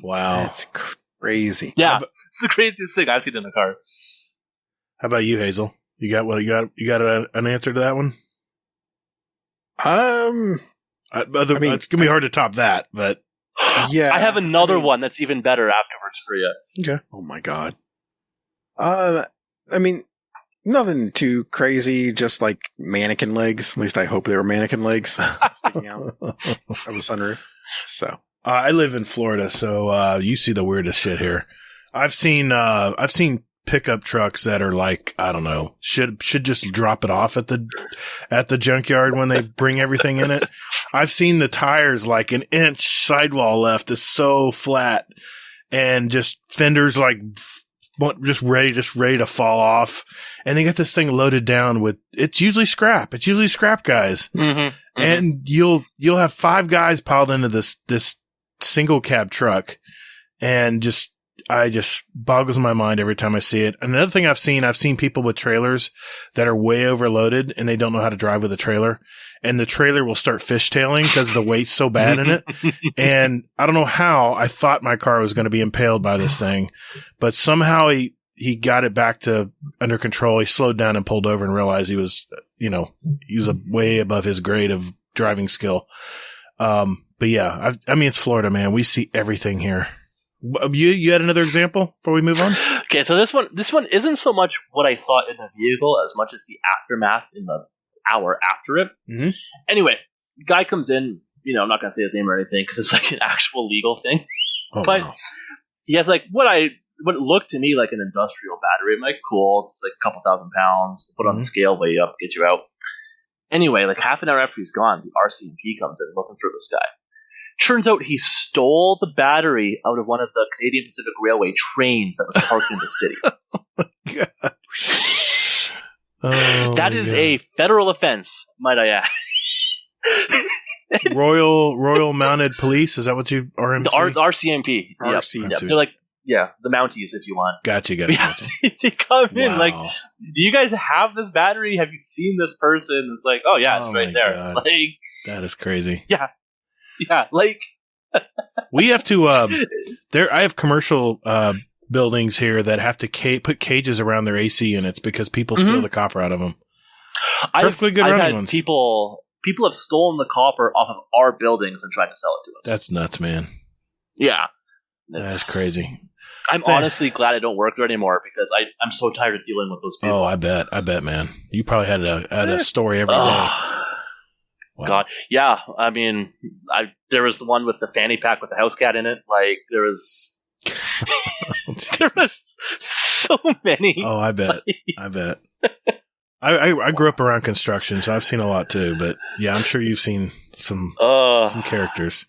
Wow. That's crazy. Yeah, it's the craziest thing I've seen in a car. How about you, Hazel? You got what? You got an answer to that one? It's gonna be hard to top that, but yeah. I have another one that's even better afterwards for you. okay. Oh my god. I mean, nothing too crazy, just like mannequin legs. At least I hope they were mannequin legs sticking out of the sunroof. So I live in Florida, so you see the weirdest shit here. I've seen pickup trucks that are like, I don't know, should just drop it off at the junkyard when they bring everything in it. I've seen the tires like an inch sidewall left is so flat, and just fenders like just ready to fall off. And they get this thing loaded down with, it's usually scrap. It's usually scrap guys. And you'll have 5 guys piled into this single cab truck, and I just boggles my mind every time I see it. Another thing I've seen people with trailers that are way overloaded and they don't know how to drive with a trailer, and the trailer will start fishtailing because the weight's so bad in it. And I don't know how I thought my car was going to be impaled by this thing, but somehow he got it back to under control. He slowed down and pulled over and realized he was way above his grade of driving skill. But yeah, I mean, it's Florida, man. We see everything here. You had another example before we move on? Okay, so this one isn't so much what I saw in the vehicle as much as the aftermath in the hour after it. Mm-hmm. Anyway, guy comes in, I'm not going to say his name or anything because it's like an actual legal thing. Oh, but wow. he has like what looked to me like an industrial battery. I'm like, cool, it's like a couple thousand pounds. Put on the scale, weigh you up, get you out. Anyway, like half an hour after he's gone, the RCMP comes in looking for this guy. Turns out he stole the battery out of one of the Canadian Pacific Railway trains that was parked in the city. God. Oh, that is a federal offense, might I add. Royal Mounted Police, is that what you RMC? The RCMP. RCMP. Yep. They're like, the Mounties, if you want. Gotcha. They come in like, do you guys have this battery? Have you seen this person? It's like, oh yeah, it's right there. God. Like, that is crazy. Yeah, like we have to. I have commercial buildings here that have to put cages around their AC units because people steal the copper out of them. Perfectly good running ones. People have stolen the copper off of our buildings and tried to sell it to us. That's nuts, man. Yeah, that's crazy. I'm honestly glad I don't work there anymore because I'm so tired of dealing with those people. Oh, I bet, man. You probably had a story every day. Wow. God, yeah. I mean, there was the one with the fanny pack with the house cat in it. Like there was so many. Oh, I bet. I grew up around construction, so I've seen a lot too. But yeah, I'm sure you've seen some characters.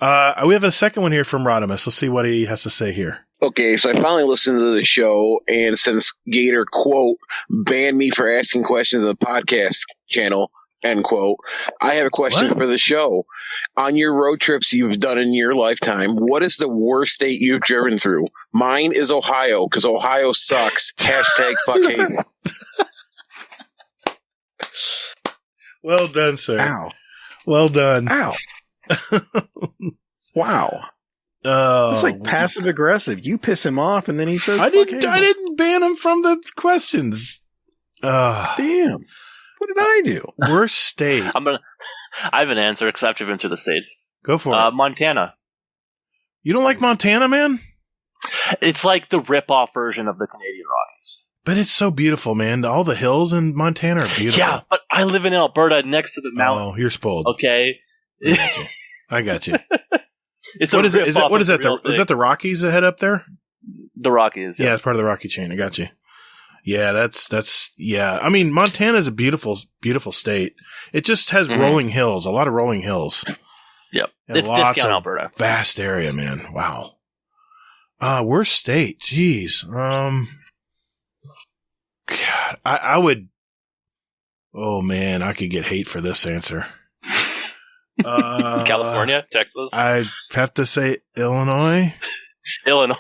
We have a second one here from Rodimus. Let's see what he has to say here. Okay, so I finally listened to the show, and since Gator, quote, banned me for asking questions of the podcast channel, end quote, I have a question for the show. On your road trips you've done in your lifetime, what is the worst state you've driven through? Mine is Ohio, because Ohio sucks. Hashtag fuck Hazel. Well done, sir. Ow. Well done. Ow. Wow. It's like passive aggressive. You piss him off, and then he says, I didn't ban him from the questions. Damn. What did I do? Worst state. I have an answer, except I've been through the states. Go for it. Montana. You don't like Montana, man? It's like the rip-off version of the Canadian Rockies. But it's so beautiful, man. All the hills in Montana are beautiful. Yeah, but I live in Alberta next to the mountain. Oh, you're spoiled. Okay. I got you. It's what is it? Is that the Rockies that head up there? The Rockies. Yeah, it's part of the Rocky chain. I got you. Yeah, that's yeah. I mean, Montana is a beautiful, beautiful state. It just has rolling hills, a lot of rolling hills. Yep. And It's discount Alberta. Vast area, man. Wow. Worst state. Jeez. God, I would. Oh man, I could get hate for this answer. California, Texas. I have to say Illinois. Illinois.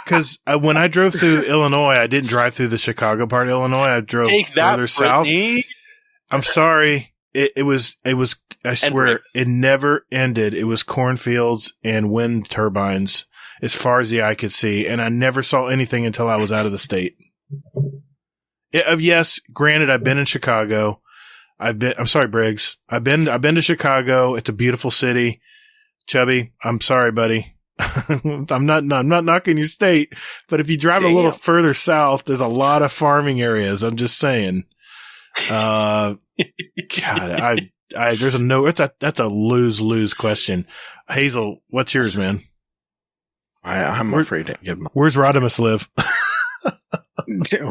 because when I drove through Illinois, I didn't drive through the Chicago part of Illinois. I drove further south. I'm sorry. It was, I swear, it never ended. It was cornfields and wind turbines as far as the eye could see. And I never saw anything until I was out of the state. Yes, granted, I've been in Chicago. I'm sorry, Briggs. I've been to Chicago. It's a beautiful city. Chubby, I'm sorry, buddy. I'm not knocking your state, but if you drive a little further south, there's a lot of farming areas. I'm just saying. God, there's a no. That's a lose question. Hazel, what's yours, man? I'm afraid to give them. Where's Rodimus live?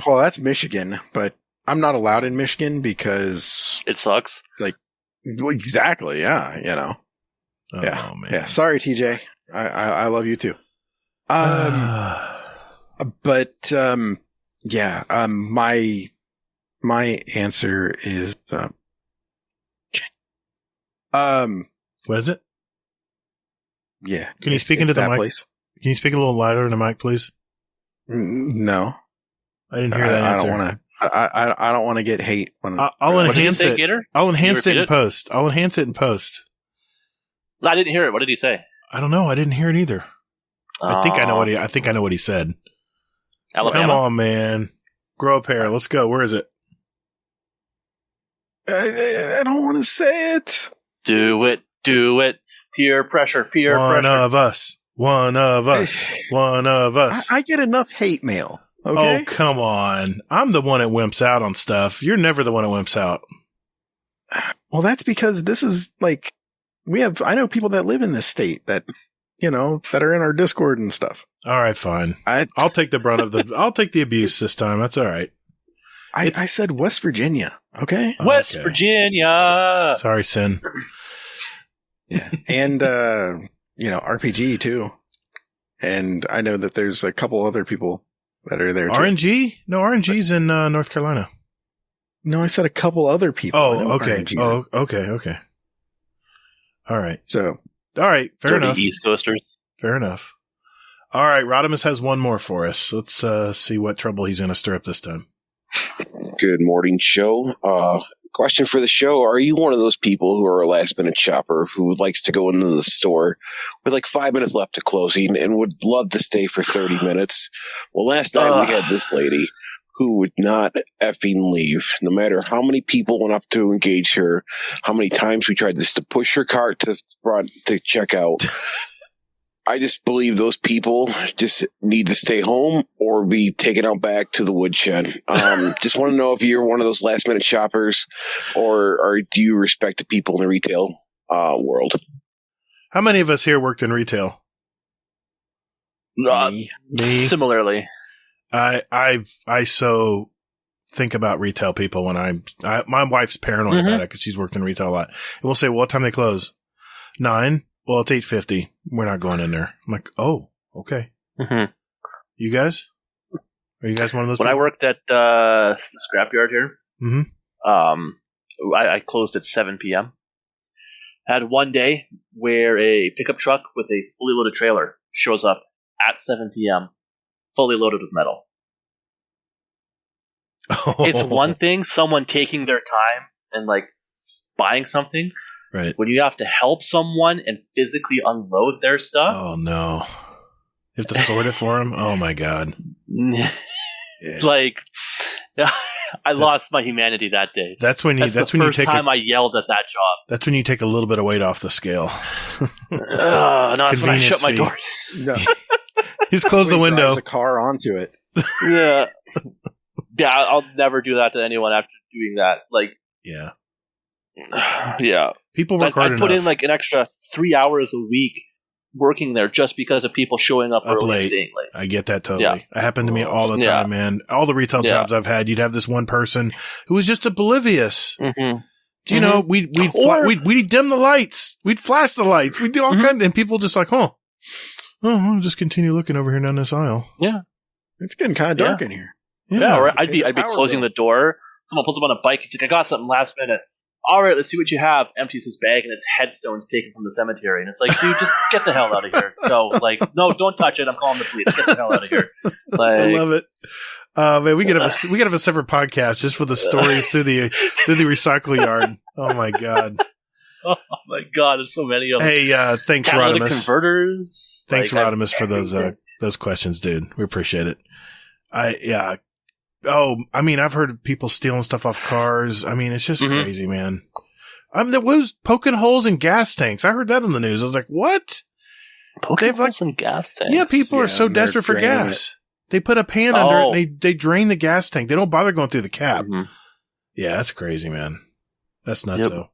Well, that's Michigan, but I'm not allowed in Michigan because it sucks. Exactly. Yeah. You know. Oh, yeah. Man. Yeah. Sorry, TJ. I love you too. But yeah. My answer is what is it? Yeah. Can you speak into the mic? Place. Can you speak a little louder in the mic, please? No, I didn't hear that answer. I don't want to get hate. I'll enhance it. I'll enhance it in post. I didn't hear it. What did he say? I don't know. I didn't hear it either. I think I know what he said. Alabama. Come on, man. Grow a pair. Let's go. Where is it? I don't want to say it. Do it. Peer pressure. One of us. I get enough hate mail. Okay? Oh, come on. I'm the one that wimps out on stuff. You're never the one that wimps out. Well, that's because this is like, I know people that live in this state that, that are in our Discord and stuff. All right, fine. I'll take the brunt of I'll take the abuse this time. That's all right. I said West Virginia. Okay. West Virginia. Sorry, Sin. Yeah. And, RPG too. And I know that there's a couple other people that are there too. RNG? No, RNG's in North Carolina. No, I said a couple other people. Oh, okay. Okay. All right. So. All right. Fair enough. East Coasters. Fair enough. All right. Rodimus has one more for us. Let's see what trouble he's going to stir up this time. Good morning, show. Question for the show. Are you one of those people who are a last-minute shopper who likes to go into the store with like 5 minutes left to closing and would love to stay for 30 minutes? Well, last night we had this lady who would not effing leave. No matter how many people went up to engage her, how many times we tried just to push her cart to front to check out. I just believe those people just need to stay home or be taken out back to the woodshed. Just want to know if you're one of those last minute shoppers or do you respect the people in the retail world? How many of us here worked in retail? Me. Similarly. I so think about retail people when my wife's paranoid about it because she's worked in retail a lot. And we'll say, well, what time they close? 9. Well, it's 8:50. We're not going in there. I'm like, oh, okay. Mm-hmm. You guys? Are you guys one of those When people? I worked at the scrapyard here, I closed at 7 p.m. I had one day where a pickup truck with a fully loaded trailer shows up at 7 p.m., fully loaded with metal. It's one thing, someone taking their time and buying something. Right. When you have to help someone and physically unload their stuff. Oh, no. You have to sort it for them? Oh, my God. Yeah. I lost my humanity that day. That's when the first time I yelled at that job. That's when you take a little bit of weight off the scale. No, that's when I shut my doors. No. Just close the window. Drives a car onto it. Yeah. Yeah, I'll never do that to anyone after doing that. Yeah. Yeah. People work hard enough. I put in an extra 3 hours a week working there just because of people showing up early and staying late. I get that totally. Yeah. It happened to me all the time, man. All the retail jobs I've had, you'd have this one person who was just oblivious. Mm-hmm. You know, we'd dim the lights. We'd flash the lights. We'd do all kinds, and people just I'll just continue looking over here down this aisle. Yeah. It's getting kind of dark in here. Yeah, or I'd be closing the door. Someone pulls up on a bike. He's like, I got something last minute. all right, let's see what you have. Empties his bag, and it's headstones taken from the cemetery. And it's like, dude, just get the hell out of here. Go. Like, no, don't touch it. I'm calling the police. Get the hell out of here. Like, I love it. Man, we could have a separate podcast just for the stories through the recycle yard. Oh my god. Oh my god, there's so many of them. Hey, thanks, Catalytic Rodimus. converters. Thanks, like, Rodimus, for those questions, dude. We appreciate it. I've heard of people stealing stuff off cars. I mean, it's just crazy, man. There was poking holes in gas tanks. I heard that in the news. I was like, what? Poking holes in gas tanks? Yeah, people are so desperate for gas. They put a pan under it and they drain the gas tank. They don't bother going through the cap. Mm-hmm. Yeah, that's crazy, man. That's nuts. Yep.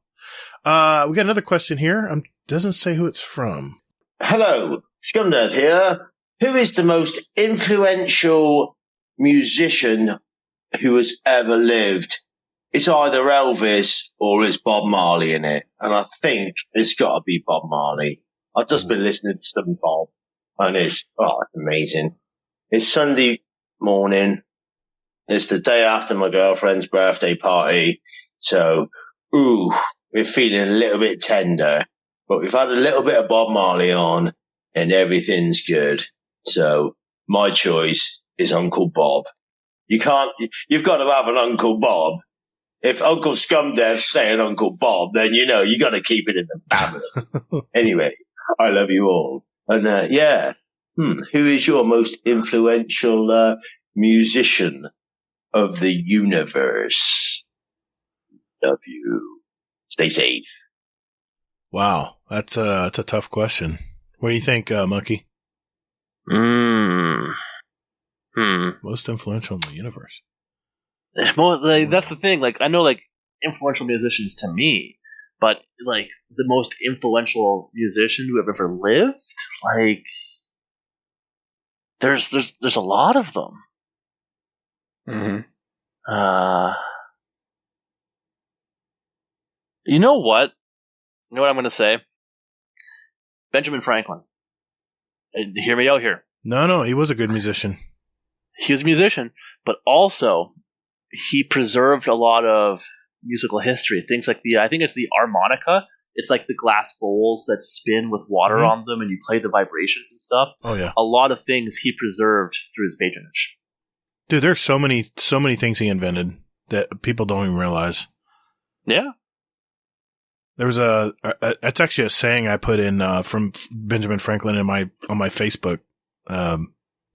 We got another question here. Doesn't say who it's from. Hello, Scumnerd here. Who is the most influential musician who has ever lived? It's either Elvis or it's Bob Marley in it. And I think it's got to be Bob Marley. I've just been listening to some Bob, and it's amazing. It's Sunday morning. It's the day after my girlfriend's birthday party. So, we're feeling a little bit tender, but we've had a little bit of Bob Marley on and everything's good. So my choice is Uncle Bob. You've got to have an Uncle Bob. If Uncle Scumdev's saying Uncle Bob, then you got to keep it in the family. Anyway, I love you all. And who is your most influential musician of the universe? Love you. Stay safe. Wow, that's a tough question. What do you think, Munky? Most influential in the universe. Well, that's the thing. Like, I know, like, influential musicians to me, but like the most influential musician who have ever lived, like, there's a lot of them. Mm-hmm. You know what? You know what I'm going to say? Benjamin Franklin. Hear me out here. No, he was a good musician. He was a musician, but also he preserved a lot of musical history. Things like I think it's the harmonica. It's like the glass bowls that spin with water on them, and you play the vibrations and stuff. Oh yeah, a lot of things he preserved through his patronage. Dude, there's so many things he invented that people don't even realize. Yeah. There was that's actually a saying I put in from Benjamin Franklin on my Facebook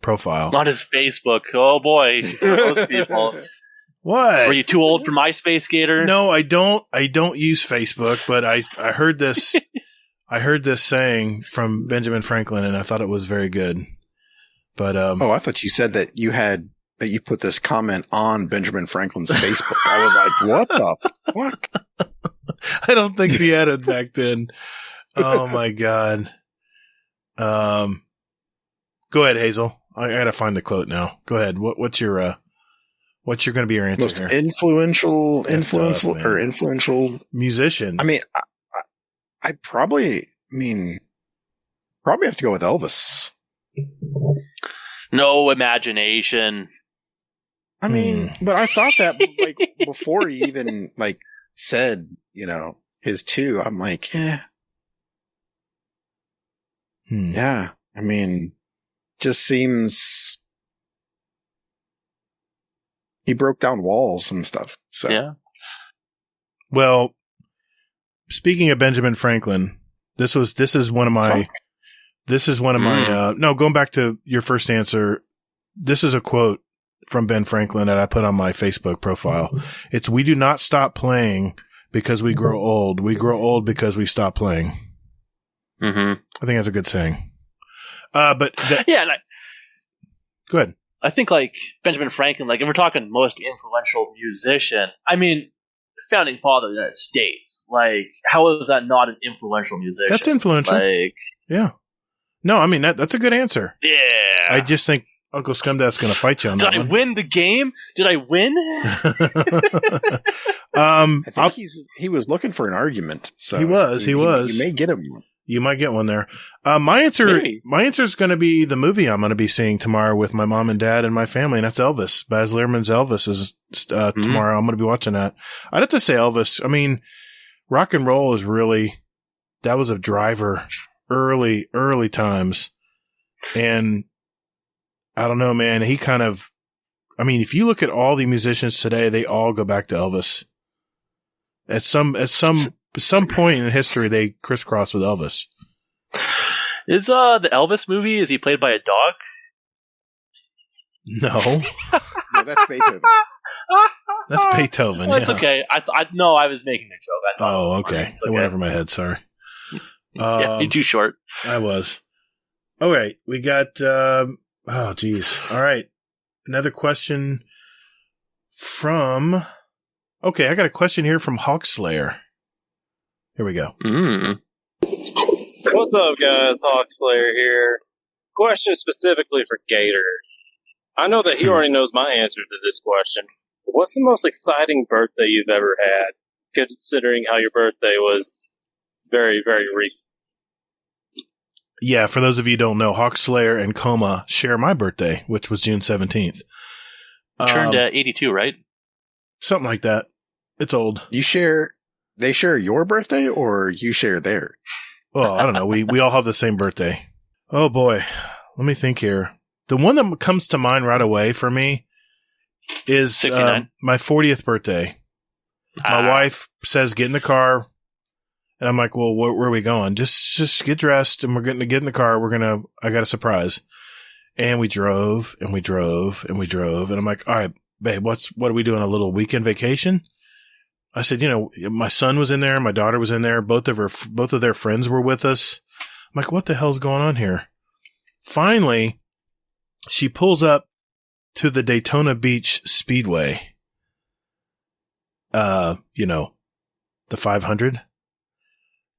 profile. On his Facebook. Oh boy, those people. What? Were you too old for MySpace, Gator? No, I don't use Facebook, but I heard this. I heard this saying from Benjamin Franklin, and I thought it was very good. But I thought you said that you put this comment on Benjamin Franklin's Facebook. I was like, what the fuck? I don't think he had it back then. Oh my god. Go ahead, Hazel. I gotta find the quote now. Go ahead. What's your going to be your answer most here? Influential musician. I mean, I probably have to go with Elvis. No imagination. I mean, but I thought that like before he even like said, his two, I'm like, yeah. Yeah. I mean, just seems he broke down walls and stuff. So yeah. Well, speaking of Benjamin Franklin, this is one of my going back to your first answer. This is a quote from Ben Franklin that I put on my Facebook profile. It's, "We do not stop playing because we grow old. We grow old because we stop playing." Mm-hmm. I think that's a good saying. Go ahead. I think like Benjamin Franklin, like if we're talking most influential musician, I mean, founding father of the United States. Like, how is that not an influential musician? That's influential. Like, yeah. No, I mean that's a good answer. Yeah. I just think Uncle Scumdad's going to fight you on that one. Did I win the game? Did I win? I think he was looking for an argument. So he was. You may get him one. You might get one there. My answer is going to be the movie I'm going to be seeing tomorrow with my mom and dad and my family, and that's Elvis. Baz Luhrmann's Elvis is tomorrow. I'm going to be watching that. I'd have to say Elvis. I mean, rock and roll is really, that was a driver early times. And I don't know, man, he kind of, I mean, if you look at all the musicians today, they all go back to Elvis. At some point in history, they crisscross with Elvis. Is the Elvis movie, is he played by a dog? No. No, that's Beethoven. That's Beethoven. Well, it's yeah. okay. No, I was making a joke. I thought it was Okay. funny. It's okay. It went over my head, sorry. Yeah, you're too short. I was. All right. We got, oh, geez. All right. Another question from, okay, I got a question here from Hawkslayer. Here we go. What's up, guys? Hawkslayer here. Question specifically for Gator. I know that he already knows my answer to this question. What's the most exciting birthday you've ever had, considering how your birthday was very, very recent? Yeah, for those of you who don't know, Hawkslayer and Coma share my birthday, which was June 17th. Turned 82, right? Something like that. It's old. They share your birthday or you share theirs? Well, I don't know. We all have the same birthday. Oh, boy. Let me think here. The one that comes to mind right away for me is 69. My 40th birthday. My wife says, get in the car. And I'm like, well, where are we going? Just get dressed and we're going to get in the car. I got a surprise. And we drove and we drove and we drove. And I'm like, all right, babe, what are we doing? A little weekend vacation? I said, my son was in there. My daughter was in there. Both of their friends were with us. I'm like, what the hell's going on here? Finally, she pulls up to the Daytona Beach Speedway. The 500.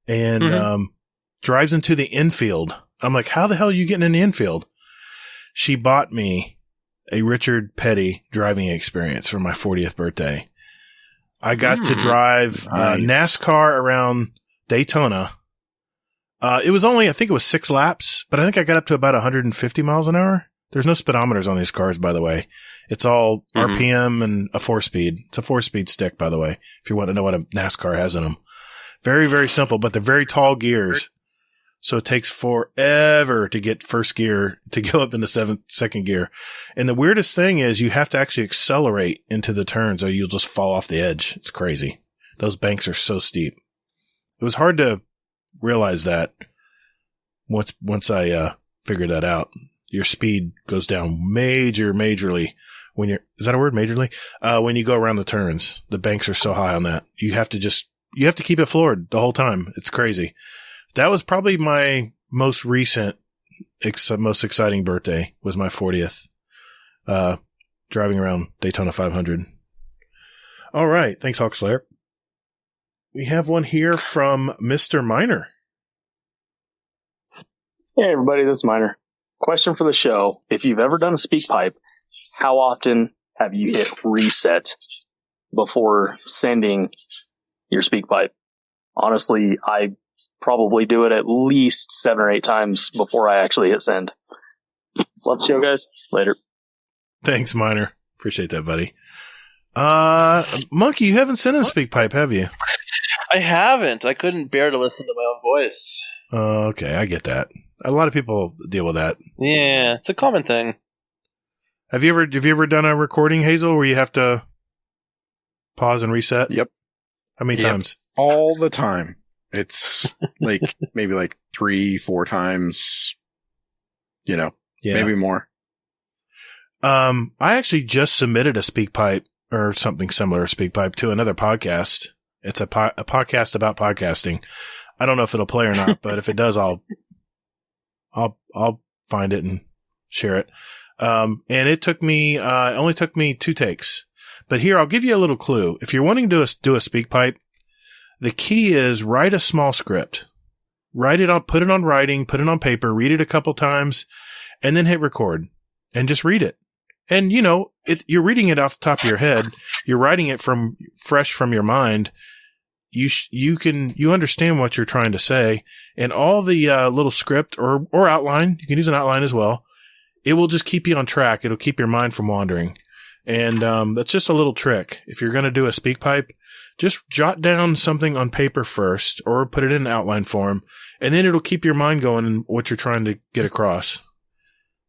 And drives into the infield. I'm like, how the hell are you getting in the infield? She bought me a Richard Petty driving experience for my 40th birthday. I got to drive NASCAR around Daytona. It was only, I think it was 6 laps, but I think I got up to about 150 miles an hour. There's no speedometers on these cars, by the way. It's all RPM and a 4-speed. It's a 4-speed stick, by the way, if you want to know what a NASCAR has in them. Very, very simple, but they're very tall gears. So it takes forever to get first gear to go up into second gear. And the weirdest thing is you have to actually accelerate into the turns or you'll just fall off the edge. It's crazy. Those banks are so steep. It was hard to realize that once I figured that out. Your speed goes down majorly when is that a word? Majorly? When you go around the turns, the banks are so high on that. You have to keep it floored the whole time. It's crazy. That was probably my most recent, most exciting birthday was my 40th, driving around Daytona 500. All right. Thanks, Hawkslayer. We have one here from Mr. Miner. Hey, everybody. This is Miner. Question for the show. If you've ever done a speak pipe, how often have you hit reset before sending your speak pipe? Honestly, I probably do it at least 7 or 8 times before I actually hit send. Love the show, guys. Later. Thanks, Miner. Appreciate that, buddy. Munky, you haven't sent a speak pipe, have you? I haven't. I couldn't bear to listen to my own voice. Okay, I get that. A lot of people deal with that. Yeah, it's a common thing. Have you ever done a recording, Hazel, where you have to pause and reset? Yep. How many times? All the time. It's maybe 3-4 times, maybe more. I actually just submitted a speak pipe or something similar, a speak pipe to another podcast. It's a podcast about podcasting. I don't know if it'll play or not, but if it does, I'll find it and share it. And it only took me 2 takes, but here I'll give you a little clue. If you're wanting to do a speak pipe, the key is write a small script, put it on writing, put it on paper, read it a couple times, and then hit record and just read it. And you're reading it off the top of your head. You're writing it fresh from your mind. You understand what you're trying to say, and all the little script or outline, you can use an outline as well. It will just keep you on track. It'll keep your mind from wandering. And that's just a little trick. If you're going to do a speak pipe, just jot down something on paper first or put it in outline form, and then it'll keep your mind going in what you're trying to get across.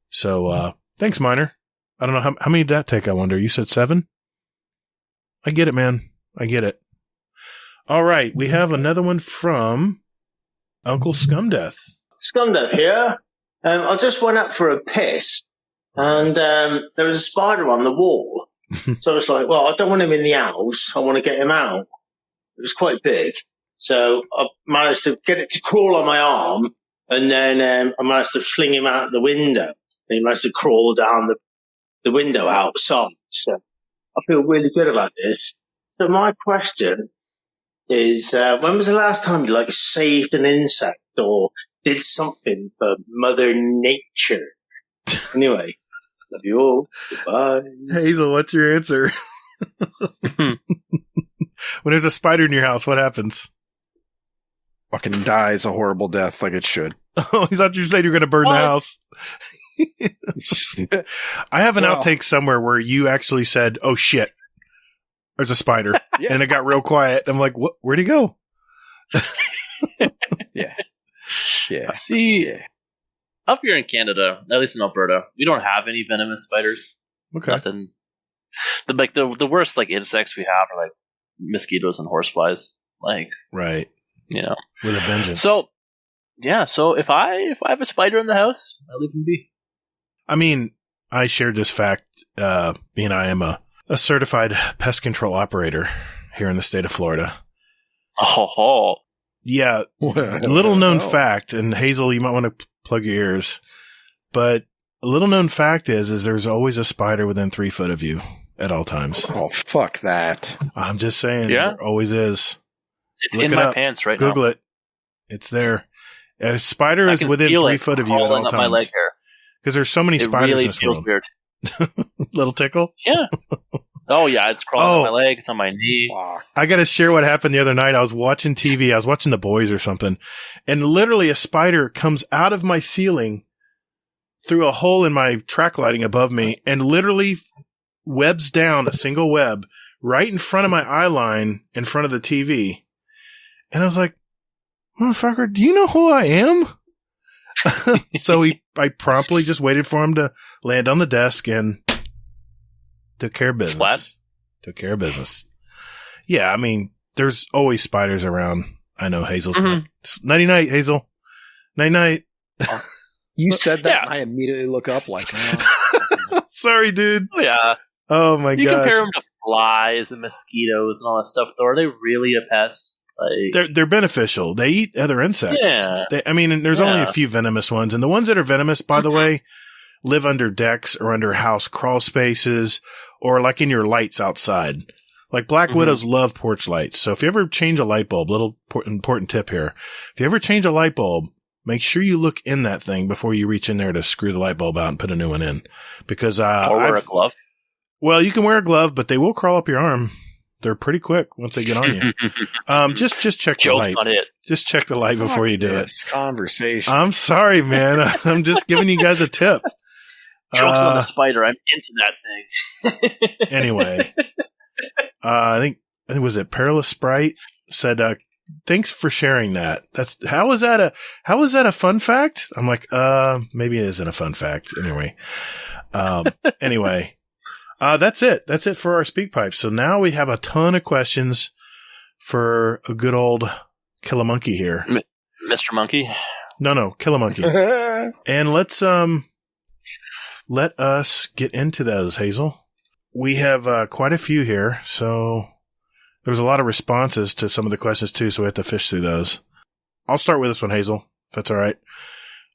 So thanks, Miner. I don't know how many did that take, I wonder. You said 7? I get it, man. I get it. All right. We have another one from Uncle Scumdeath. Scumdeath here. I just went up for a piss, and there was a spider on the wall. So I was like, well, I don't want him in the house. I want to get him out. It was quite big. So I managed to get it to crawl on my arm, and then I managed to fling him out the window. And he managed to crawl down the window outside. So I feel really good about this. So my question is, when was the last time you saved an insect or did something for Mother Nature? Anyway, love you all. Goodbye. Hazel, what's your answer? When there's a spider in your house, what happens? Fucking dies a horrible death like it should. Oh, I thought you said you were going to burn the house. I have an outtake somewhere where you actually said, oh shit, there's a spider. Yeah. And it got real quiet. I'm like, what? Where'd he go? Yeah. Yeah. See, Yeah. up here in Canada, at least in Alberta, we don't have any venomous spiders. Okay. Nothing. The worst insects we have are mosquitoes and horseflies. Right. With a vengeance. So, yeah. So if I have a spider in the house, I leave him be. I mean, I shared this fact, being I am a certified pest control operator here in the state of Florida. Oh. Yeah. Little known fact, and Hazel, you might want to plug your ears, but a little known fact is there's always a spider within 3 foot of you at all times. Oh, fuck that. I'm just saying. Yeah. There always is. It's Look in it my up. pants right now. Google it. It's there. A spider is within 3 foot of you at all up my leg times. hair. Because there's so many It spiders really in this feels world. weird. Little tickle? Yeah. Oh, yeah. It's crawling on my leg. It's on my knee. I got to share what happened the other night. I was watching TV. I was watching The Boys or something. And literally a spider comes out of my ceiling through a hole in my track lighting above me and literally webs down a single web right in front of my eye line in front of the TV. And I was like, motherfucker, do you know who I am? So I promptly just waited for him to land on the desk and took care of business. Splat? Took care of business. Yeah, I mean, there's always spiders around. I know Hazel's. Nighty night, Hazel. Night night. You said that, Yeah. and I immediately look up Sorry, dude. Oh, yeah. Oh my You gosh. compare them to flies and mosquitoes and all that stuff, though. Are they really a pest? They're beneficial. They eat other insects. Yeah. And there's only a few venomous ones. And the ones that are venomous, by the way, live under decks or under house crawl spaces or in your lights outside. Black widows love porch lights. So if you ever change a light bulb, little important tip here. If you ever change a light bulb, make sure you look in that thing before you reach in there to screw the light bulb out and put a new one in. Because or wear a glove. Well, you can wear a glove, but they will crawl up your arm. They're pretty quick once they get on you. Just check the Joke's light. on it. Just check the light before you do it. Conversation. I'm sorry, man. I'm just giving you guys a tip. Joke's on the spider. I'm into that thing. Anyway, I think was it Perilous Sprite said, thanks for sharing that. How is that a fun fact? I'm like, maybe it isn't a fun fact. Anyway. That's it. That's it for our speak pipe. So now we have a ton of questions for a good old Killamonkey here. Mr. Monkey? No, Killamonkey. And let us get into those, Hazel. We have quite a few here, so there's a lot of responses to some of the questions too, so we have to fish through those. I'll start with this one, Hazel, if that's all right.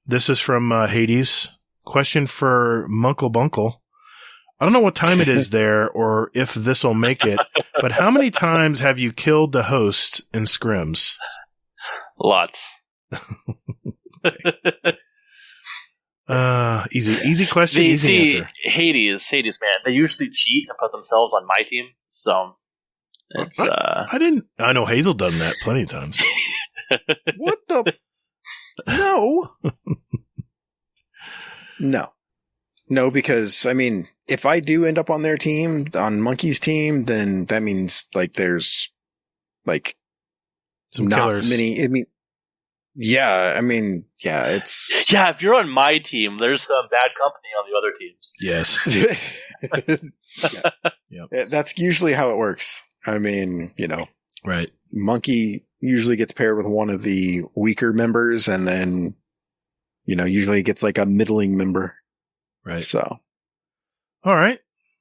This is from Hades. Question for Munkle Bunkle. I don't know what time it is there or if this will make it, but how many times have you killed the host in Scrims? Lots. Easy question, easy answer. Hades, man. They usually cheat and put themselves on my team, so it's I know Hazel done that plenty of times. What the? No. No. No, because, I mean, if I do end up on their team, on Munky's team, then that means, like, there's, like, Some not killers. many, I mean, yeah, I mean, yeah, it's... Yeah, if you're on my team, there's some bad company on the other teams. Yes. Yep. That's usually how it works. I mean, you know, Right. Munky usually gets paired with one of the weaker members, and then, you know, usually gets like a middling member. Right. So, All right.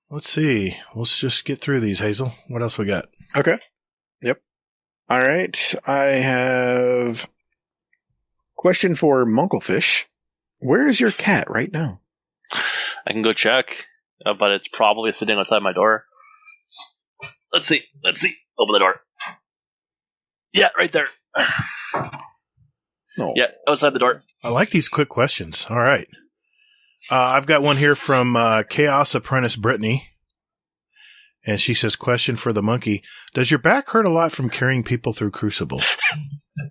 Let's see. Let's just get through these, Hazel. What else we got? okay. Yep. All right. I have question for Munklefish. Where is your cat right now? I can go check, but it's probably sitting outside my door. Let's see. Open the door. Yeah, right there. No. Yeah, outside the door. I like these quick questions. All right. I've got one here from Chaos Apprentice Brittany. And she says, question for the monkey. Does your back hurt a lot from carrying people through Crucible?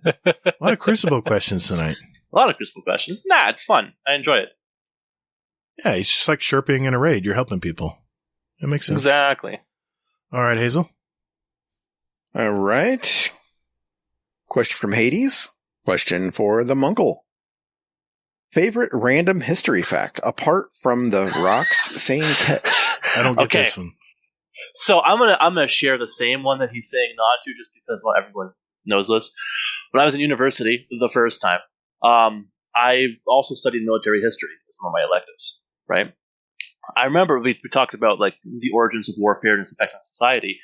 A lot of Crucible questions tonight. A lot of Crucible questions. Nah, it's fun. I enjoy it. Yeah, it's just like Sherping in a raid. You're helping people. That makes sense. Exactly. All right, Hazel. All right. Question from Hades. Question for the Munkle. Favorite random history fact apart from the rocks saying catch? I don't get Okay. this one. So I'm gonna share the same one that he's saying not to, just because not everyone knows this. When I was in university the first time, I also studied military history as some of my electives. Right? I remember we talked about like the origins of warfare and its effects on society.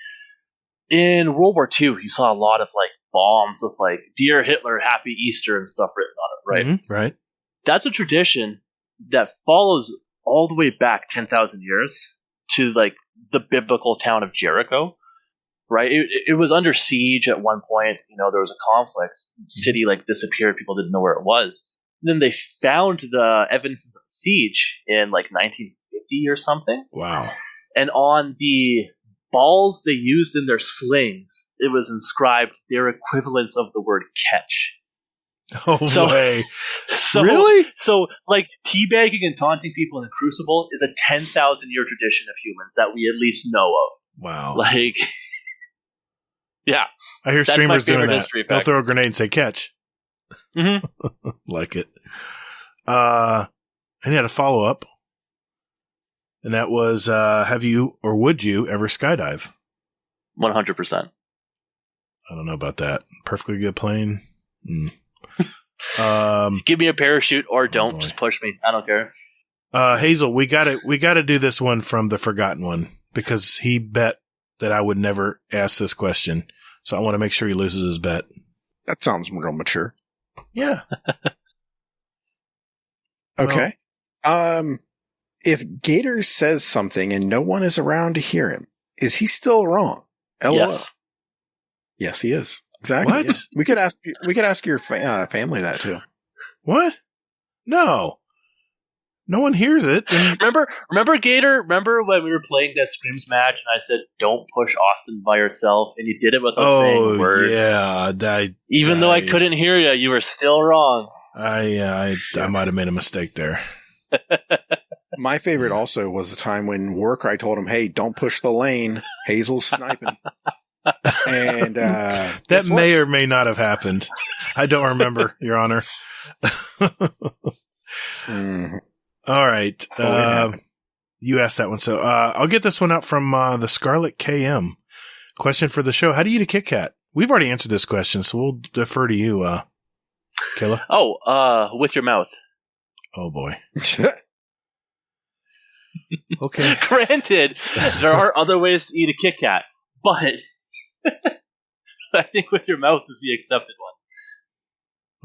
In World War II, you saw a lot of like bombs with like "Dear Hitler, Happy Easter" and stuff written on it. Right? Mm-hmm. Right. That's a tradition that follows all the way back 10,000 years to like the biblical town of Jericho, right? It was under siege at one point. You know, there was a conflict. City like disappeared. People didn't know where it was. And then they found the evidence of the siege in like 1950 or something. Wow. And on the balls they used in their slings, it was inscribed their equivalence of the word catch. Oh, So- So, Really? So, like, teabagging and taunting people in the Crucible is a 10,000-year tradition of humans that we at least know of. Wow. Like, yeah. I hear that's my streamers doing favorite that. history They'll fact. throw a grenade and say catch. Mm-hmm. Like it. And he had a follow-up. And that was, have you or would you ever skydive? 100%. I don't know about that. Perfectly good plane. Give me a parachute or don't. boy. Just push me. I don't care. Hazel, we gotta do this one from the Forgotten One because he bet that I would never ask this question. So I want to make sure he loses his bet. That sounds real mature. Yeah. Okay. If Gator says something and no one is around to hear him, is he still wrong? LOL. Yes. Yes, he is. Exactly. What? yeah. We could ask your family that too. What? No. No one hears it. And Remember, Gator? Remember when we were playing that Scrims match and I said, don't push Austin by yourself? And you did it without saying a word. yeah. Even though I couldn't hear you, you were still wrong. I might have made a mistake there. My favorite also was the time when Warcry told him, "Hey, don't push the lane. Hazel's sniping." And That may or may not have happened. I don't remember, Your Honor. Mhm. All right. it happened. You asked that one. So I'll get this one out from the Scarlet KM. Question for the show. How do you eat a Kit Kat? We've already answered this question, so we'll defer to you, Killa. Oh, with your mouth. Oh, boy. Okay. Granted, there are other ways to eat a Kit Kat, but I think with your mouth is the accepted one.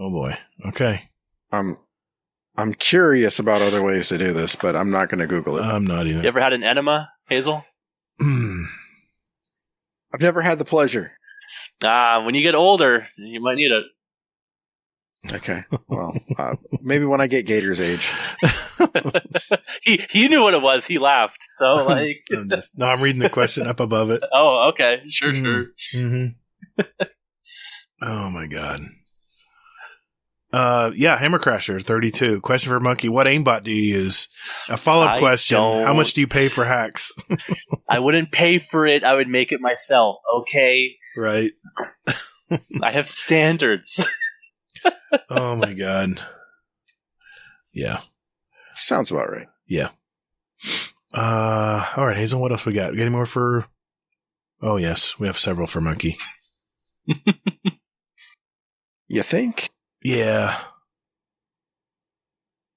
Oh, boy. Okay. I'm curious about other ways to do this, but I'm not going to Google it. I'm not either. You ever had an enema, Hazel? I've never had the pleasure. When you get older, you might need it. Okay. Well, maybe when I get Gator's age. He knew what it was. He laughed. So like, I'm reading the question up above it. oh, okay, sure. Mm-hmm. Oh my God. Hammer Crasher 32. Question for Munky: what aimbot do you use? A follow-up question: how much do you pay for hacks? I wouldn't pay for it. I would make it myself. Okay, right. I have standards. Oh my god. Yeah. Sounds about right. Yeah. All right, Hazel. What else we got? Any more for? Oh yes, we have several for Munky. You think? Yeah.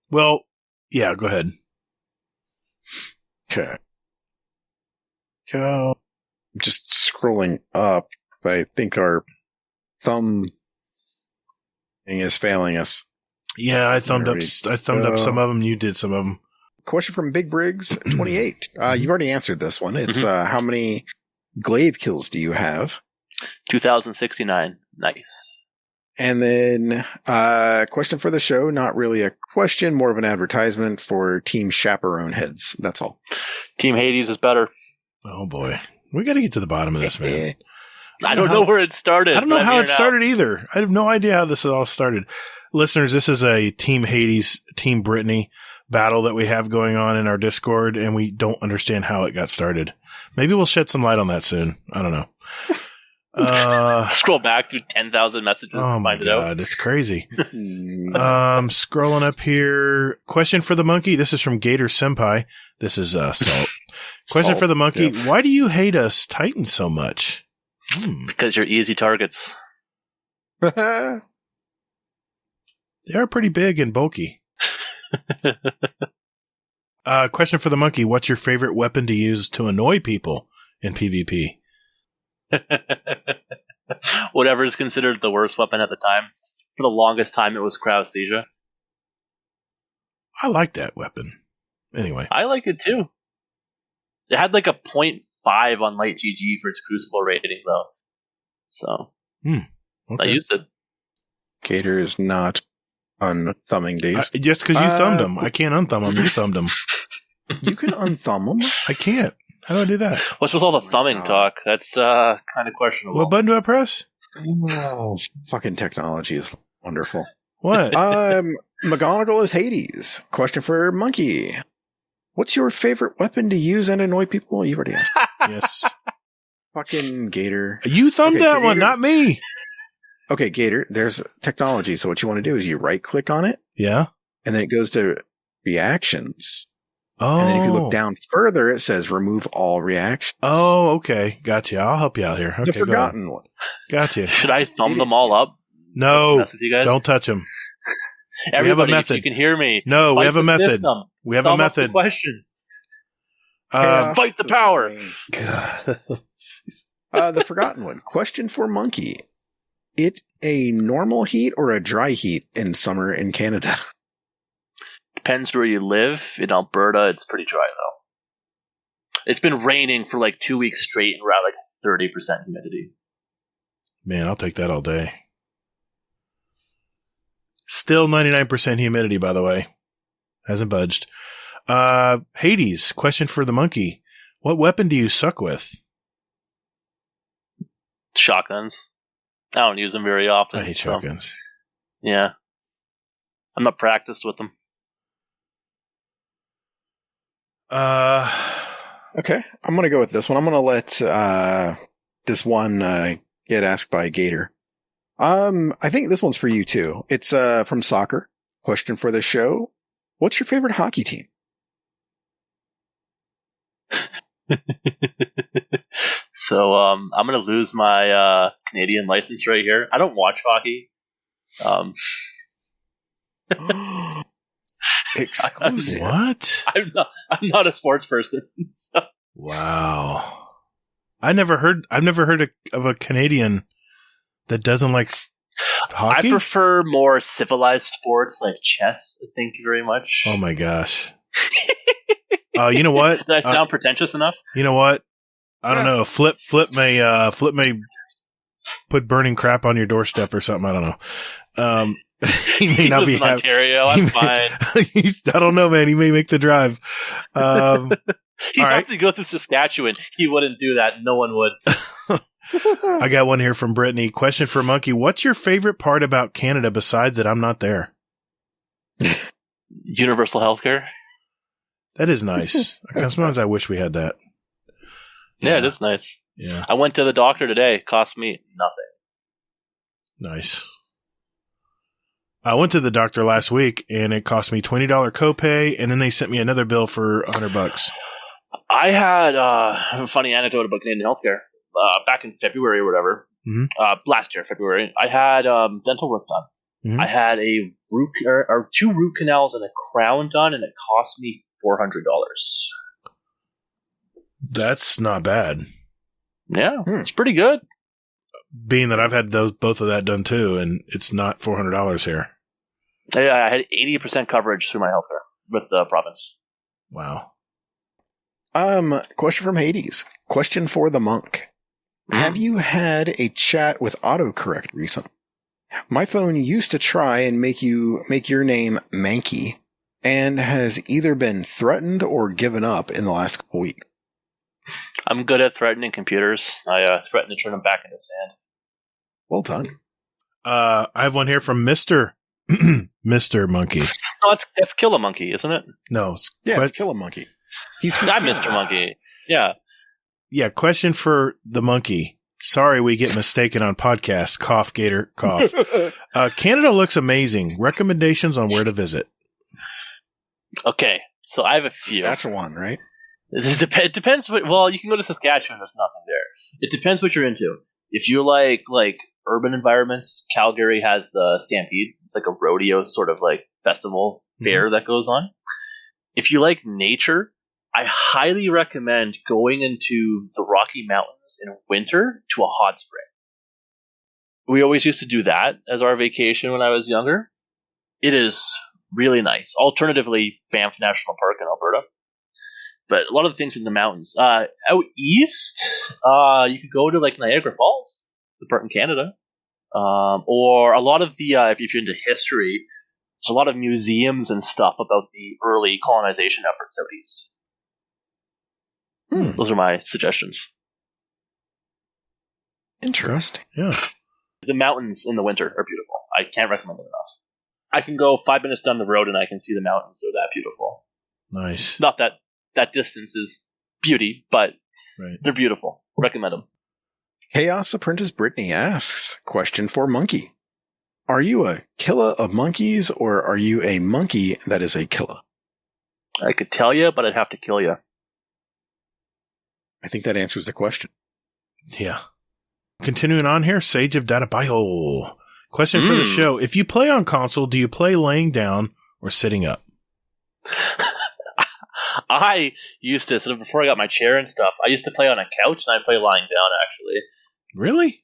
Well, yeah, go ahead. Okay. Go. Just scrolling up. I think our thumb thing is failing us. Yeah, I thumbed up some of them. You did some of them. Question from Big Briggs 28. You've already answered this one. It's how many glaive kills do you have? 2069. Nice. And then question for the show, not really a question, more of an advertisement for Team Chaperone Heads. That's all. Team Hades is better. Oh boy. We got to get to the bottom of this, man. I don't know where it started. I don't know how it started either. I have no idea how this all started. Listeners, this is a Team Hades, Team Brittany battle that we have going on in our Discord, and we don't understand how it got started. Maybe we'll shed some light on that soon. I don't know. Scroll back through 10,000 messages. Oh my god, it's crazy. Scrolling up here. Question for the Munky. This is from Gator Senpai. This is Salt. Question for the Munky. Yep. Why do you hate us Titans so much? Because you're easy targets. They are pretty big and bulky. Question for the Munky. What's your favorite weapon to use to annoy people in PvP? Whatever is considered the worst weapon at the time. For the longest time, it was Cryosthesia. I like that weapon. Anyway. I like it too. It had like a 0.5 on Light GG for its Crucible rating, though. So, okay. I used it. Gator is not unthumbing these. Just because you thumbed them. I can't unthumb them. You thumbed them. You can unthumb them. I can't. How do I do that? What's with all the thumbing talk? That's kind of questionable. What button do I press? Oh, fucking technology is wonderful. What? McGonagall is Hades. Question for Munky. What's your favorite weapon to use and annoy people? You've already asked. Yes. Fucking Gator. You thumbed that so one, not me. Okay, Gator, there's technology. So what you want to do is you right click on it. Yeah. And then it goes to reactions. Oh. And then if you look down further, it says remove all reactions. Oh, okay. Gotcha. I'll help you out here. Okay, the forgotten one. Gotcha. Should I thumb them all up? No. Don't touch them. Everybody, if you can hear me. No, we have a method. System. We have a method. Questions. Fight the power. The forgotten one. Question for Munky. It a normal heat or a dry heat in summer in Canada? Depends where you live. In Alberta, it's pretty dry, though. It's been raining for like 2 weeks straight and we're at like 30% humidity. Man, I'll take that all day. Still 99% humidity, by the way. Hasn't budged. Hades, question for the Munky. What weapon do you suck with? Shotguns. I don't use them very often. I hate shotguns. Yeah. I'm not practiced with them. Okay. I'm going to go with this one. I'm going to let this one get asked by Gator. I think this one's for you too. It's from Soccer. Question for the show. What's your favorite hockey team? So I'm going to lose my Canadian license right here. I don't watch hockey. Exclusive. What? I'm not a sports person. So. Wow. I've never heard of a Canadian that doesn't like hockey. I prefer more civilized sports like chess. Thank you very much. Oh my gosh. You know what? Did I sound pretentious enough? You know what? I don't know. Flip may put burning crap on your doorstep or something. I don't know. He may not be in Ontario. I'm fine. I don't know, man. He may make the drive. He'd all right. have to go through Saskatchewan. He wouldn't do that. No one would. I got one here from Brittany. Question for Munky. What's your favorite part about Canada besides that I'm not there? Universal healthcare. That is nice. Sometimes I wish we had that. Yeah, it is nice. Yeah. I went to the doctor today. It cost me nothing. Nice. I went to the doctor last week, and it cost me $20 copay, and then they sent me another bill for $100. I had a funny anecdote about Canadian healthcare. Back in February or whatever, last year, February, I had dental work done. Mm-hmm. I had a two root canals and a crown done, and it cost me $400. That's not bad. Yeah, it's pretty good. Being that I've had both of that done too, and it's not $400 here. I had 80% coverage through my healthcare with the province. Wow. Question from Hades. Question for the monk. Have you had a chat with autocorrect recently? My phone used to try and make your name Munky, and has either been threatened or given up in the last couple weeks. I'm good at threatening computers. I threaten to turn them back into sand. Well done. I have one here from Mr. Munky. No, that's Kill a Monkey, isn't it? No. It's Kill a Monkey. I'm Mr. Monkey. Yeah. Yeah, question for the monkey. Sorry we get mistaken on podcasts. Cough, gator, cough. Canada looks amazing. Recommendations on where to visit. Okay, so I have a few. Saskatchewan, right? It depends. Well, you can go to Saskatchewan. There's nothing there. It depends what you're into. If you like urban environments, Calgary has the Stampede. It's like a rodeo sort of like festival fair that goes on. If you like nature, I highly recommend going into the Rocky Mountains in winter to a hot spring. We always used to do that as our vacation when I was younger. It is really nice. Alternatively, Banff National Park in Alberta. But a lot of the things in the mountains. Out east, you could go to Niagara Falls, the part in Canada. Or a lot of the, if you're into history, there's a lot of museums and stuff about the early colonization efforts out east. Those are my suggestions. Interesting. Yeah. The mountains in the winter are beautiful. I can't recommend them enough. I can go 5 minutes down the road and I can see the mountains. They're that beautiful. Nice. Not that distance is beauty, but they're beautiful. Recommend them. Chaos Apprentice Brittany asks, question for Munky. Are you a killer of monkeys, or are you a monkey that is a killer? I could tell you, but I'd have to kill you. I think that answers the question. Yeah. Continuing on here, Sage of Data Bio. Question for the show. If you play on console, do you play laying down or sitting up? I used to, so before I got my chair and stuff, I used to play on a couch and I play lying down, actually. Really?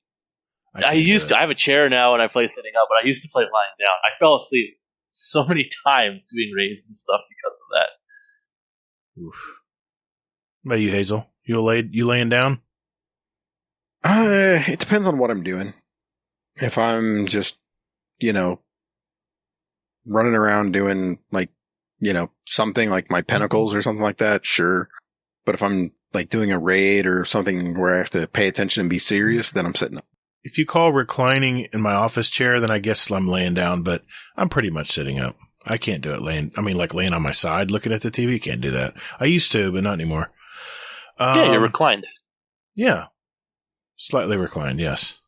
I have a chair now and I play sitting up, but I used to play lying down. I fell asleep so many times doing raids and stuff because of that. Oof. What about you, Hazel? You laying down? It depends on what I'm doing. If I'm just, running around doing something like my Pentacles or something like that, sure. But if I'm doing a raid or something where I have to pay attention and be serious, then I'm sitting up. If you call reclining in my office chair, then I guess I'm laying down, but I'm pretty much sitting up. I can't do it laying on my side looking at the TV. Can't do that. I used to, but not anymore. Yeah, you're reclined. Yeah. Slightly reclined, yes.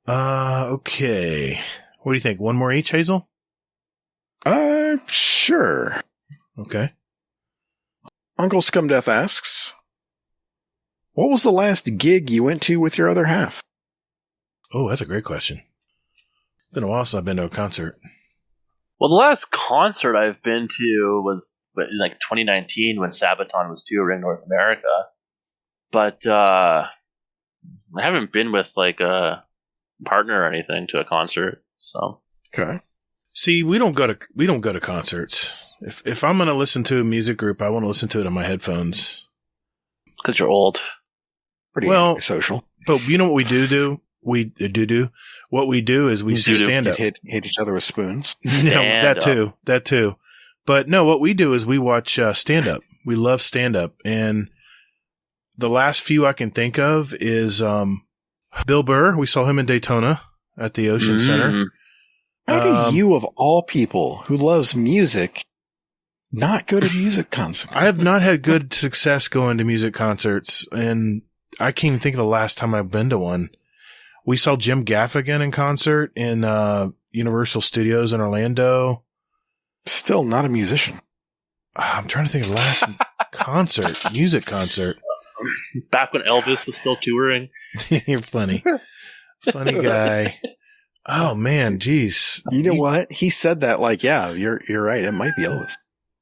Okay. What do you think? One more each, Hazel? Sure. Okay. Uncle Scumdeath asks, what was the last gig you went to with your other half? Oh, that's a great question. It's been a while since I've been to a concert. Well, the last concert I've been to was in 2019 when Sabaton was touring North America. But I haven't been with a partner or anything to a concert. So okay. See, we don't go to concerts. If I'm going to listen to a music group, I want to listen to it on my headphones. Because you're old. Pretty social. But you know what we do? We do. What we do is we stand up. Hit each other with spoons. That too. But no, what we do is we watch stand up. We love stand up, and the last few I can think of is Bill Burr. We saw him in Daytona at the Ocean Center. How do you, of all people who loves music, not go to music concerts? I have not had good success going to music concerts, and I can't even think of the last time I've been to one. We saw Jim Gaffigan in concert in Universal Studios in Orlando. Still not a musician. I'm trying to think of the last music concert. Back when Elvis was still touring. You're funny. Funny guy. Oh, man, geez. You know what? He said that like, yeah, you're right. It might be Elvis.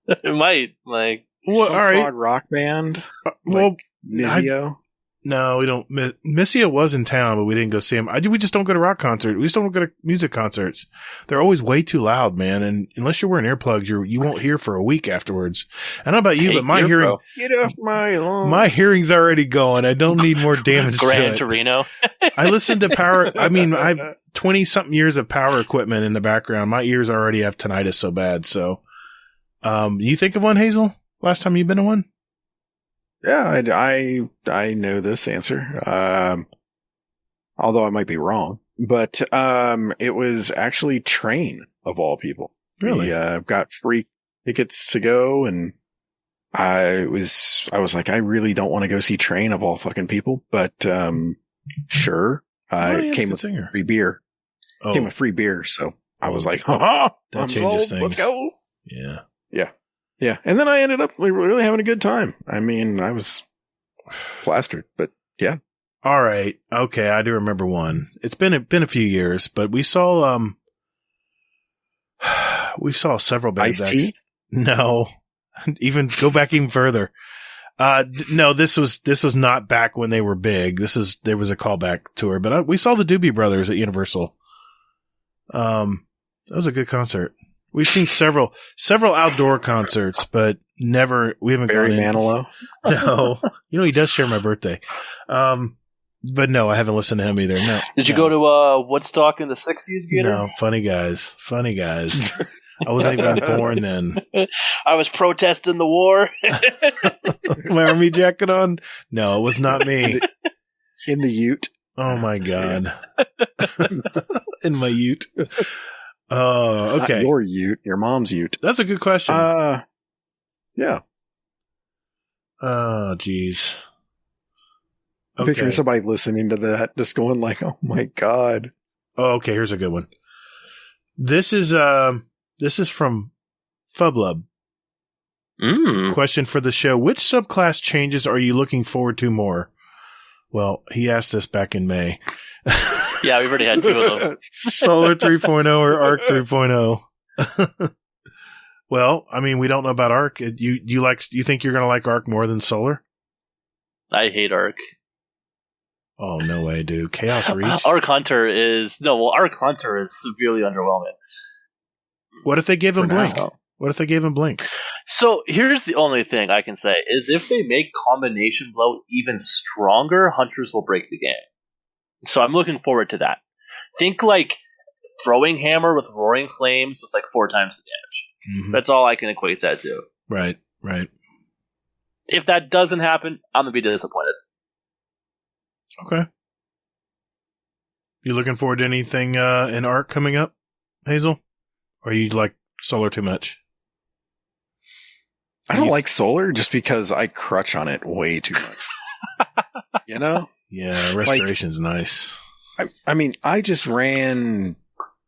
It might. Like, well, all right. Prog rock band. Well, Mizio. No, we don't. Missio was in town, but we didn't go see him. We just don't go to rock concerts. We just don't go to music concerts. They're always way too loud, man. And unless you're wearing earplugs, you won't hear for a week afterwards. I don't know about you, but my hearing, get off my lawn. My hearing's already going. I don't need more damage to it. Gran Torino. I listen to power. I mean, I've 20 something years of power equipment in the background. My ears already have tinnitus so bad. So, you think of one, Hazel? Last time you've been to one? Yeah, I know this answer. Although I might be wrong, but it was actually Train of all people. Really? Got free tickets to go, and I was like, I really don't want to go see Train of all fucking people, but sure. It came with free beer. Oh. Came with free beer, so I was like, I'm changes sold. things. Let's go. Yeah. Yeah, and then I ended up really having a good time. I mean, I was plastered, but yeah. All right. Okay, I do remember one. It's been a few years, but we saw several bands. Ice-T? No, go back even further. No, this was not back when they were big. There was a callback tour, but we saw the Doobie Brothers at Universal. That was a good concert. We've seen several outdoor concerts, but we haven't Barry gone in. Manilow. No, he does share my birthday. But no, I haven't listened to him either. No. Did you go to Woodstock in the 60s, Gator? No, funny guys. I wasn't even born then. I was protesting the war. My army jacket on? No, it was not me. In the Ute. Oh my God. In my Ute. Oh, okay. Not your Ute, your mom's Ute. That's a good question. Yeah. Oh, geez. I'm picturing somebody listening to that, just going like, "Oh my God." Oh, okay. Here's a good one. This is from Fublub. Question for the show: which subclass changes are you looking forward to more? Well, he asked this back in May. Yeah, we've already had two of them. Solar 3.0 or Arc 3.0. Well, I mean, we don't know about Arc. You think you're going to like Arc more than Solar? I hate Arc. Oh, no way, dude. Chaos Reach? Arc Hunter is severely underwhelming. What if they gave him Blink? So here's the only thing I can say is if they make Combination Blow even stronger, Hunters will break the game. So I'm looking forward to that. Think like Throwing Hammer with Roaring Flames with like 4 times the damage. Mm-hmm. That's all I can equate that to. Right. If that doesn't happen, I'm going to be disappointed. Okay. You looking forward to anything in Arc coming up, Hazel? Or you like Solar too much? I don't like Solar just because I crutch on it way too much. You know? Yeah, Restoration's nice. I mean, I just ran...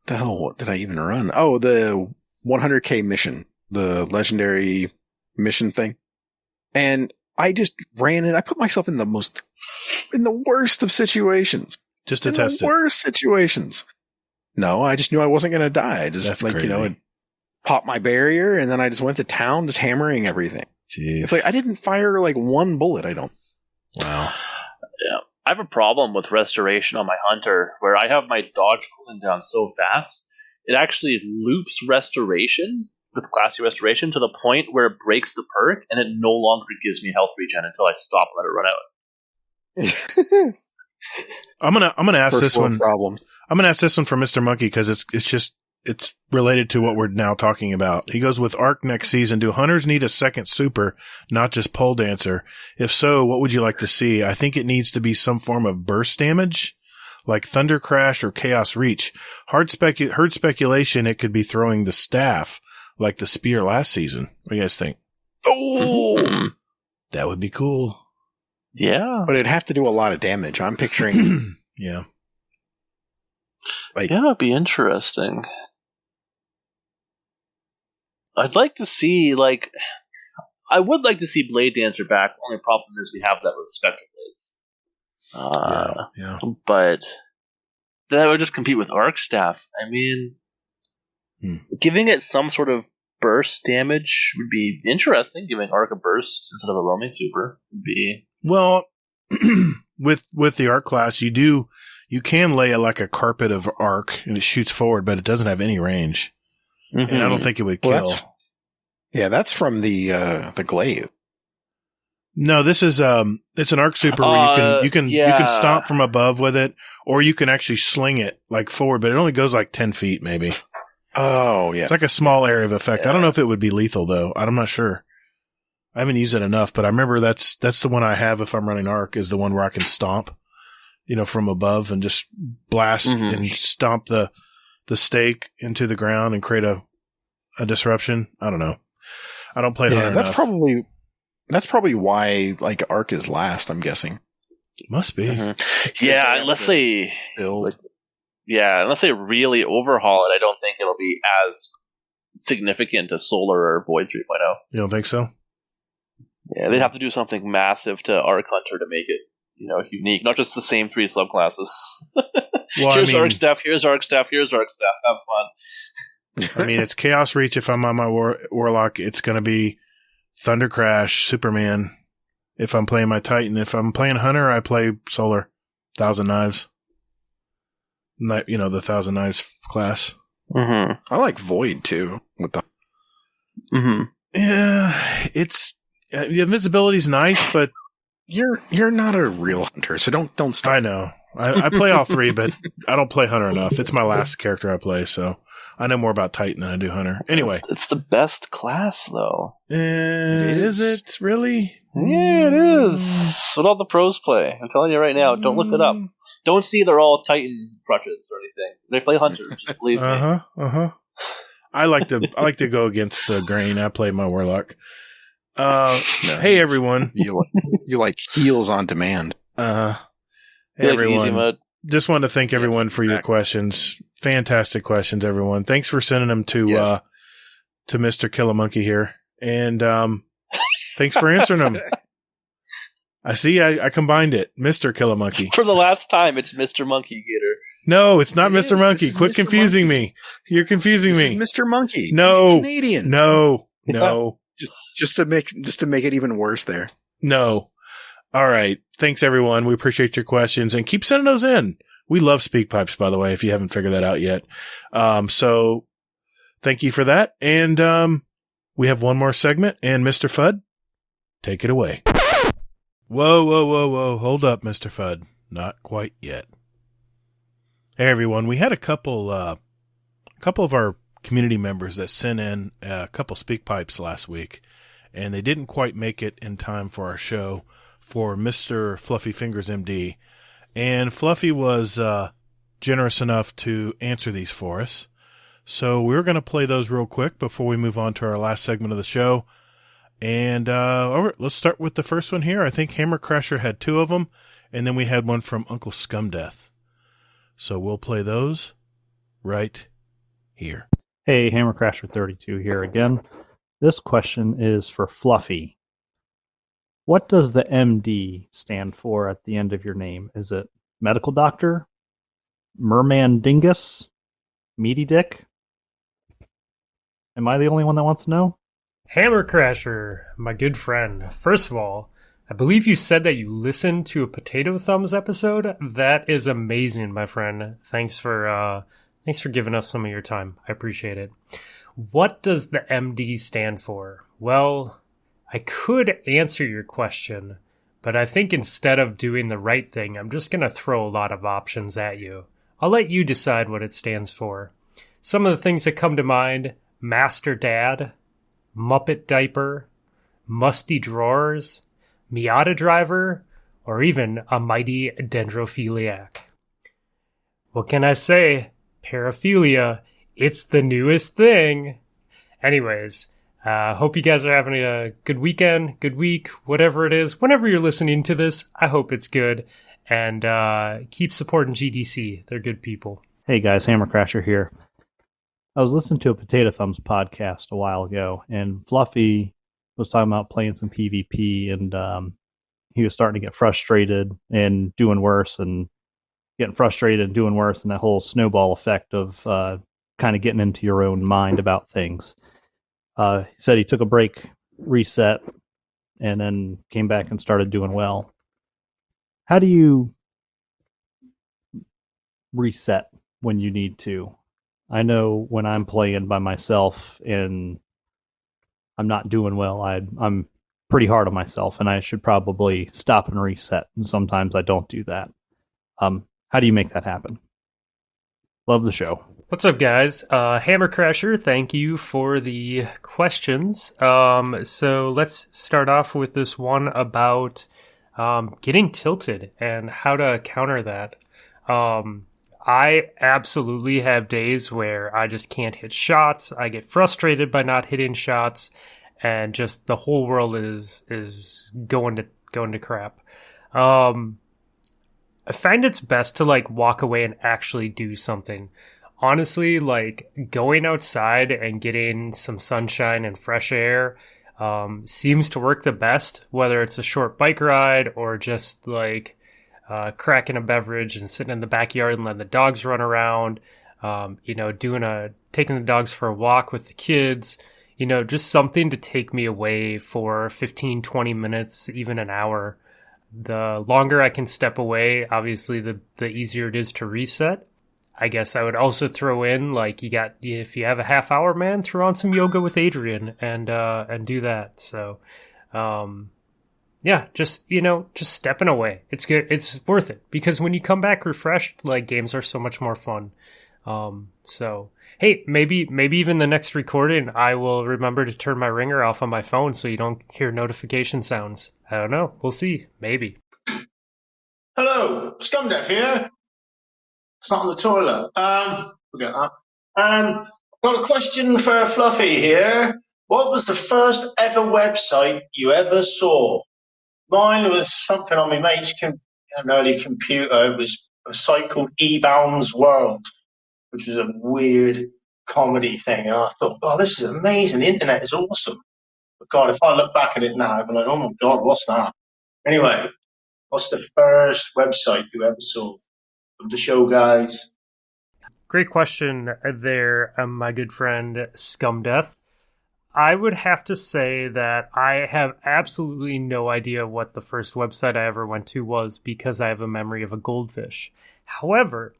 The hell, what did I even run? Oh, the 100K mission. The legendary mission thing. And I just ran it. I put myself in the worst of situations. Just to test it. The worst situations. No, I just knew I wasn't going to die. I just That's crazy. it popped my barrier, and then I just went to town just hammering everything. Jeez. It's like I didn't fire like one bullet, I don't. Wow. Yeah. I have a problem with Restoration on my Hunter where I have my dodge cooling down so fast, it actually loops Restoration with Classy Restoration to the point where it breaks the perk and it no longer gives me health regen until I stop and let it run out. I'm gonna ask First this world one. problems. I'm gonna ask this one for Mr. Munky because it's related to what we're now talking about. He goes with Arc next season. Do hunters need a second super, not just pole dancer? If so, what would you like to see? I think it needs to be some form of burst damage, like Thunder Crash or Chaos Reach. Heard speculation it could be throwing the staff, like the spear last season. What do you guys think? Oh, That would be cool. Yeah. but it'd have to do a lot of damage. I'm picturing Yeah. like Yeah, it'd be interesting. I'd like to see, I would like to see Blade Dancer back. Only problem is we have that with Spectral Blades. Yeah. But that would just compete with Arc Staff. I mean, giving it some sort of burst damage would be interesting. Giving Arc a burst instead of a roaming super would be... Well, with the arc class, you can lay like a carpet of arc and it shoots forward, but it doesn't have any range. And I don't think it would kill. That's from the glaive. No, this is it's an arc super where you can stomp from above with it, or you can actually sling it like forward, but it only goes like 10 feet maybe. Oh yeah, It's like a small area of effect. I don't know if it would be lethal though. I'm not sure. I haven't used it enough, but I remember that's the one I have if I'm running arc, is the one where I can stomp, from above and just blast and stomp the stake into the ground and create a disruption. I don't know. I don't play hunter that's enough. That's probably why like arc is last, I'm guessing. Must be. Yeah, unless they build. unless they really overhaul it, I don't think it'll be as significant as Solar or Void 3.0. You don't think so? Yeah, they'd have to do something massive to Arc Hunter to make it, unique. Not just the same 3 subclasses. Well, Here's Arc Staff, here's Arc Staff, here's Arc Staff. Have fun. I mean, it's Chaos Reach if I'm on my Warlock. It's going to be Thunder Crash, Superman. If I'm playing my Titan. If I'm playing Hunter, I play Solar. 1,000 Knives. The 1,000 Knives class. Mm-hmm. I like Void too. With the Yeah, it's the invisibility's nice, but you're not a real hunter, so don't stop. I know. I play all 3, but I don't play Hunter enough. It's my last character I play, so I know more about Titan than I do Hunter. Anyway. It's the best class, though. Is it really? Yeah, it is. What all the pros play. I'm telling you right now, don't look it up. Don't see they're all Titan crutches or anything. They play Hunter, just believe me. I like to go against the grain. I play my Warlock. Hey everyone. You like heals on demand. Hey everyone. Easy mode. Just wanted to thank everyone for your questions. Fantastic questions, everyone. Thanks for sending them to Mr. Killamonkey here. And thanks for answering them. I see I combined it. Mr. Killamonkey. For the last time, it's Mr. Monkey Gator. No, it's not Mr. Monkey. Quit confusing me. You're confusing me. This is Mr. Monkey. No. He's Canadian. No. Just to make it even worse there. No. All right. Thanks, everyone. We appreciate your questions and keep sending those in. We love speak pipes, by the way, if you haven't figured that out yet. So thank you for that. And we have one more segment. And Mr. Fudd, take it away. Whoa. Hold up, Mr. Fudd. Not quite yet. Hey, everyone. We had a couple of our community members that sent in a couple speak pipes last week, and they didn't quite make it in time for our show for Mr. Fluffy Fingers MD. And Fluffy was generous enough to answer these for us. So we're going to play those real quick before we move on to our last segment of the show. And all right, let's start with the first one here. I think Hammer Crasher had 2 of them, and then we had one from Uncle Scumdeath. So we'll play those right here. Hey, Hammer Crasher 32 here again. This question is for Fluffy. What does the MD stand for at the end of your name? Is it medical doctor? Merman Dingus? Meaty Dick? Am I the only one that wants to know? Hammer Crasher, my good friend. First of all, I believe you said that you listened to a Potato Thumbs episode. That is amazing, my friend. Thanks for giving us some of your time. I appreciate it. What does the MD stand for? Well, I could answer your question, But I think instead of doing the right thing, I'm just going to throw a lot of options at you. I'll let you decide what it stands for. Some of the things that come to mind: Master Dad, Muppet Diaper, Musty Drawers, Miata Driver, or even a mighty dendrophiliac. What can I say? Paraphilia, it's the newest thing. Anyways, hope you guys are having a good weekend, good week, whatever it is. Whenever you're listening to this, I hope it's good. And keep supporting GDC. They're good people. Hey guys, Hammercrasher here. I was listening to a Potato Thumbs podcast a while ago, and Fluffy was talking about playing some PvP, and he was starting to get frustrated and doing worse, and getting frustrated and doing worse, and that whole snowball effect of kind of getting into your own mind about things. He said he took a break, reset, and then came back and started doing well. How do you reset when you need to? I know when I'm playing by myself and I'm not doing well, I'm pretty hard on myself, and I should probably stop and reset. And sometimes I don't do that. How do you make that happen? Love the show. What's up, guys? Hammercrasher, thank you for the questions. So let's start off with this one about getting tilted and how to counter that. I absolutely have days where I just can't hit shots. I get frustrated by not hitting shots, and just the whole world is going to crap. I find it's best to like walk away and actually do something. Honestly, like going outside and getting some sunshine and fresh air seems to work the best, whether it's a short bike ride or just like cracking a beverage and sitting in the backyard and letting the dogs run around, taking the dogs for a walk with the kids, just something to take me away for 15, 20 minutes, even an hour. The longer I can step away, obviously the easier it is to reset. I guess I would also throw in, like, if you have a half hour, man, throw on some yoga with Adrian and do that. So, yeah, just stepping away. It's good. It's worth it, because when you come back refreshed, like, games are so much more fun. So, hey, maybe even the next recording, I will remember to turn my ringer off on my phone so you don't hear notification sounds. I don't know. We'll see. Maybe. Hello, Scumdeath here. It's not on the toilet. Forget that. Got a question for Fluffy here. What was the first ever website you ever saw? Mine was something on my mate's an early computer. It was a site called eBaum's World, which was a weird comedy thing. And I thought, oh, this is amazing. The internet is awesome. But God, if I look back at it now, I'd be like, oh my God, what's that? Anyway, what's the first website you ever saw of the show, guys? Great question there, my good friend Scumdeath. I would have to say that I have absolutely no idea what the first website I ever went to was, because I have a memory of a goldfish. However,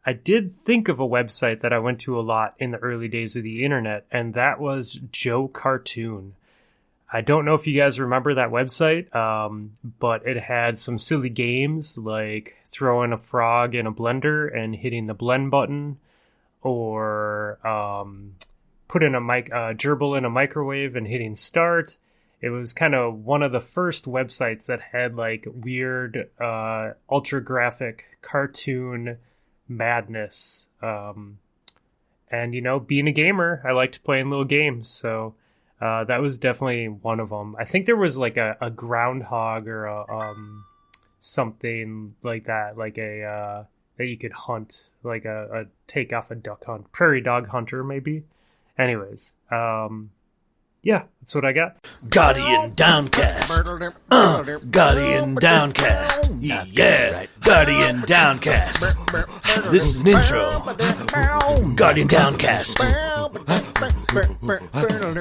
I did think of a website that I went to a lot in the early days of the internet, and that was Joe Cartoon. I don't know if you guys remember that website, but it had some silly games like throwing a frog in a blender and hitting the blend button, or putting a gerbil in a microwave and hitting start. It was kind of one of the first websites that had like weird, ultra graphic cartoon madness. And being a gamer, I liked playing little games, so that was definitely one of them. I think there was like a groundhog or a something like that, like a that you could hunt, like a take off a duck hunt, prairie dog hunter maybe. Anyways, yeah, that's what I got. Guardian Downcast. Guardian Downcast. Yeah, Guardian Downcast. This is an intro. Guardian Downcast.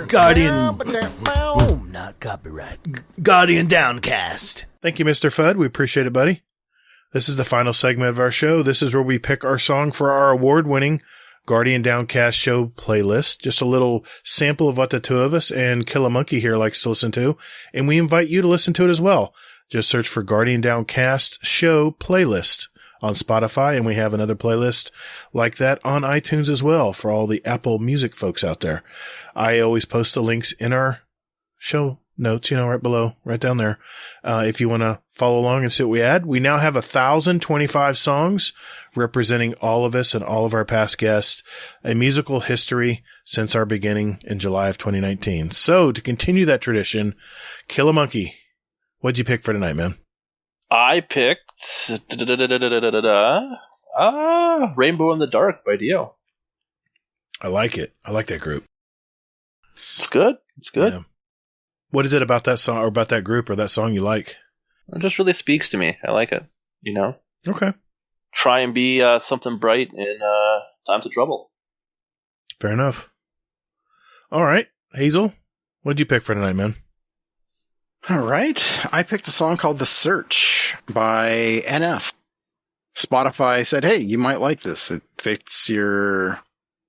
Guardian. Not copyright. Guardian Downcast. Thank you, Mr. Fudd. We appreciate it, buddy. This is the final segment of our show. This is where we pick our song for our award-winning Guardian Downcast show playlist. Just a little sample of what the two of us and Kill a Monkey here likes to listen to. And we invite you to listen to it as well. Just search for Guardian Downcast Show Playlist on Spotify, and we have another playlist like that on iTunes as well for all the Apple Music folks out there. I always post the links in our show notes, right below, right down there. If you want to follow along and see what we add, we now have 1,025 songs representing all of us and all of our past guests, a musical history since our beginning in July of 2019. So to continue that tradition, Kill a Monkey. What'd you pick for tonight, man? I picked Rainbow in the Dark by Dio. I like it. I like that group. It's good. It's good. Yeah. What is it about that song or about that group or that song you like? It just really speaks to me. I like it. Okay. Try and be something bright in times of trouble. Fair enough. All right. Hazel, what'd you pick for tonight, man? All right. I picked a song called The Search by NF. Spotify said, hey, you might like this. It fits your,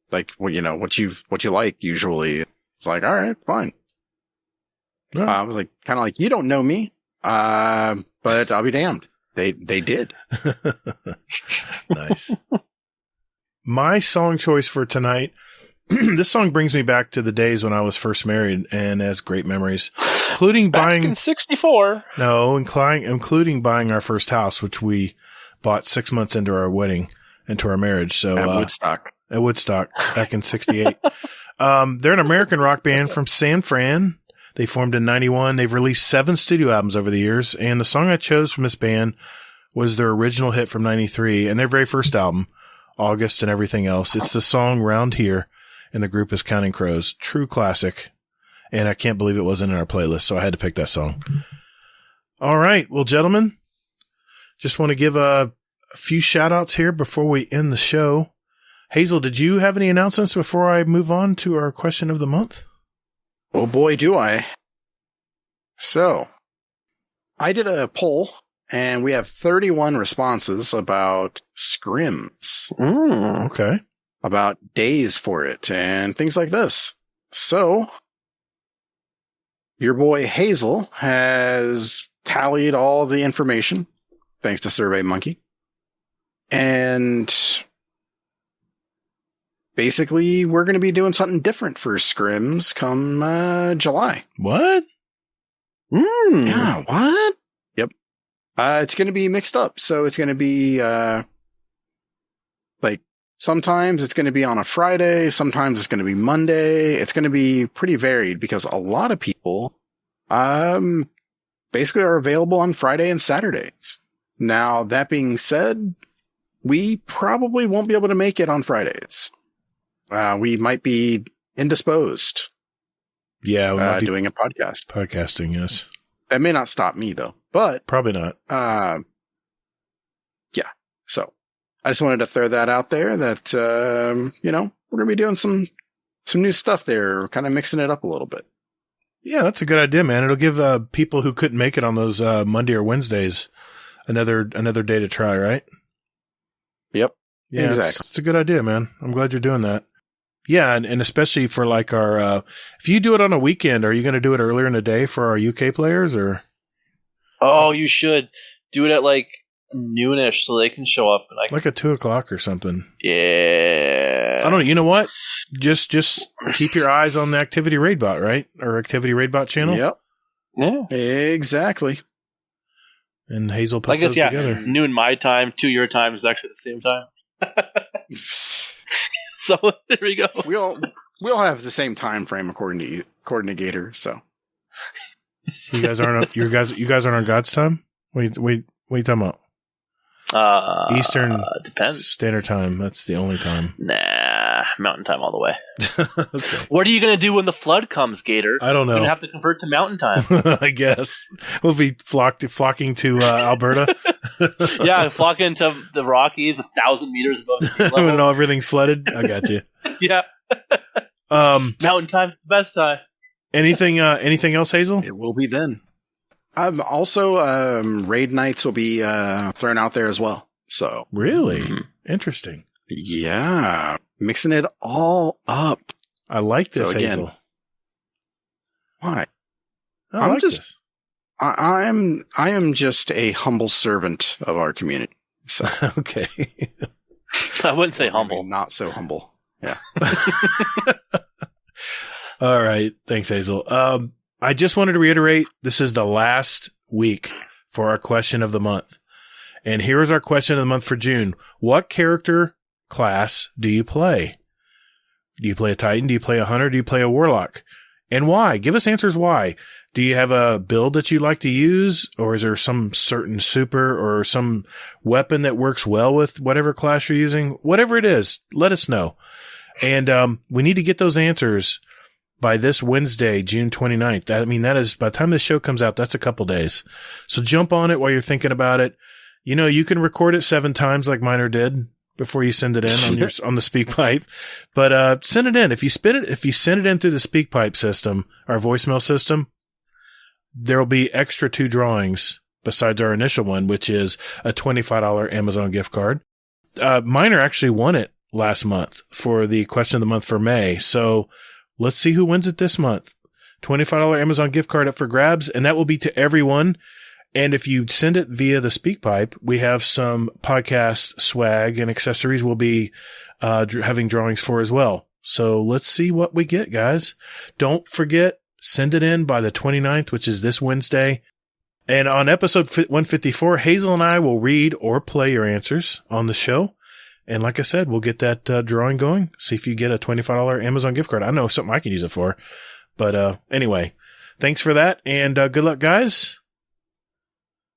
what you like usually. It's like, all right, fine. Yeah. I was kind of like, you don't know me, but I'll be damned. They did. Nice. My song choice for tonight, this song brings me back to the days when I was first married and has great memories, including Back in 64. No, including buying our first house, which we bought 6 months into our wedding, into our marriage. So At Woodstock. At Woodstock back in 68. They're an American rock band from San Fran. They formed in 91. They've released 7 studio albums over the years. And the song I chose from this band was their original hit from 93 and their very first album, August and Everything Else. It's the song Round Here, and the group is Counting Crows. True classic. And I can't believe it wasn't in our playlist, so I had to pick that song. All right. Well, gentlemen, just want to give a few shout outs here before we end the show. Hazel, did you have any announcements before I move on to our question of the month? Oh boy, do I. So, I did a poll, and we have 31 responses about scrims. Okay. About days for it, and things like this. So, your boy Hazel has tallied all of the information, thanks to SurveyMonkey. And basically, we're going to be doing something different for scrims come July. What? Yeah, what? Yep. It's going to be mixed up. So it's going to be sometimes it's going to be on a Friday, sometimes it's going to be Monday. It's going to be pretty varied because a lot of people basically are available on Friday and Saturdays. Now, that being said, we probably won't be able to make it on Fridays. We might be indisposed. Yeah, we might be doing a podcast. Podcasting, yes. That may not stop me, though. But probably not. Yeah. So I just wanted to throw that out there that, we're going to be doing some new stuff there, kind of mixing it up a little bit. Yeah, that's a good idea, man. It'll give people who couldn't make it on those Monday or Wednesdays another day to try, right? Yep. Yeah, exactly. It's a good idea, man. I'm glad you're doing that. Yeah, and especially for our, if you do it on a weekend, are you going to do it earlier in the day for our UK players, or? Oh, you should do it at noonish so they can show up. And like at 2:00 or something. Yeah. I don't know. You know what? Just keep your eyes on the Activity Raid Bot, right? Or Activity Raid Bot channel. Yep. Yeah. Exactly. And Hazel puts those together. Noon my time, 2 your time is actually the same time. So there we go. We'll have the same time frame according to Gator. So you guys aren't on God's time. What are you talking about? Eastern depends. Standard Time. That's the only time. Nah, Mountain Time all the way. Okay. What are you going to do when the flood comes, Gator? I don't know. You're going to have to convert to Mountain Time. I guess. We'll be flocking to Alberta. Yeah, flocking to the Rockies 1,000 meters above sea level. When everything's flooded. I got you. Yeah. Mountain Time's the best time. Anything else, Hazel? It will be then. Also, raid nights will be thrown out there as well. So really interesting. Yeah, mixing it all up. I like this, so again, Hazel. Why? I like this. I am just a humble servant of our community. So Okay. I wouldn't say humble. not so humble. Yeah. All right. Thanks, Hazel. I just wanted to reiterate, this is the last week for our question of the month. And here is our question of the month for June. What character class do you play? Do you play a Titan? Do you play a Hunter? Do you play a Warlock? And why? Give us answers why. Do you have a build that you like to use? Or is there some certain super or some weapon that works well with whatever class you're using? Whatever it is, let us know. And we need to get those answers by this Wednesday, June 29th. That is, by the time this show comes out, that's a couple days. So jump on it while you're thinking about it. You know, you can record it 7 times like Miner did before you send it in on the SpeakPipe. But send it in. If you send it in through the SpeakPipe system, our voicemail system, there will be extra 2 drawings besides our initial one, which is a $25 Amazon gift card. Miner actually won it last month for the question of the month for May. So let's see who wins it this month. $25 Amazon gift card up for grabs, and that will be to everyone. And if you send it via the SpeakPipe, we have some podcast swag and accessories we'll be having drawings for as well. So let's see what we get, guys. Don't forget, send it in by the 29th, which is this Wednesday. And on episode 154, Hazel and I will read or play your answers on the show. And like I said, we'll get that drawing going. See if you get a $25 Amazon gift card. I know something I can use it for. But anyway, thanks for that. And good luck, guys.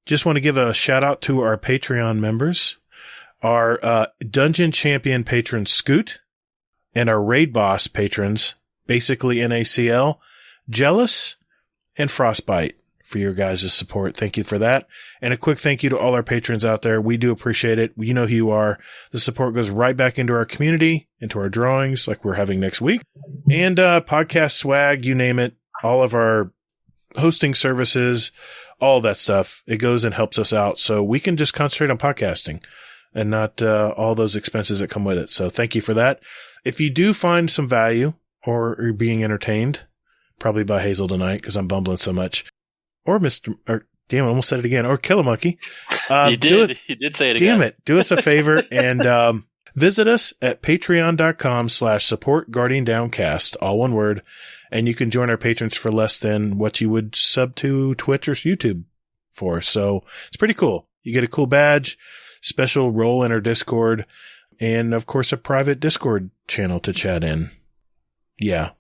Just want to give a shout out to our Patreon members, our Dungeon Champion patron Scoot, and our Raid Boss patrons, basically NACL, Jealous, and Frostbite, for your guys' support. Thank you for that. And a quick thank you to all our patrons out there. We do appreciate it. You know who you are. The support goes right back into our community, into our drawings like we're having next week, and podcast swag, you name it, all of our hosting services, all that stuff. It goes and helps us out so we can just concentrate on podcasting and not all those expenses that come with it. So thank you for that. If you do find some value or you're being entertained, probably by Hazel tonight because I'm bumbling so much, or damn, I almost said it again, or Kill a Monkey. You did say it again. Damn it. Do us a favor and visit us at patreon.com/supportguardiandowncast, all one word. And you can join our patrons for less than what you would sub to Twitch or YouTube for. So it's pretty cool. You get a cool badge, special role in our Discord, and of course a private Discord channel to chat in. Yeah.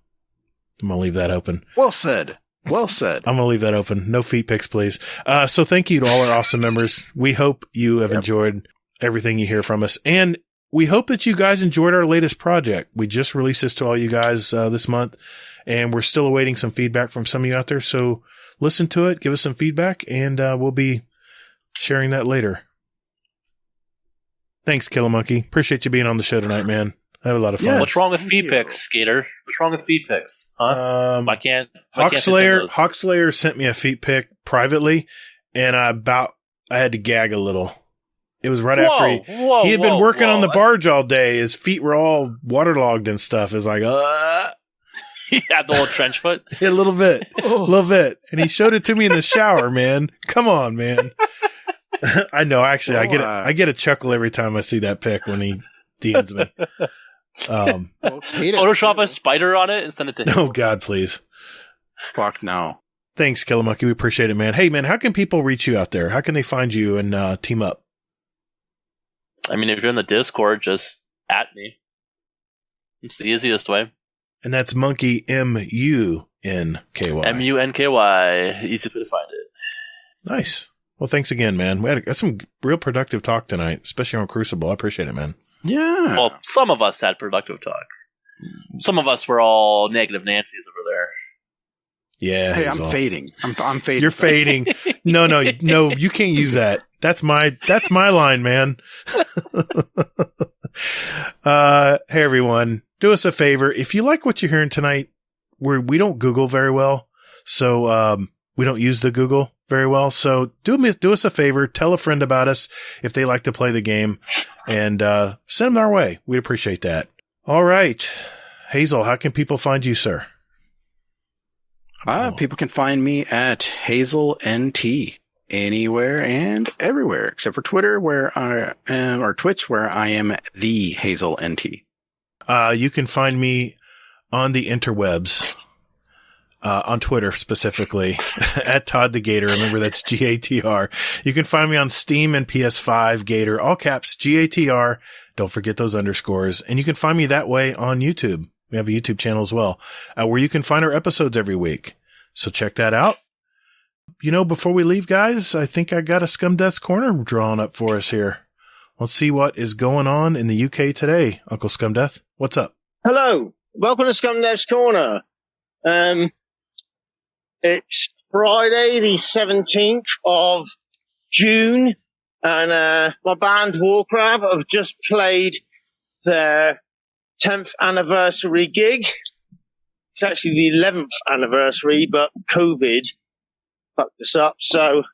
I'm going to leave that open. Well said. Well said. I'm going to leave that open. No feet pics, please. So thank you to all our awesome members. We hope you have enjoyed everything you hear from us. And we hope that you guys enjoyed our latest project. We just released this to all you guys this month, and we're still awaiting some feedback from some of you out there. So listen to it, give us some feedback, and we'll be sharing that later. Thanks, Kill a Monkey. Appreciate you being on the show tonight, man. I have a lot of fun. Yes, what's wrong with feed pics, Skater? What's wrong with feed pics? Huh? Why can't Hawkslayer sent me a feet pic privately, and I had to gag a little. It was right after he had been working on the barge all day. His feet were all waterlogged and stuff. It's like, He had the old trench foot? Yeah, a little bit. A little bit. And he showed it to me in the shower, man. Come on, man. I know, actually, I get a chuckle every time I see that pic when he DMs me. Photoshop a spider on it and send it to him. Oh, God, please. Fuck no. Thanks, Kill a Monkey. We appreciate it, man. Hey, man, how can people reach you out there? How can they find you and team up? I mean, if you're in the Discord, just at me. It's the easiest way. And that's Munky, M-U-N-K-Y. M-U-N-K-Y. Easiest way to find it. Nice. Well, thanks again, man. We had some real productive talk tonight, especially on Crucible. I appreciate it, man. Yeah. Well, some of us had productive talk. Some of us were all negative Nancy's over there. Yeah. Hey, I'm fading. I'm fading. You're fading. No, you can't use that. That's my line, man. Hey, everyone, do us a favor. If you like what you're hearing tonight, we don't Google very well. So, we don't use the Google very well. So do us a favor. Tell a friend about us if they like to play the game and, send them our way. We'd appreciate that. All right. Hazel, how can people find you, sir? People can find me at Hazel NT anywhere and everywhere except for Twitter, where I am, or Twitch, where I am the Hazel NT. You can find me on the interwebs, on Twitter specifically, at Todd the Gator. Remember, that's GATR. You can find me on Steam and PS5, Gator, all caps, GATR. Don't forget those underscores. And you can find me that way on YouTube. We have a YouTube channel as well, where you can find our episodes every week. So check that out. You know, before we leave, guys, I think I got a Scum Death's Corner drawn up for us here. Let's see what is going on in the UK today. Uncle Scum Death, what's up? Hello. Welcome to Scum Death's Corner. It's Friday, the 17th of June, and my band Warcrab have just played their 10th anniversary gig. It's actually the 11th anniversary, but COVID fucked us up. So,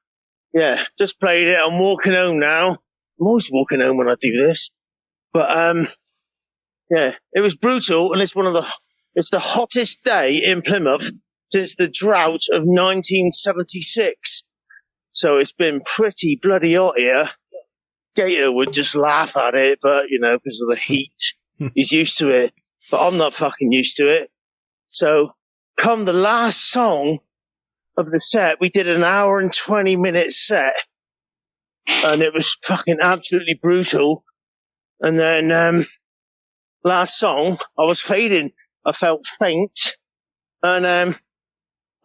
yeah, just played it. I'm walking home now. I'm always walking home when I do this. But, yeah, it was brutal, and it's the hottest day in Plymouth since the drought of 1976. So it's been pretty bloody hot here. Gator would just laugh at it, but, you know, because of the heat, he's used to it. But I'm not fucking used to it. So come the last song of the set, we did an hour and 20-minute set, and it was fucking absolutely brutal. And then, last song, I was fading. I felt faint, and I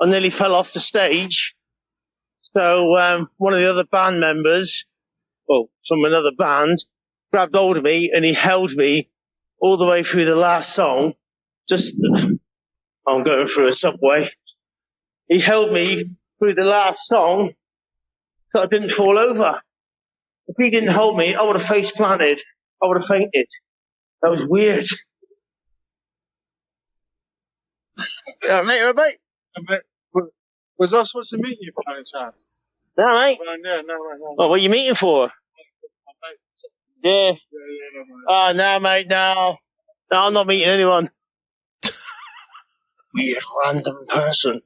nearly fell off the stage. So one of the other band members, well, from another band, grabbed hold of me and he held me all the way through the last song. I'm going through a subway. He held me through the last song so I didn't fall over. If he didn't hold me, I would have face planted. I would have fainted. That was weird. Yeah, mate, right, mate? Was I supposed to meet you by any chance? No, mate. No. Oh, what are you meeting for? Yeah. No, mate. Oh, no, mate, no. No, I'm not meeting anyone. Weird random person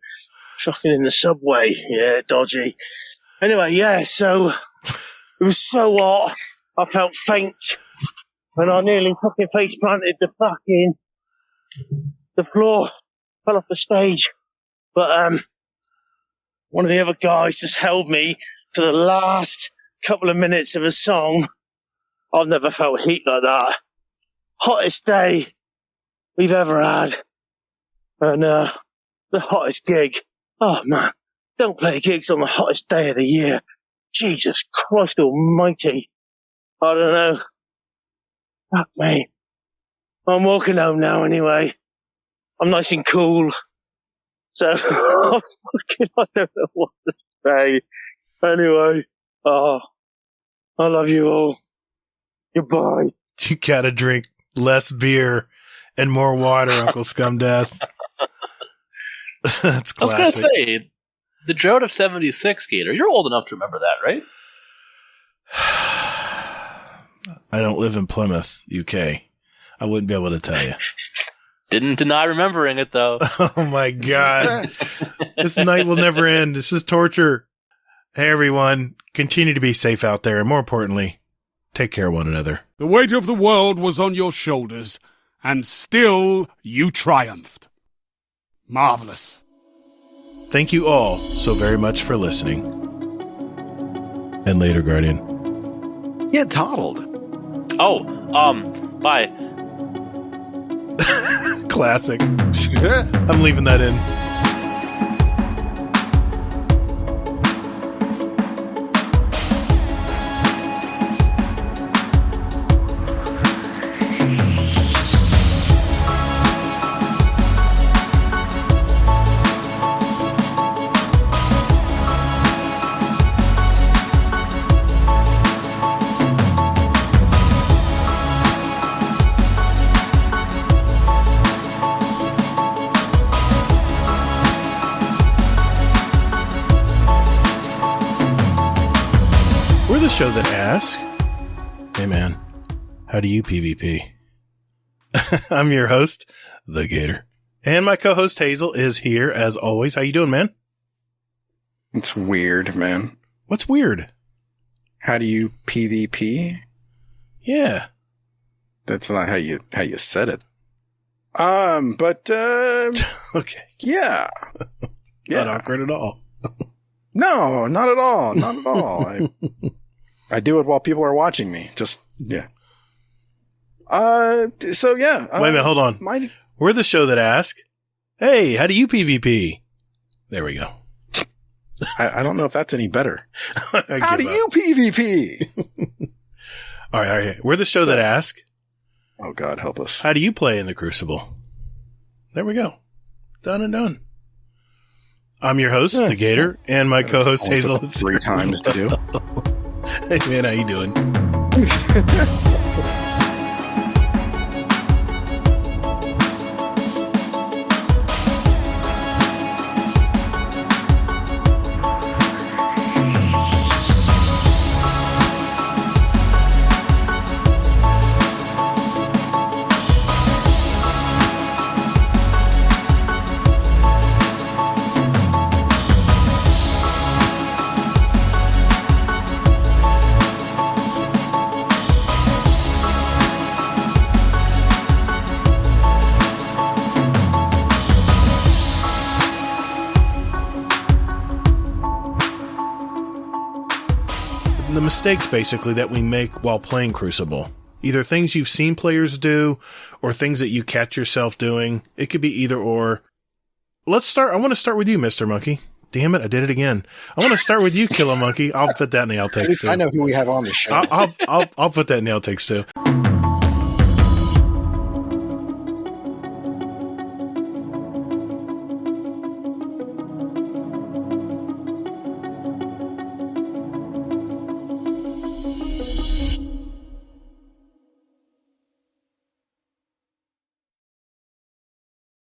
fucking in the subway. Yeah, dodgy. Anyway, yeah, so it was so hot, I felt faint. And I nearly fucking face planted the floor. Fell off the stage. But, one of the other guys just held me for the last couple of minutes of a song. I've never felt heat like that. Hottest day we've ever had. And, the hottest gig. Oh man, don't play gigs on the hottest day of the year. Jesus Christ almighty. I don't know. Fuck me. I'm walking home now anyway. I'm nice and cool. So, I don't know what to say. Anyway, I love you all. Goodbye. You gotta drink less beer and more water, Uncle Scum Death. That's classic. I was gonna say, the drought of 76, Gator, you're old enough to remember that, right? I don't live in Plymouth, UK. I wouldn't be able to tell you. Didn't deny remembering it, though. Oh, my God. This night will never end. This is torture. Hey, everyone. Continue to be safe out there. And more importantly, take care of one another. The weight of the world was on your shoulders, and still you triumphed. Marvelous. Thank you all so very much for listening. And later, Guardian. Yeah, toddled. Oh, bye. Classic. I'm leaving that in. Show that asks, hey man, how do you PvP? I'm your host, The Gator, And my co-host Hazel is here as always. How you doing, man? It's weird, man. What's weird? How do you PvP? Yeah. That's not how you said it. But Okay. Yeah. Not awkward at all. No, not at all. Not at all. I do it while people are watching me. Just, yeah. So yeah. Wait a minute, hold on. We're the show that asks, hey, how do you PvP? There we go. I don't know if that's any better. How do you PvP? All right. We're the show that asks. Oh, God, help us. How do you play in the Crucible? There we go. Done and done. I'm your host, The Gator, and my co-host, Hazel. 3 times to do. Hey, man, how you doing? The mistakes basically that we make while playing Crucible. Either things you've seen players do or things that you catch yourself doing. It could be either or. Let's start. I want to start with you, Mr. Munky. Damn it, I did it again. I want to start with you, Killer Monkey. I'll put that in the outtakes too. I know who we have on the show. I'll put that in the outtakes too.